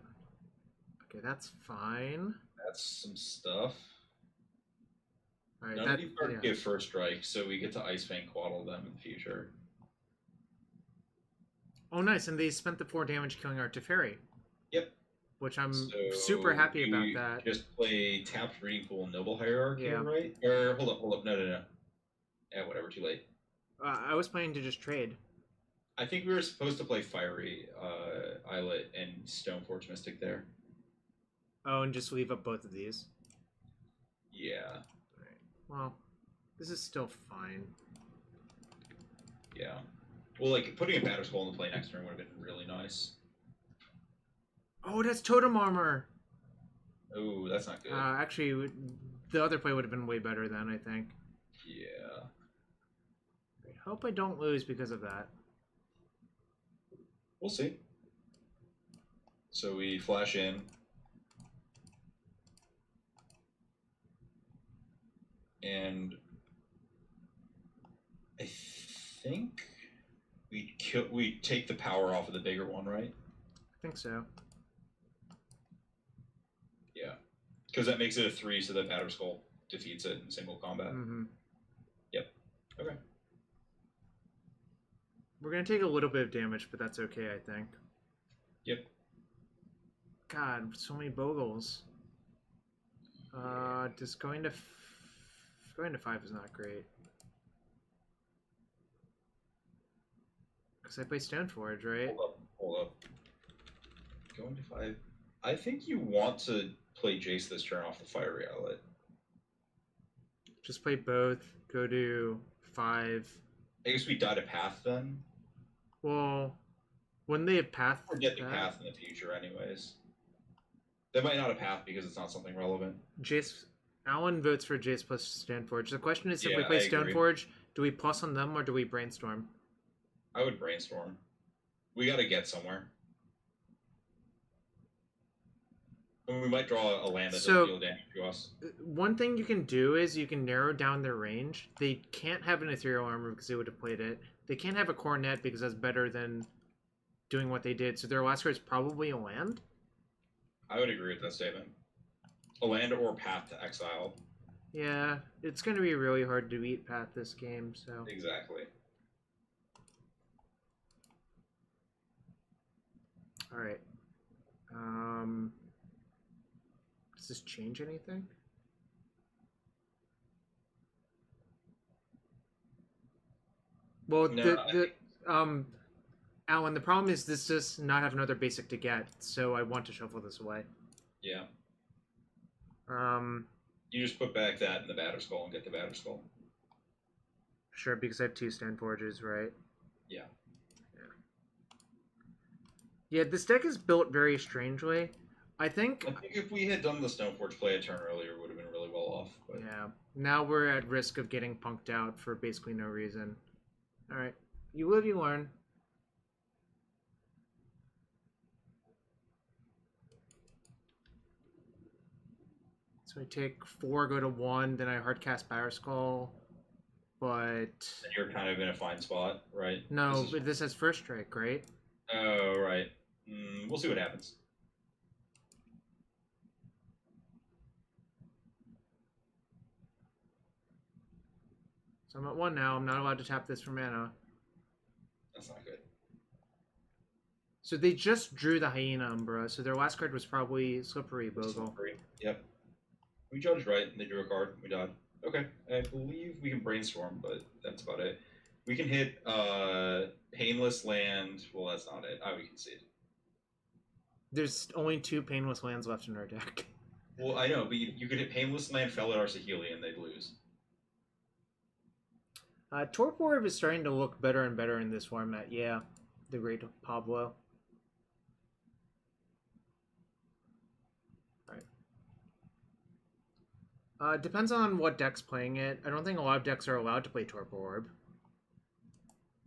Okay, that's fine. That's some stuff. All right, None of these cards give first strike, so we get to Ice-Fang Coatl them in the future. Oh, nice, and they spent the 4 damage killing our Teferi. Yep. Which I'm super happy about that. Just play tapped Reading Pool Noble Hierarch here, right? Or, hold up, no. Yeah, whatever, too late. I was planning to just trade. I think we were supposed to play Fiery Islet and Stoneforge Mystic there. Oh, and just leave up both of these? Yeah. Alright, well, this is still fine. Yeah. Well, like, putting a Batterskull in the play next turn would have been really nice. Oh, that's Totem Armor! Oh, that's not good. Actually, the other play would have been way better then, I think. Yeah. I hope I don't lose because of that. We'll see. So we flash in. And I think we take the power off of the bigger one, right? I think so. Yeah. Because that makes it a 3, so that Batterskull defeats it in single combat. Mm-hmm. Yep. Okay. We're going to take a little bit of damage, but that's okay, I think. Yep. God, so many Bogles. Just going to 5 is not great. Because I play Stoneforge, right? Hold up. Going to 5. I think you want to play Jace this turn off the Fiery Islet. Just play both. Go to 5. I guess we die to Path then. Well, wouldn't they have Path? We're getting Path in the future, anyways. They might not have Path because it's not something relevant. Jace. Alan votes for Jace plus Stoneforge. The question is, if Yeah, we play I agree. Stoneforge, do we plus on them or do we brainstorm? I would brainstorm. We got to get somewhere. And we might draw a land that doesn't deal damage to us. One thing you can do is you can narrow down their range. They can't have an Ethereal Armor because they would have played it. They can't have a Coronet because that's better than doing what they did. So their last card is probably a land? I would agree with that statement. A land or Path to Exile. Yeah, it's going to be really hard to beat Path this game, so... Exactly. Alright. Does this change anything? Well, No, Alan, the problem is this does not have another basic to get, so I want to shuffle this away. Yeah. You just put back that in the Batterskull and get the Batterskull. Sure, because I have 2 Stoneforges, right? Yeah. Yeah, this deck is built very strangely. I think if we had done the Stoneforge play a turn earlier, we would have been really well off. But... yeah. Now we're at risk of getting punked out for basically no reason. Alright. You live, you learn. So I take 4, go to 1, then I hardcast Batterskull. But And you're kind of in a fine spot, right? no, but this has first strike, right? Oh, right. We'll see what happens. So I'm at 1 now. I'm not allowed to tap this for mana. That's not good. So they just drew the Hyena Umbra, so their last card was probably Slippery Bogle. Slippery. Yep. We judged right, and they drew a card. We died. Okay, I believe we can brainstorm, but that's about it. We can hit Painless Land. Well, that's not it. We can see it. There's only 2 Painless Lands left in our deck. Well, I know, but you could hit Painless Land, Felidar, Saheeli, and they'd lose. Torp Orb is starting to look better and better in this format. Yeah, the great Pablo. Depends on what deck's playing it. I don't think a lot of decks are allowed to play Torpor Orb.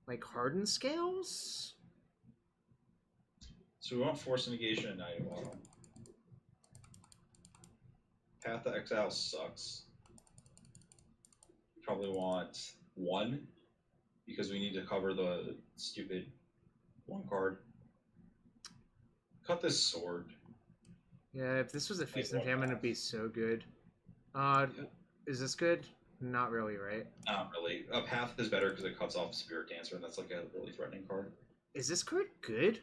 Like Hardened Scales? So we want Force of Negation and Night Autumn. Path to Exile sucks. We probably want 1, because we need to cover the stupid 1 card. Cut this sword. Yeah, if this was a Feast and Famine, it'd be so good. Is this good? Not really, right? Not really. A Path is better because it cuts off Spirit Dancer, and that's like a really threatening card. Is this card good?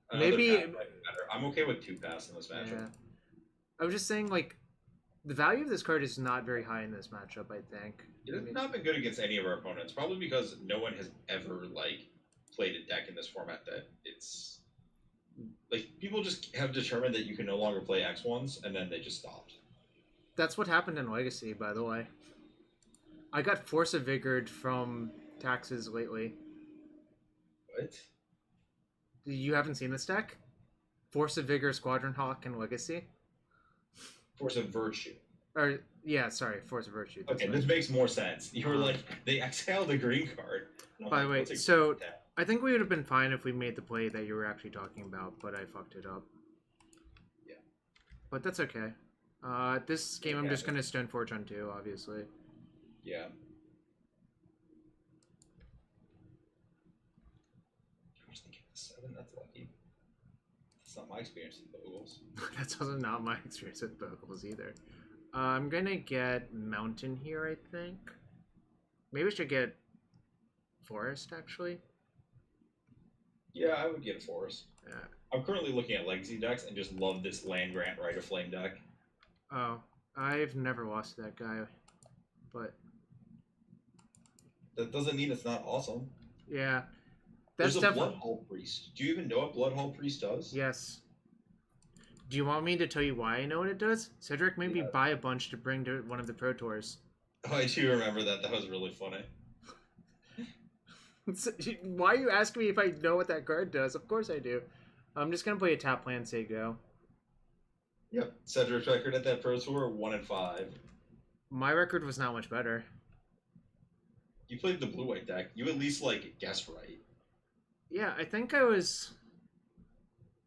Another Maybe path might be better. I'm okay with 2 paths in this matchup. Yeah. I was just saying, like, the value of this card is not very high in this matchup, I think. It has not been good against any of our opponents, probably because no one has ever, like, played a deck in this format that it's... Like, people just have determined that you can no longer play X1s, and then they just stopped. That's what happened in Legacy, by the way. I got Force of Vigored from taxes lately. What? You haven't seen this deck? Force of Vigor, Squadron Hawk, and Legacy? Force of Virtue. Or, yeah, sorry, Force of Virtue. Okay, this makes more sense. You were like, they exhaled the green card. By the way, so I think we would have been fine if we made the play that you were actually talking about, but I fucked it up. Yeah. But that's okay. This game I'm just going to Stoneforge on 2, obviously. Yeah. I was thinking 7, that's lucky. That's not my experience with Bogles. That's also not my experience with Bogles either. I'm going to get Mountain here, I think. Maybe I should get Forest, actually. Yeah, I would get a Forest. Yeah. I'm currently looking at Legacy decks and just love this Land Grant Rite of Flame deck. Oh, I've never lost to that guy, but... That doesn't mean it's not awesome. Yeah. There's a Bloodhall Priest. Do you even know what Bloodhall Priest does? Yes. Do you want me to tell you why I know what it does? Cedric made me buy a bunch to bring to one of the Pro Tours. Oh, I do remember that. That was really funny. Why are you asking me if I know what that card does? Of course I do. I'm just going to play a tap land, say go. Yep. Cedric's record at that Pro Tour, 1-5. My record was not much better. You played the blue-white deck. You at least, like, guessed right. Yeah, I think I was...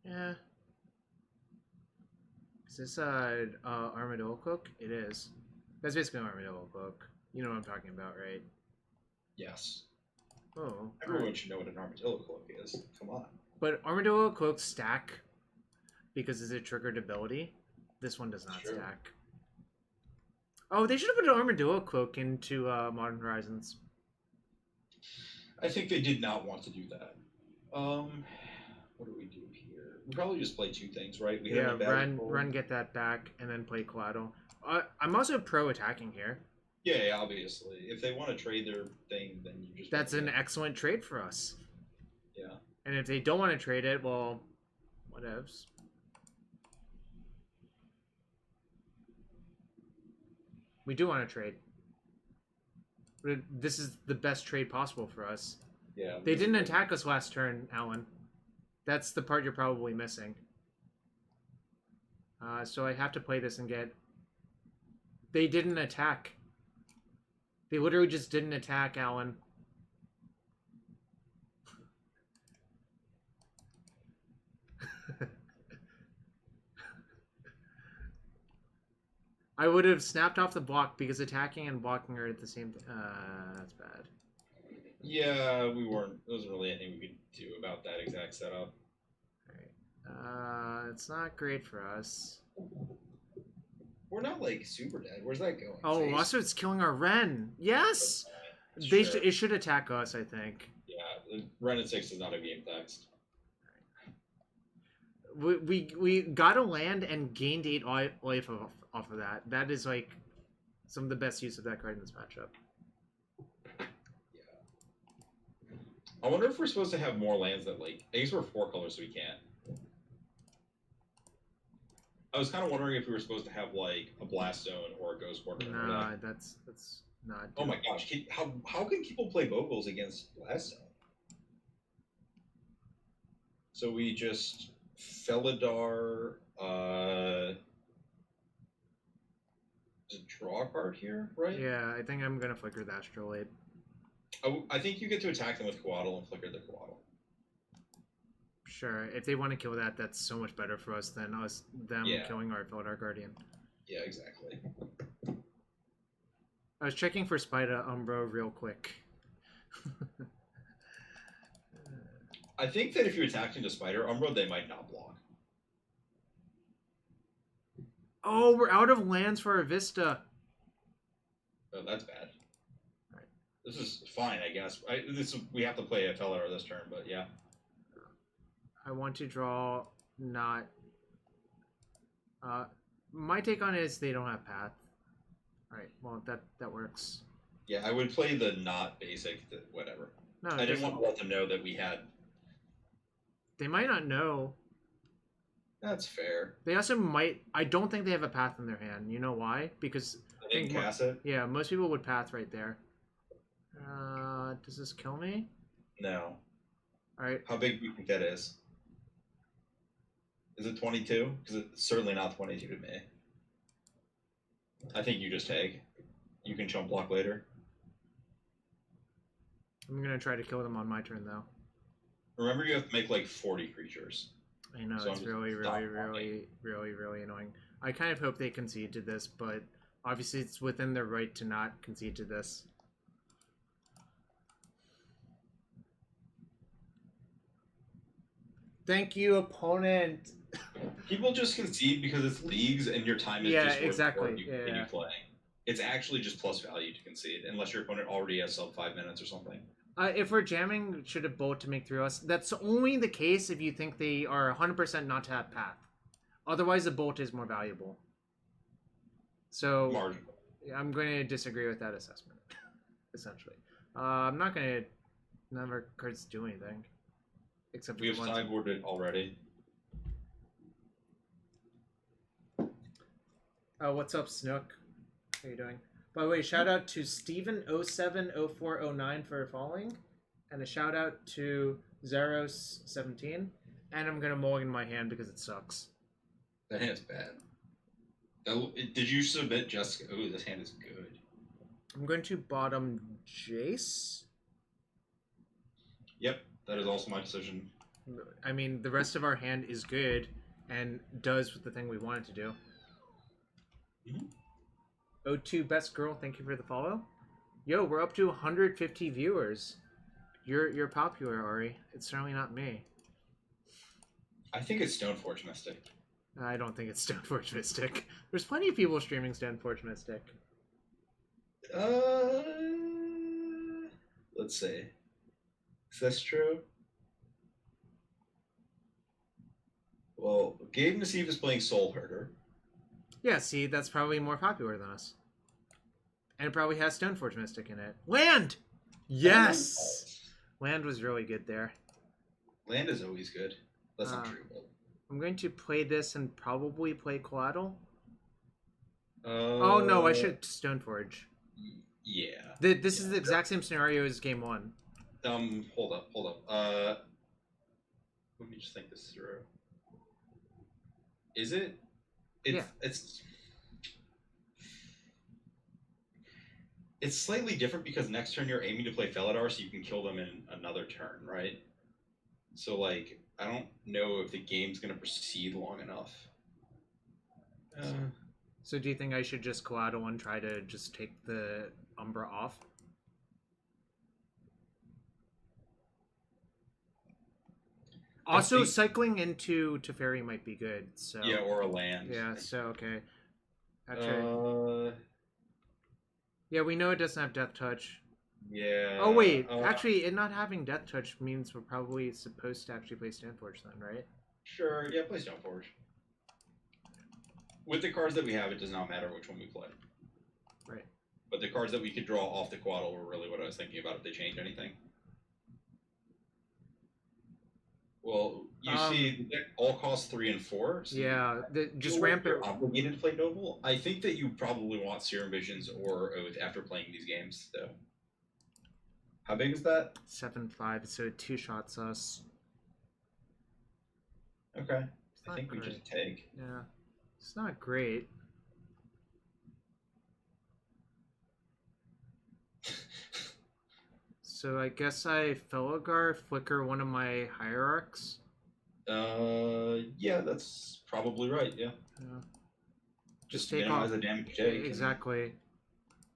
Yeah. Is this Armadillo Cloak? It is. That's basically an Armadillo Cloak. You know what I'm talking about, right? Yes. Oh. Everyone should know what an Armadillo Cloak is. Come on. But Armadillo Cloaks stack because it's a triggered ability. This one does not stack. Oh, they should have put an Armadillo Cloak into Modern Horizons. I think they did not want to do that. What do we do here? We probably just play 2 things, right? We have Wrenn get that back, and then play Coatl. I'm also pro attacking here. Yeah, obviously. If they want to trade their thing, then you just... That's an excellent trade for us. Yeah. And if they don't want to trade it, well, whatevs. We do want to trade. This is the best trade possible for us. Yeah. They didn't attack us last turn, Alan. That's the part you're probably missing. So I have to play this and get... They didn't attack. They literally just didn't attack, Alan. I would have snapped off the block because attacking and blocking are at the same time. That's bad. Yeah, we weren't. There wasn't really anything we could do about that exact setup. Alright. It's not great for us. We're not like super dead. Where's that going? Oh, also it's killing our Wrenn. Yes! It should attack us, I think. Yeah, Wrenn and Six is not a game text. We got a land and gained 8 life off of that. That is like some of the best use of that card in this matchup. Yeah. I wonder if we're supposed to have more lands that like. I guess we're 4 colors, so we can't. I was kind of wondering if we were supposed to have like a Blast Zone or a Ghost Quarter. No, that's not. Oh my gosh! How can people play Moguls against Blast Zone? So we just Felidar. Draw a card here, right? Yeah, I think I'm gonna flicker the Astrolabe. I think you get to attack them with Coatl and flicker the Coatl. Sure, if they want to kill that, that's so much better for us than them killing our Felidar Guardian. Yeah, exactly. I was checking for Spider Umbro real quick. I think that if you attacked into Spider Umbro, they might not block. Oh, we're out of lands for our Vista. Oh, that's bad. Right. This is fine, I guess. We have to play a Felidar this turn, but yeah. I want to draw not... my take on it is they don't have path. Alright, well, that works. Yeah, I would play the not basic, whatever. No, I didn't want to let them know that we had... They might not know. That's fair. They also might... I don't think they have a path in their hand. You know why? Because... They didn't cast it? Yeah, most people would path right there. Does this kill me? No. Alright. How big do you think that is? Is it 22? Because it's certainly not 22 to me. I think you just take. You can chump block later. I'm gonna try to kill them on my turn, though. Remember, you have to make like 40 creatures. I know, so it's really annoying. I kind of hope they concede to this, but obviously it's within their right to not concede to this. Thank you, opponent. People just concede because it's leagues and your time is just worth you continue playing. It's actually just plus value to concede, unless your opponent already has sub 5 minutes or something. If we're jamming, should have bolt to make through us. That's only the case if you think they are 100% not to have path. Otherwise, a bolt is more valuable. So, marginal. I'm going to disagree with that assessment, essentially. I'm not going to... None of our cards do anything. Except we have sideboarded already. What's up, Snook? How you doing? By the way, shout out to Steven070409 for following, and a shout out to Zeros17. And I'm gonna mulligan my hand because it sucks. That hand's bad. Did you submit Jessica? Oh, this hand is good. I'm going to bottom Jace. Yep, that is also my decision. I mean, the rest of our hand is good and does the thing we want it to do. Mm-hmm. O2 Best Girl, thank you for the follow. Yo, we're up to 150 viewers. You're popular, Ari. It's certainly not me. I think it's Stoneforge Mystic. I don't think it's Stoneforge Mystic. There's plenty of people streaming Stoneforge Mystic. Let's see. Is this true? Well, Gabe Nassif is playing Soul Herder. Yeah, see, that's probably more popular than us. And it probably has Stoneforge Mystic in it. Land! Yes! Land was really good there. Land is always good. That's not true. But... I'm going to play this and probably play Coatl. Oh no, I should Stoneforge. Yeah. This is the exact same scenario as game 1. Hold up. Let me just think this through. Is it? It's slightly different because next turn you're aiming to play Felidar, so you can kill them in another turn, right? So, like, I don't know if the game's going to proceed long enough. So do you think I should just Coatl and try to just take the Umbra off? Also, cycling into Teferi might be good. So yeah, or a land. Yeah. So okay. Actually, yeah, we know it doesn't have Death Touch. Yeah. Oh wait, actually, it not having Death Touch means we're probably supposed to actually play Stoneforge then, right? Sure. Yeah, play Stoneforge. With the cards that we have, it does not matter which one we play. Right. But the cards that we could draw off the Coatl were really what I was thinking about if they change anything. Well, you see, the deck all costs 3 and 4. So yeah, just ramp it. You're obligated to play Noble. I think that you probably want Serum Visions or Oath after playing these games, though. How big is that? 7/5, so it 2-shots us. Okay. I think we just take. Yeah. It's not great. So I guess I Felidar flicker one of my hierarchs. Yeah, that's probably right. Yeah. Just take minimize the damage take. Exactly.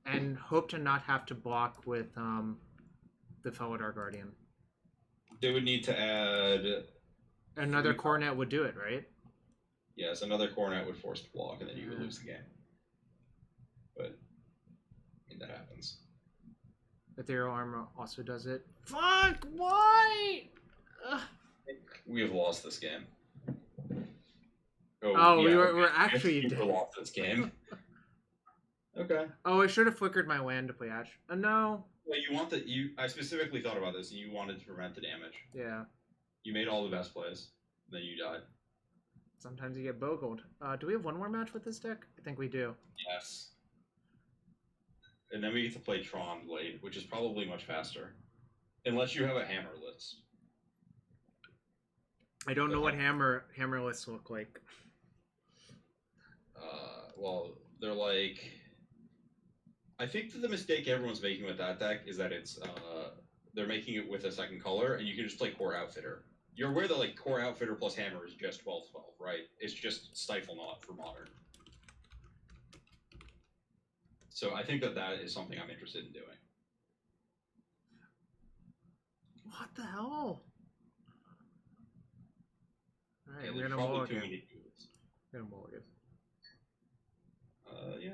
And hope to not have to block with the Felidar Guardian. They would need to add another Coronet would do it, right? Yes, another Coronet would force the block, and then you would lose the game. But I mean, that happens. Ethereal Armor also does it. Fuck! Why? We have lost this game. Oh, yeah, we're actually lost this game. Okay. Oh, I should have flickered my land to play Ash. No. Well, you want that? I specifically thought about this, and you wanted to prevent the damage. Yeah. You made all the best plays, then you died. Sometimes you get bogled. Do we have one more match with this deck? I think we do. Yes. And then we get to play Tron late, which is probably much faster. Unless you have a hammer list. I don't know what hammer lists look like. Well, they're like... I think that the mistake everyone's making with that deck is that it's they're making it with a second color, and you can just play Core Outfitter. You're aware that like Core Outfitter plus Hammer is just 12/12, right? It's just Stifle Knot for Modern. So I think that is something I'm interested in doing. What the hell? Alright, we're gonna mulligan. We're gonna mulligan. Yeah.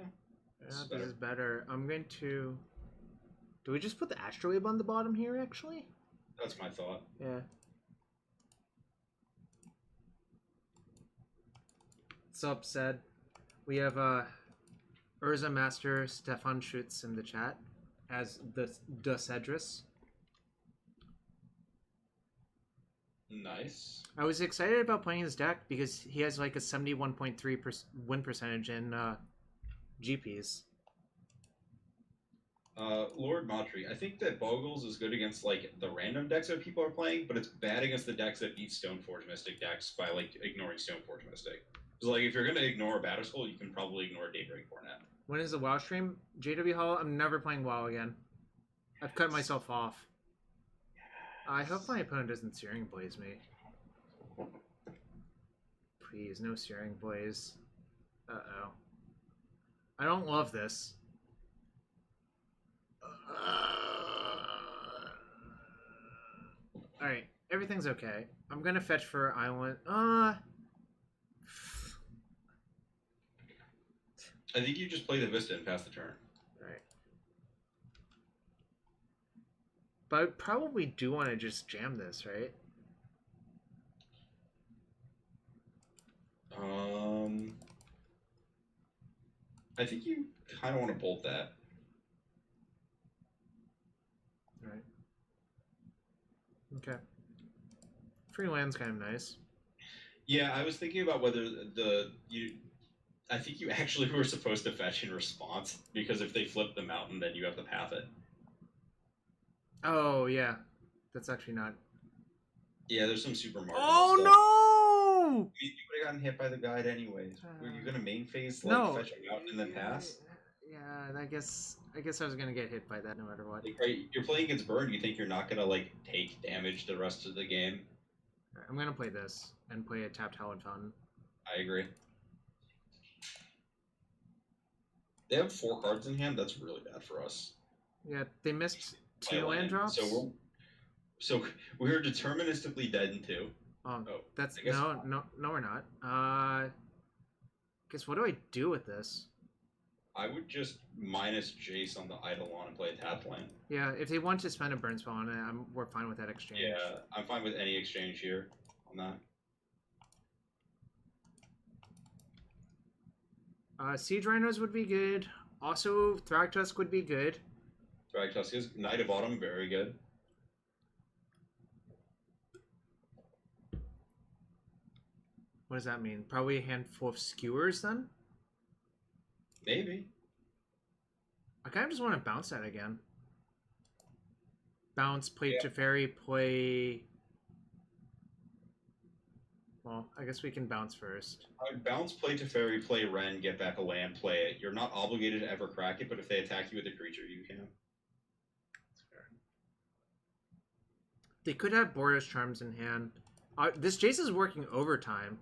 This is better. I'm going to... Do we just put the Astrolabe on the bottom here, actually? That's my thought. Yeah. What's up, Sed? We have Urza Master Stefan Schutz in the chat as the Cedrus. Nice. I was excited about playing his deck because he has like a 71.3% win percentage in GPs. Lord Matri, I think that Bogles is good against like the random decks that people are playing, but it's bad against the decks that beat Stoneforge Mystic decks by like ignoring Stoneforge Mystic. Because like if you're gonna ignore Batterskull, you can probably ignore Daybreak Coronet. When is the WoW stream? JW Hall, I'm never playing WoW again. I've cut myself off. I hope my opponent doesn't Searing Blaze me. Please, no Searing Blaze. Uh-oh. I don't love this. Alright, everything's okay. I'm gonna fetch for Island. I think you just play the Vista and pass the turn. Right. But I probably do want to just jam this, right? I think you kind of want to bolt that. Right. Okay. Free land's kind of nice. Yeah, I was thinking about whether I think you actually were supposed to fetch in response, because if they flip the mountain, then you have to path it. Oh, yeah. That's actually not... Yeah, there's some super marginal stuff. No! You would have gotten hit by the guide anyways. Were you going to main phase, like, no. fetch a mountain and then pass? Yeah, I guess I was going to get hit by that no matter what. Like, right, you're playing against Burn, you think you're not going to, like, take damage the rest of the game? Right, I'm going to play this and play a tapped Hallowed Fountain. I agree. They have 4 cards in hand. That's really bad for us. Yeah, they missed Play 2 land drops. So we're deterministically dead in 2. That's no, we're not. Guess what do I do with this? I would just minus Jace on the Eidolon and play a tap land. Yeah, if they want to spend a burn spell on it, we're fine with that exchange. Yeah, I'm fine with any exchange here on that. Siege Rhinos would be good. Also, Thragtusk would be good. Thragtusk is Knight of Autumn, very good. What does that mean? Probably a handful of skewers then? Maybe. I kind of just want to bounce that again. Bounce, play Teferi, play... Well, I guess we can bounce first. Bounce, play Teferi, play Wrenn, get back a land, play it. You're not obligated to ever crack it, but if they attack you with a creature, you can. That's fair. They could have Boros Charms in hand. This Jace is working overtime.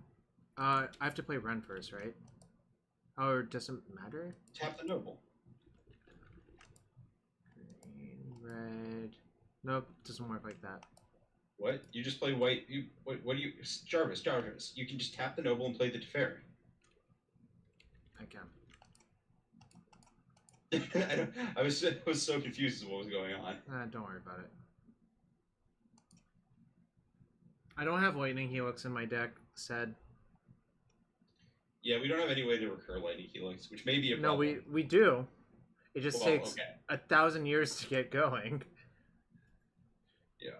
I have to play Wrenn first, right? Or doesn't matter? Tap the Noble. Green, red... Nope, doesn't work like that. What? You just play white? What do you... Jarvis, you can just tap the Noble and play the Teferi. I can. I was so confused as to what was going on. Don't worry about it. I don't have Lightning Helix in my deck, said. Yeah, we don't have any way to recur Lightning Helix, which may be a problem. No, we do. It just takes 1,000 years to get going. Yeah.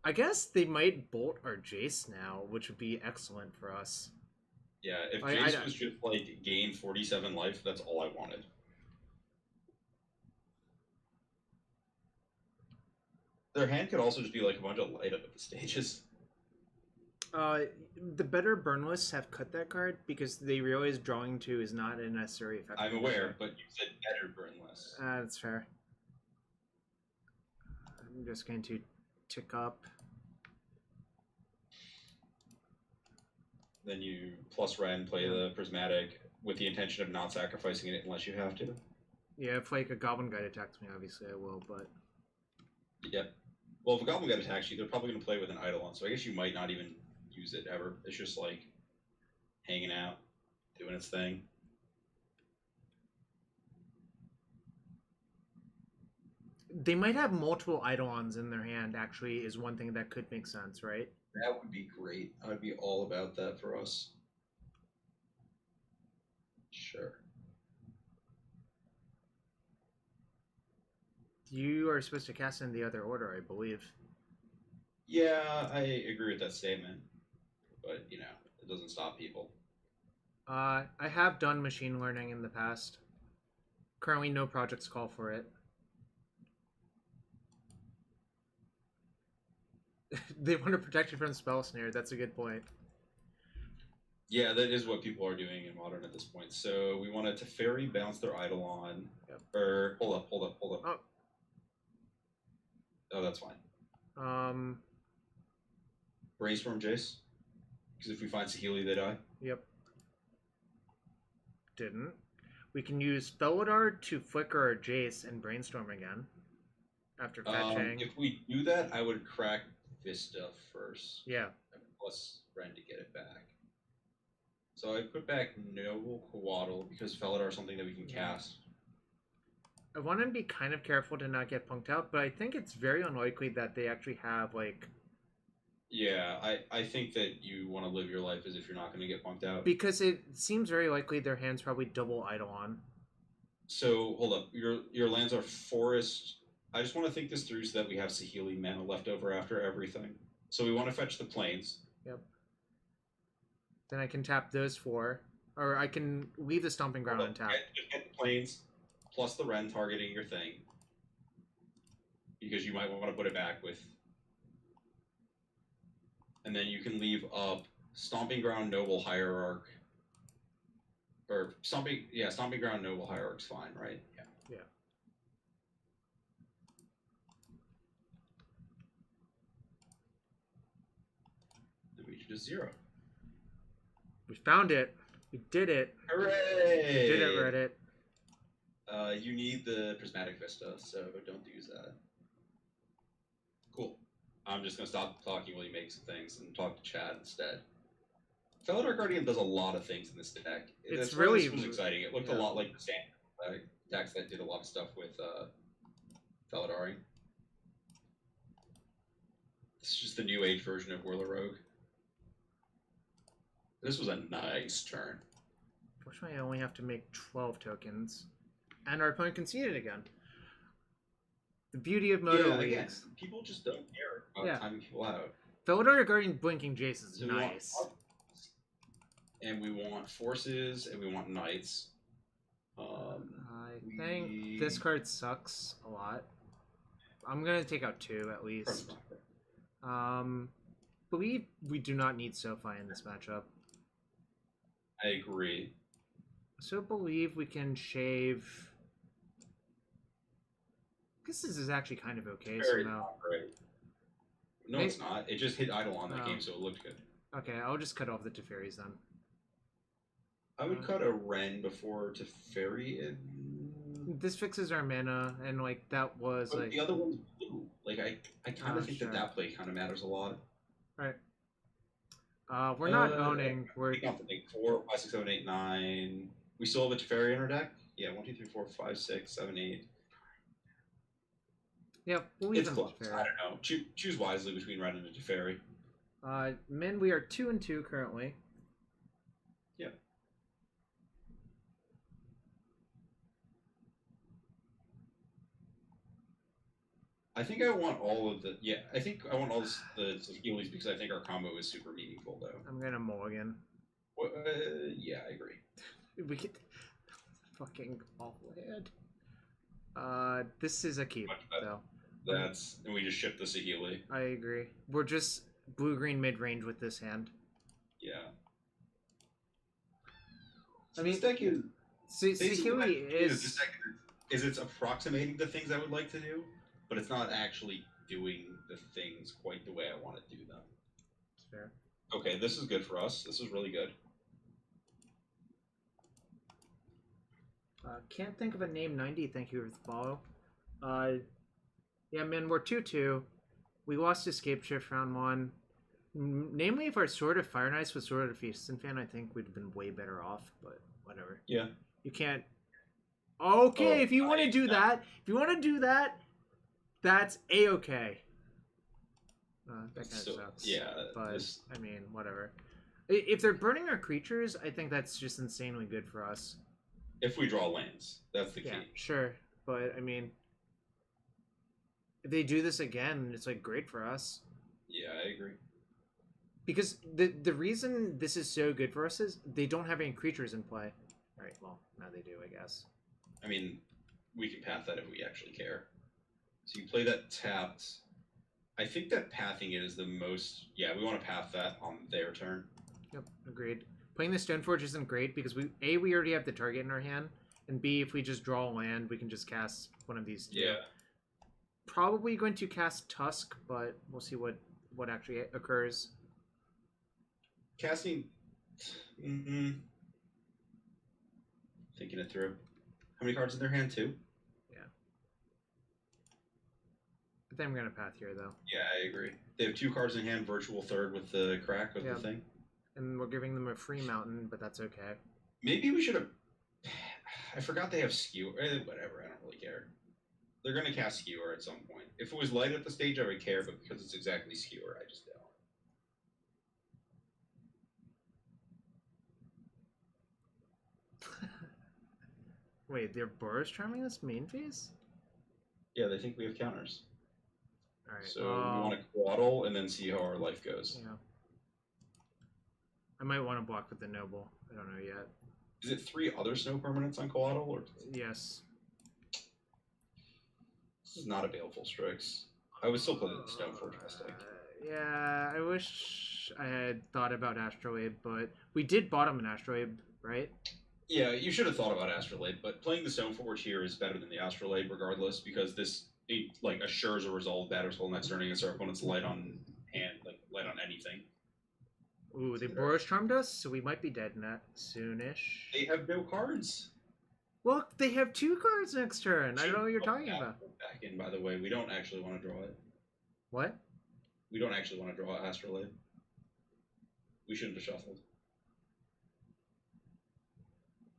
I guess they might bolt our Jace now, which would be excellent for us. Yeah, if Jace was just like gain 47 life, that's all I wanted. Their hand could also just be like a bunch of light up at the stages. The better burn lists have cut that card because they realize drawing 2 is not a necessary effect. I'm aware, but you said better burn lists. That's fair. I'm just going to tick up. Then you plus Wrenn, play the Prismatic with the intention of not sacrificing it unless you have to. Yeah, if like a Goblin Guide attacks me, obviously I will, but... Yep. Well, if a Goblin Guide attacks you, they're probably going to play with an Eidolon, so I guess you might not even use it ever. It's just like hanging out, doing its thing. They might have multiple Eidolons in their hand, actually, is one thing that could make sense, right? That would be great. I would be all about that for us. Sure. You are supposed to cast in the other order, I believe. Yeah, I agree with that statement. But, you know, it doesn't stop people. I have done machine learning in the past. Currently, no projects call for it. They want to protect you from spell snare. That's a good point. Yeah, that is what people are doing in Modern at this point. So we want to Teferi bounce their Eidolon. Yep. Or, hold up. Oh, that's fine. Brainstorm Jace. Because if we find Saheeli, they die. Yep. Didn't. We can use Felidar to flicker our Jace and Brainstorm again. After fetching. If we do that, I would crack Vista first. Yeah. Plus Wrenn to get it back. So I put back Noble Coatl because Felidar is something that we can cast. I want to be kind of careful to not get punked out, but I think it's very unlikely that they actually have, like... Yeah, I think that you want to live your life as if you're not going to get punked out. Because it seems very likely their hand's probably double Eidolon. So, hold up. Your lands are Forest... I just want to think this through so that we have Saheeli mana left over after everything. So we want to fetch the Plains. Yep. Then I can tap those 4. Or I can leave the Stomping Ground untapped. Just get the Plains, plus the Wrenn targeting your thing. Because you might want to put it back with... And then you can leave up Stomping Ground, Noble Hierarch. Or Stomping Ground, Noble Hierarch's fine, right? Yeah. Yeah. To 0. We found it. We did it. Hooray! We did it, Reddit. You need the Prismatic Vista, so don't use that. Cool. I'm just gonna stop talking while you make some things and talk to Chad instead. Felidar Guardian does a lot of things in this deck. It's That's why really this was exciting. It looked yeah. a lot like the standard decks that did a lot of stuff with Felidari. This is just the new age version of Whirler Rogue. This was a nice turn. Fortunately, I only have to make 12 tokens. And our opponent conceded again. The beauty of Moto Again, Leagues. people just don't care about timing people out. Felidar Guardian Blinking Jace is So nice. And we want forces, and we want knights. I think this card sucks a lot. I'm going to take out 2 at least. But we do not need SoFi in this matchup. I agree. So believe we can shave. I guess this is actually kind of okay somehow. No, it's not. It just hit idle on that game, so it looked good. Okay, I'll just cut off the Teferis then. I would cut a Wrenn before Teferi. This fixes our mana, and like that was but like the other one's blue. Like I kind of think that play kind of matters a lot. Right. We're not owning. We're like 4, 5, 6, 7, 8, 9. We still have a Teferi in our deck. Yeah, 1, 2, 3, 4, 5, 6, 7, 8. Yeah, we'll leave it's them close. Teferi. I don't know. Choose wisely between Wrenn and Teferi. Men, we are 2-2 currently. Yeah. I think I want all of the. Yeah, I think I want all the Saheelis because I think our combo is super meaningful, though. I'm gonna mulligan. Well, yeah, I agree. We get fucking awful hand. This is a keep, though. And we just ship the Saheeli. I agree. We're just blue-green mid-range with this hand. Yeah. I mean, this deck is... Saheeli is... It's approximating the things I would like to do, but it's not actually doing the things quite the way I want to do them. It's fair. Okay, this is good for us. This is really good. Can't think of a name 90, thank you for the follow. Yeah, man, we're 2-2. We lost Escape Shift round 1. Namely, if our Sword of Fire Knights was Sword of Feast and Fan, I think we'd have been way better off, but whatever. Yeah. You can't... Okay, if you want to do that, that's A-okay. That kind of sucks. Yeah. But, I mean, whatever. If they're burning our creatures, I think that's just insanely good for us. If we draw lands, that's the key. Yeah, sure. But, I mean, if they do this again, it's, like, great for us. Yeah, I agree. Because the reason this is so good for us is they don't have any creatures in play. All right, well, now they do, I guess. I mean, we can path that if we actually care. So you play that tapped. I think that pathing it is the most... Yeah, we want to path that on their turn. Yep, agreed. Playing the Stoneforge isn't great because we already have the target in our hand, and B, if we just draw a land, we can just cast one of these two. Yeah. Probably going to cast Tusk, but we'll see what actually occurs. Casting... Thinking it through. How many cards in their hand? 2? Yeah. I think I'm going to path here, though. Yeah, I agree. They have 2 cards in hand, virtual third with the crack of the thing. And we're giving them a free mountain, but that's okay. Maybe we should have... I forgot they have Skewer. Whatever, I don't really care. They're going to cast Skewer at some point. If it was light at the stage, I would care, but because it's exactly Skewer, I just don't. Wait, they're Boros Charming this main phase? Yeah, they think we have counters. Alright. So we want to Coatl and then see how our life goes. Yeah. I might want to block with the Noble. I don't know yet. Is it 3 other snow permanents on Coatl? Or... Yes. This is not a Baleful Strix. I would still play the Stoneforge Mystic. Yeah, I wish I had thought about Astrolabe, but we did bottom an Astrolabe, right? Yeah, you should have thought about Astrolabe, but playing the Stoneforge here is better than the Astrolabe regardless, because this like assures a resolve Batterskull next turn against our opponent's light on hand, like light on anything. Ooh, they Boros Charmed us, so we might be dead in that soonish. They have no cards. Look, they have 2 cards next turn. I don't know what you're talking about. Back in, by the way, we don't actually want to draw it. What? We don't actually want to draw Astrolabe. We shouldn't have shuffled.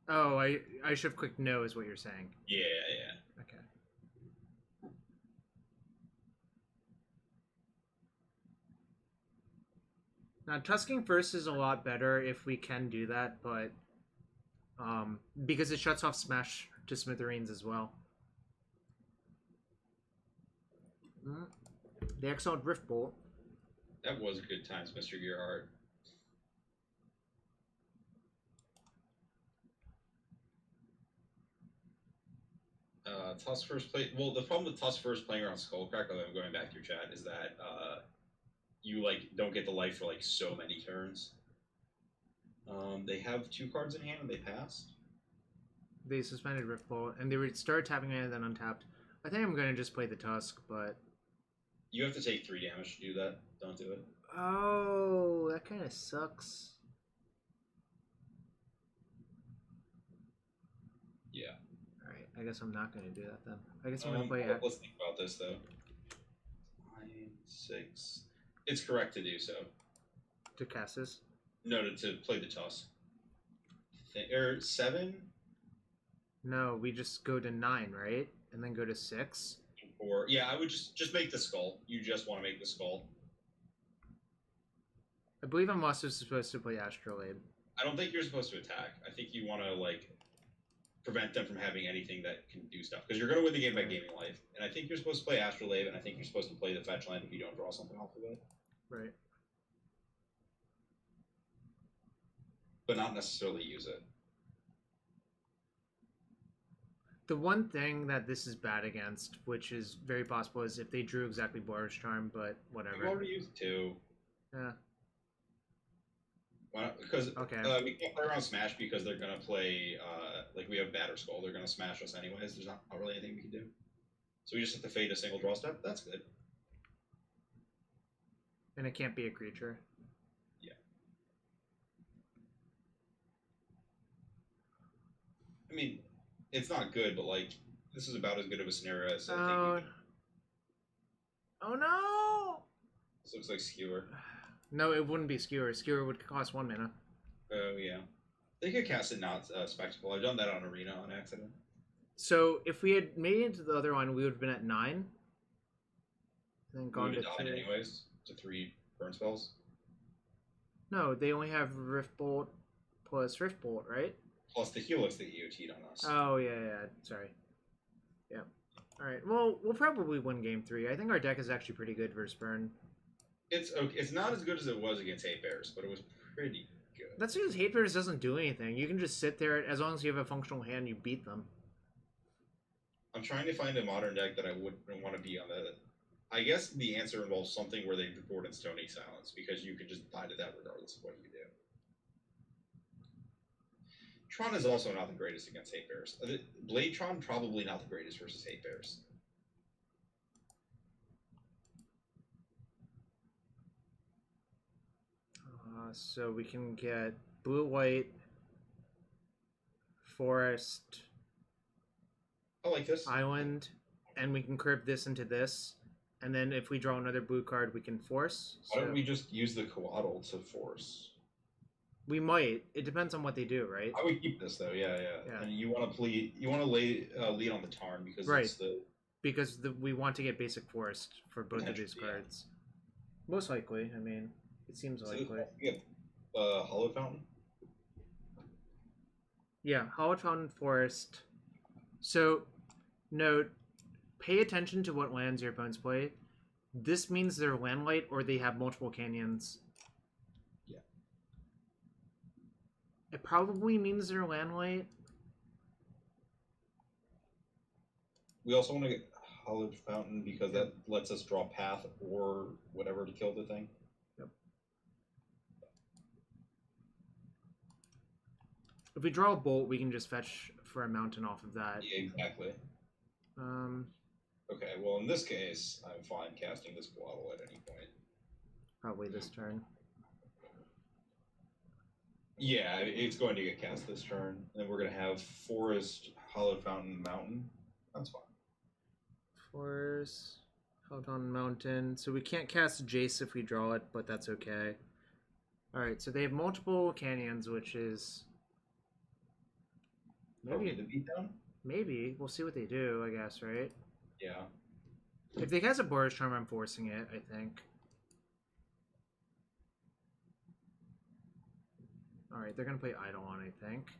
Oh, I should have clicked no is what you're saying. Yeah, yeah. Okay. Now, tusking first is a lot better if we can do that, but because it shuts off Smash to Smithereens as well. The Exiled Rift Bolt. That was good times, Mr. Gearhart. Tusk first play. Well, the problem with Tusk first playing around Skullcrack, although I'm going back to your chat, is that you don't get the life for so many turns. They have 2 cards in hand and they passed. They suspended Rift Bolt and they would start tapping it and then untapped. I think I'm gonna just play the Tusk, but you have to take 3 damage to do that. Don't do it. Oh, that kind of sucks. Yeah. Alright, I guess I'm not going to do that then. I guess I'm going to play... Let's think about this, though. 9, 6... It's correct to do so. To cast this? No, to play the Tusk. 7? No, we just go to 9, right? And then go to 6? Or yeah, I would just make the skull. You just want to make the skull. I believe I'm also supposed to play Astrolabe. I don't think you're supposed to attack. I think you want to prevent them from having anything that can do stuff, because you're going to win the game by gaming life. And I think you're supposed to play Astrolabe, and I think you're supposed to play the fetch land if you don't draw something off of it. Right. But not necessarily use it. The one thing that this is bad against, which is very possible, is if they drew exactly Boar's Charm, but whatever. We've already used 2. Yeah. Because okay. We can't play around Smash because they're going to play, we have Batterskull. They're going to smash us anyways. There's not really anything we can do. So we just have to fade a single draw step. That's good. And it can't be a creature. Yeah. I mean, it's not good, but, this is about as good of a scenario as I think. Oh, no! This looks like Skewer. No, it wouldn't be Skewer. Skewer would cost 1 mana. Oh, yeah. They could cast it not Spectacle. I've done that on Arena on accident. So, if we had made it into the other one, we would have been at 9. And then gone we would to have died 3. anyways. To 3 burn spells. No, they only have Rift Bolt plus Rift Bolt, right? Plus the Helix that EOT'd on us. Oh, yeah. Sorry. Yeah. Alright, well, we'll probably win game 3. I think our deck is actually pretty good versus Burn. It's okay. It's not as good as it was against Hate Bears, but it was pretty good. That's because Hate Bears doesn't do anything. You can just sit there. As long as you have a functional hand, you beat them. I'm trying to find a modern deck that I wouldn't want to be on the... I guess the answer involves something where they record in Stony Silence, because you could just die to that regardless of what you do. Tron is also not the greatest against Hate Bears. Bladetron, probably not the greatest versus Hate Bears. So we can get blue-white, forest, I like this. island, and we can curve this into this. And then if we draw another blue card, we can force. Why don't we just use the Coatl to force? We might. It depends on what they do, right? I would keep this though. Yeah. And you want to lead on the Tarn because it's the because we want to get basic forest for both of these cards. Most likely. I mean, it seems likely. Yeah. Hallowed Fountain. Yeah, Hallowed Fountain, forest. So, note, pay attention to what lands your opponents play. This means they're landlight or they have multiple canyons. Yeah. It probably means they're landlight. We also want to get Hallowed Fountain because that lets us draw path or whatever to kill the thing. Yep. If we draw a bolt, we can just fetch for a mountain off of that. Yeah, exactly. Okay, well in this case, I'm fine casting this Coatl at any point. Probably this turn. Yeah, it's going to get cast this turn. And then we're going to have Forest, Hallowed Fountain, Mountain. That's fine. Forest, Held on Mountain. So we can't cast Jace if we draw it, but that's okay. Alright, so they have multiple canyons, which is... Maybe the beatdown? Maybe. We'll see what they do, I guess, right? Yeah. If they cast a Boros Charm, I'm forcing it, I think. Alright, they're going to play Eidolon, I think.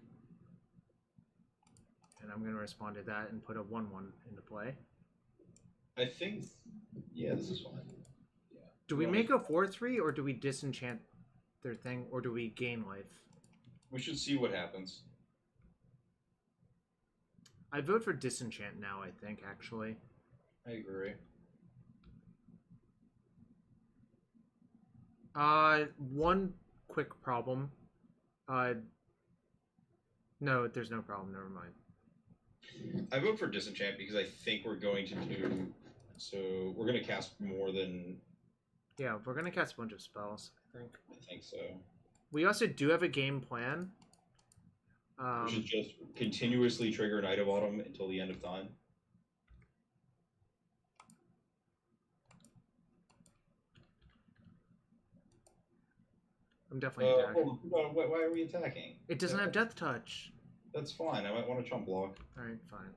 And I'm going to respond to that and put a 1-1 into play. I think... Yeah, this is fine. Yeah. Do we make a 4-3, or do we disenchant their thing, or do we gain life? We should see what happens. I vote for disenchant now, I think, actually. I agree. One quick problem. No, there's no problem. Never mind. I vote for disenchant because I think we're going to do... So we're going to cast more than... Yeah, we're going to cast a bunch of spells, I think. I think so. We also do have a game plan. We should just continuously trigger an item bottom until the end of time. I'm definitely attacking. Why are we attacking? It doesn't have Death Touch. That's fine. I might want to chump block. Alright, fine.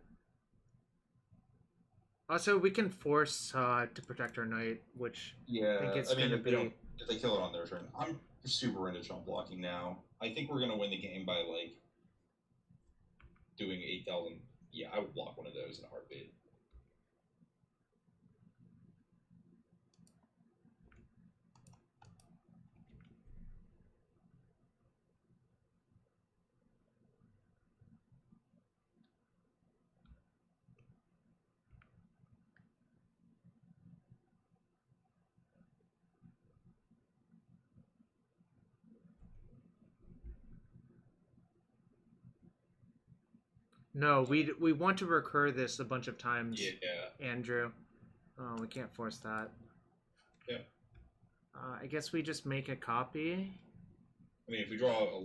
Also, we can force to protect our knight, which Yeah, I think it's I mean, going to be... if they kill it on their turn, I'm super into chump blocking now. I think we're going to win the game by, like, doing 8,000. Yeah, I would block one of those in a heartbeat. No, we want to recur this a bunch of times, Yeah. Andrew. Oh, we can't force that. Yeah. I guess we just make a copy. I mean, if we draw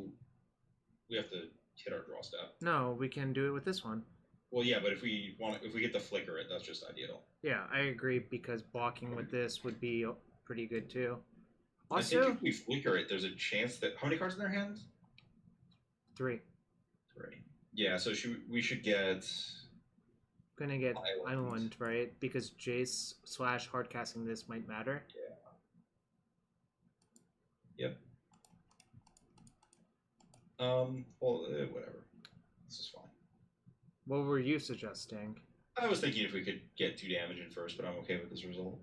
we have to hit our draw step. No, we can do it with this one. Well, yeah, but if we get to flicker it, that's just ideal. Yeah, I agree, because blocking with this would be pretty good too. Also, I think if we flicker it, there's a chance that... How many cards in their hands? 3. 3. Yeah, so we should get... Gonna get Island, right? Because Jace / hardcasting this might matter. Yeah. Yep. Well, whatever. This is fine. What were you suggesting? I was thinking if we could get 2 damage in first, but I'm okay with this result.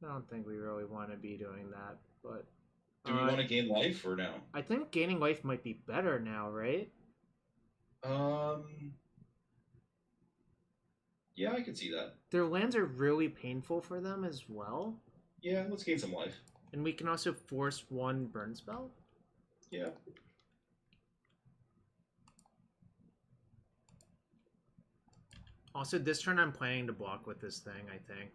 I don't think we really want to be doing that, but... Do we want to gain life or no? I think gaining life might be better now, right? Yeah, I can see that. Their lands are really painful for them as well. Yeah, let's gain some life. And we can also force 1 burn spell. Yeah. Also, this turn I'm planning to block with this thing, I think.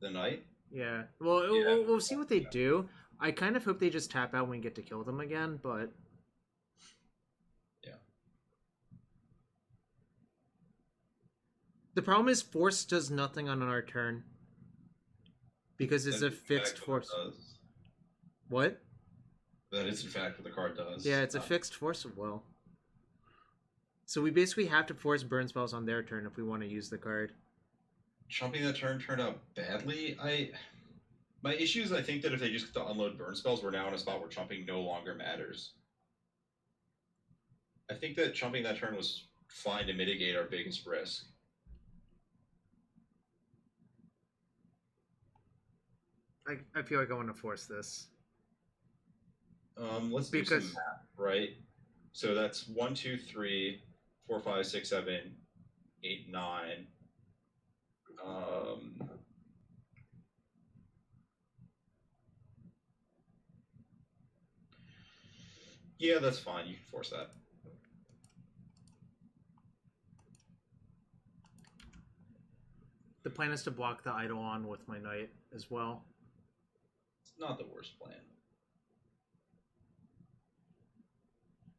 The knight? Yeah. Well, we'll see what they do. I kind of hope they just tap out when we get to kill them again, but... Yeah. The problem is Force does nothing on our turn. Because it's a fixed force. What? That is in fact what the card does. Yeah, it's a fixed Force of Will. So we basically have to force burn spells on their turn if we want to use the card. Chumping that turn turned out badly. My issue is I think that if they just get to unload burn spells, we're now in a spot where chumping no longer matters. I think that chumping that turn was fine to mitigate our biggest risk. I feel like I want to force this. Let's do some math, right? So that's 1, 2, 3, 4, 5, 6, 7, 8, 9. Yeah, that's fine. You can force that. The plan is to block the Eidolon with my knight as well. It's not the worst plan.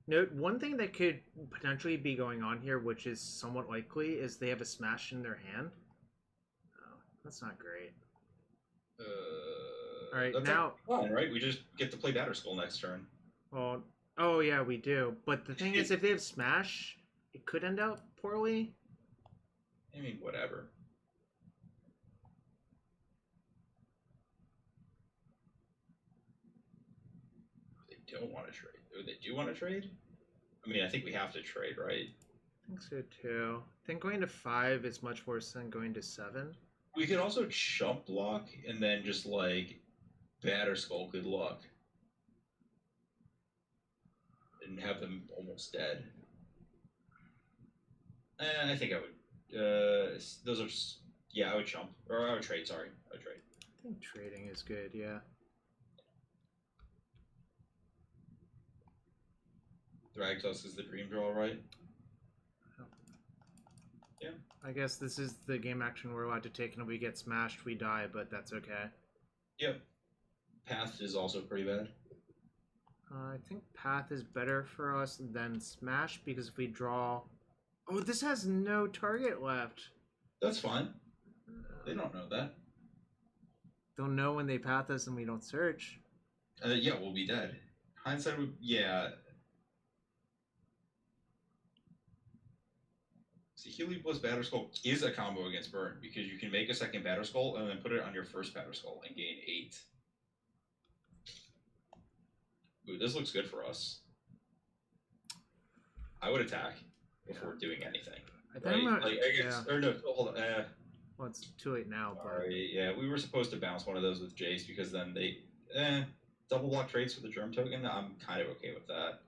Note one thing that could potentially be going on here, which is somewhat likely, is they have a smash in their hand. Oh, that's not great. All right, that's now. Fine, right? We just get to play Batterskull next turn. Well, oh yeah, we do. But the thing is, if they have smash, it could end up poorly. I mean, whatever. They don't want to trade. Or they do want to trade? I mean, I think we have to trade, right? I think so too. I think going to 5 is much worse than going to 7. We could also chump block and then just like Batterskull, good luck. And have them almost dead. I think I would. Those are. Yeah, I would chump. Or I would trade, sorry. I would trade. I think trading is good, yeah. Thragtusk is the dream draw, right? Yeah. I guess this is the game action we're allowed to take, and if we get smashed, we die, but that's okay. Yep. Path is also pretty bad. I think Path is better for us than Smash, because if we draw... Oh, this has no target left. That's fine. They don't know that. They'll know when they Path us and we don't search. Yeah, we'll be dead. Hindsight would... Yeah. Saheeli plus Batterskull is a combo against Burn, because you can make a second Batterskull and then put it on your first Batterskull and gain 8. Ooh, this looks good for us. I would attack before doing anything. I think right? Like, I guess, yeah. Or no, hold on. Well, it's too late now, but... Sorry, yeah, we were supposed to bounce one of those with Jace, because then they... double block trades for the Germ token? I'm kind of okay with that.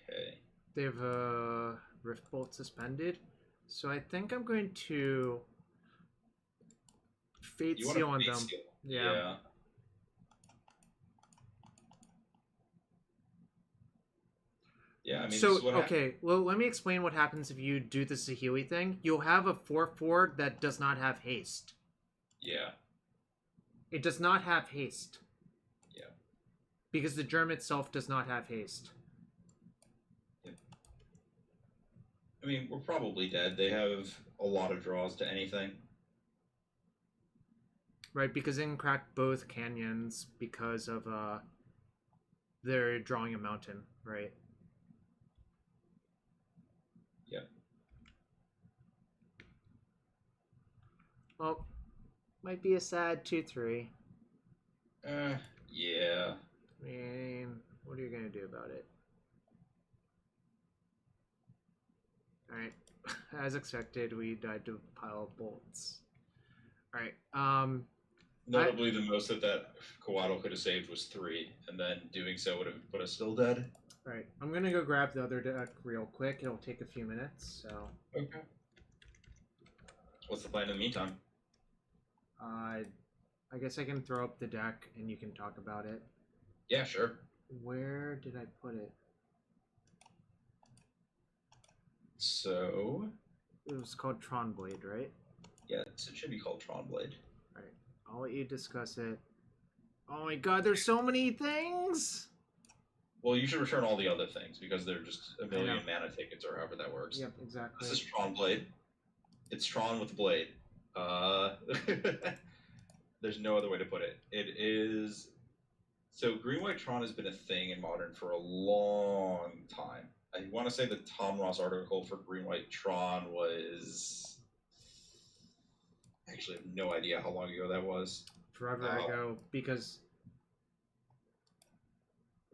Okay. They have a Rift Bolt suspended, so I think I'm going to Fate Seal on them. Seal. Yeah. Yeah, I mean, so, this is what okay, well, let me explain what happens if you do the Saheeli thing. You'll have a 4/4 that does not have haste. Yeah. It does not have haste. Yeah. Because the germ itself does not have haste. Yeah. I mean, we're probably dead. They have a lot of draws to anything. Right, because they can crack both canyons because of they're drawing a mountain, right? Yeah. Well, might be a sad 2-3. Yeah. I mean, what are you gonna do about it? Alright. As expected, we died to a pile of bolts. Alright, Notably, the most that Coatl could have saved was 3, and then doing so would have put us still dead. Alright, I'm gonna go grab the other deck real quick. It'll take a few minutes, so... Okay. What's the plan in the meantime? I guess I can throw up the deck and you can talk about it. Yeah, sure. Where did I put it? So... It was called Tron Blade, right? Yeah, it should be called Tron Blade. Alright, I'll let you discuss it. Oh my god, there's so many things! Well, you should return all the other things, because they're just a million mana tickets, or however that works. Yep, exactly. This is Tron Blade. It's Tron with a blade. There's no other way to put it. It is... So, Green-White Tron has been a thing in Modern for a long time. I want to say the Tom Ross article for Green-White Tron was... Actually, I have no idea how long ago that was. Forever ago, because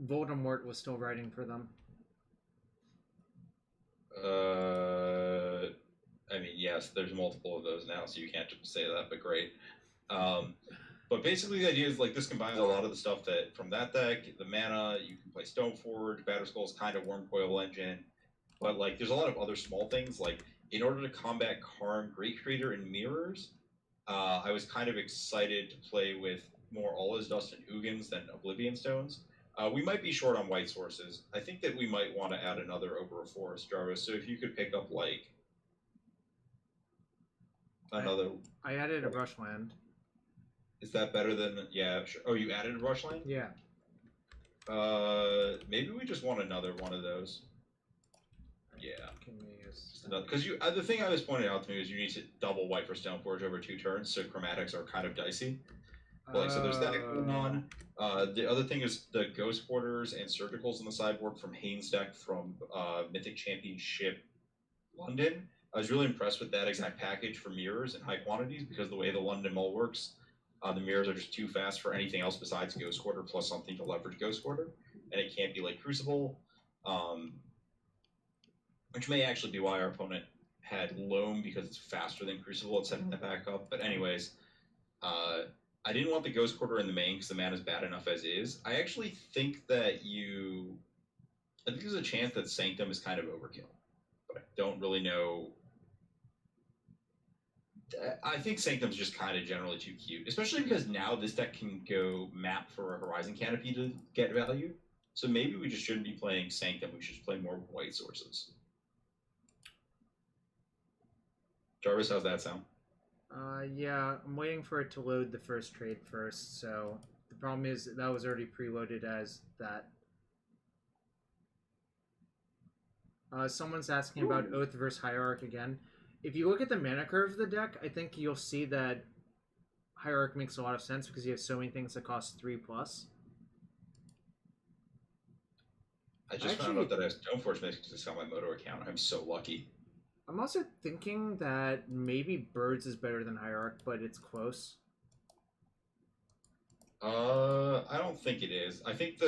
Voldemort was still writing for them. I mean, yes, there's multiple of those now, so you can't just say that, but great. But basically the idea is, like, this combines a lot of the stuff that, from that deck, the mana, you can play Stoneforge, Batterskull's kind of Wormcoil Engine, but, like, there's a lot of other small things, like, in order to combat Karn, Great Creator, and Mirrors, I was kind of excited to play with more Allah's Dust and Ugins than Oblivion Stones. We might be short on white sources. I think that we might want to add another Over a Forest, Jarvis, so if you could pick up, like, another. I added a brushland. Is that better than? Yeah. Sure. Oh, you added a brushland? Yeah. Maybe we just want another one of those. Yeah. Can we use Because you, the thing I was pointing out to me is you need to double white for Stoneforge over 2 turns, so chromatics are kind of dicey. But, like, so there's that going on. The other thing is the Ghost Quarters and Surgicals on the sideboard from Haynes' deck from Mythic Championship London. I was really impressed with that exact package for mirrors in high quantities because the way the London mull works, the mirrors are just too fast for anything else besides Ghost Quarter plus something to leverage Ghost Quarter, and it can't be like Crucible, which may actually be why our opponent had Loam because it's faster than Crucible at setting that back up. But anyways, I didn't want the Ghost Quarter in the main because the mana's bad enough as is. I actually think that I think there's a chance that Sanctum is kind of overkill, but I don't really know. I think Sanctum's just kind of generally too cute, especially because now this deck can go map for a Horizon Canopy to get value. So maybe we just shouldn't be playing Sanctum. We should play more white sources. Jarvis, how's that sound? Yeah, I'm waiting for it to load the first trade first, so the problem is that was already preloaded as that. Someone's asking about Oath versus Hierarch again. If you look at the mana curve of the deck, I think you'll see that Hierarch makes a lot of sense because you have so many things that cost 3+. I just found out that I have Stoneforge Mystic just on my Moto account. I'm so lucky. I'm also thinking that maybe Birds is better than Hierarch, but it's close. I don't think it is. I think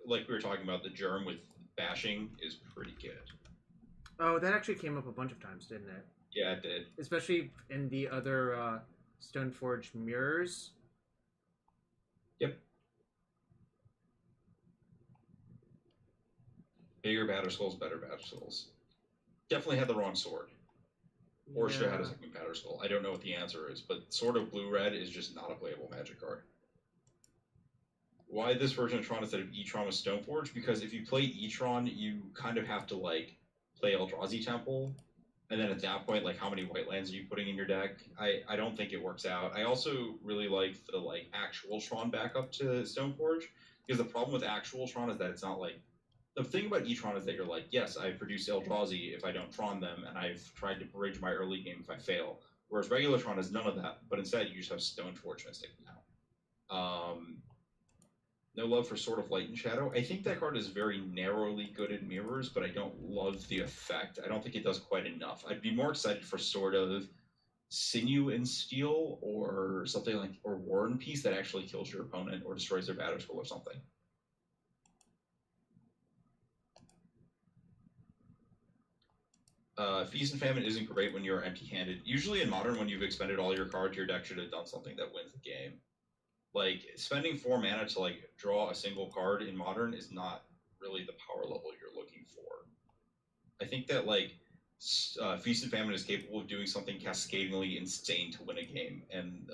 like we were talking about, the Germ with bashing is pretty good. Oh, that actually came up a bunch of times, didn't it? Yeah, it did. Especially in the other Stoneforge mirrors. Yep. Bigger Batterskulls, better Batterskulls. Definitely had the wrong sword. Or should have had a second Batterskull. I don't know what the answer is, but Sword of Blue-Red is just not a playable Magic card. Why this version of Tron instead of E-Tron with Stoneforge? Because if you play E-Tron, you kind of have to, like, play Eldrazi Temple, and then at that point, like, how many white lands are you putting in your deck? I don't think it works out. I also really like the, like, actual Tron backup to Stoneforge, because the problem with actual Tron is that it's not, like, the thing about E-Tron is that you're like, yes, I produce Eldrazi if I don't Tron them, and I've tried to bridge my early game if I fail. Whereas regular Tron has none of that, but instead you just have Stoneforge Mystic now. No love for Sword of Light and Shadow. I think that card is very narrowly good in mirrors, but I don't love the effect. I don't think it does quite enough. I'd be more excited for sort of Sinew and Steel or something like, or War and Peace that actually kills your opponent or destroys their Batterskull or something. Feast and Famine isn't great when you're empty-handed. Usually in Modern, when you've expended all your cards, your deck should have done something that wins the game. Like, spending 4 mana to, like, draw a single card in Modern is not really the power level you're looking for. I think that, like, Feast and Famine is capable of doing something cascadingly insane to win a game, and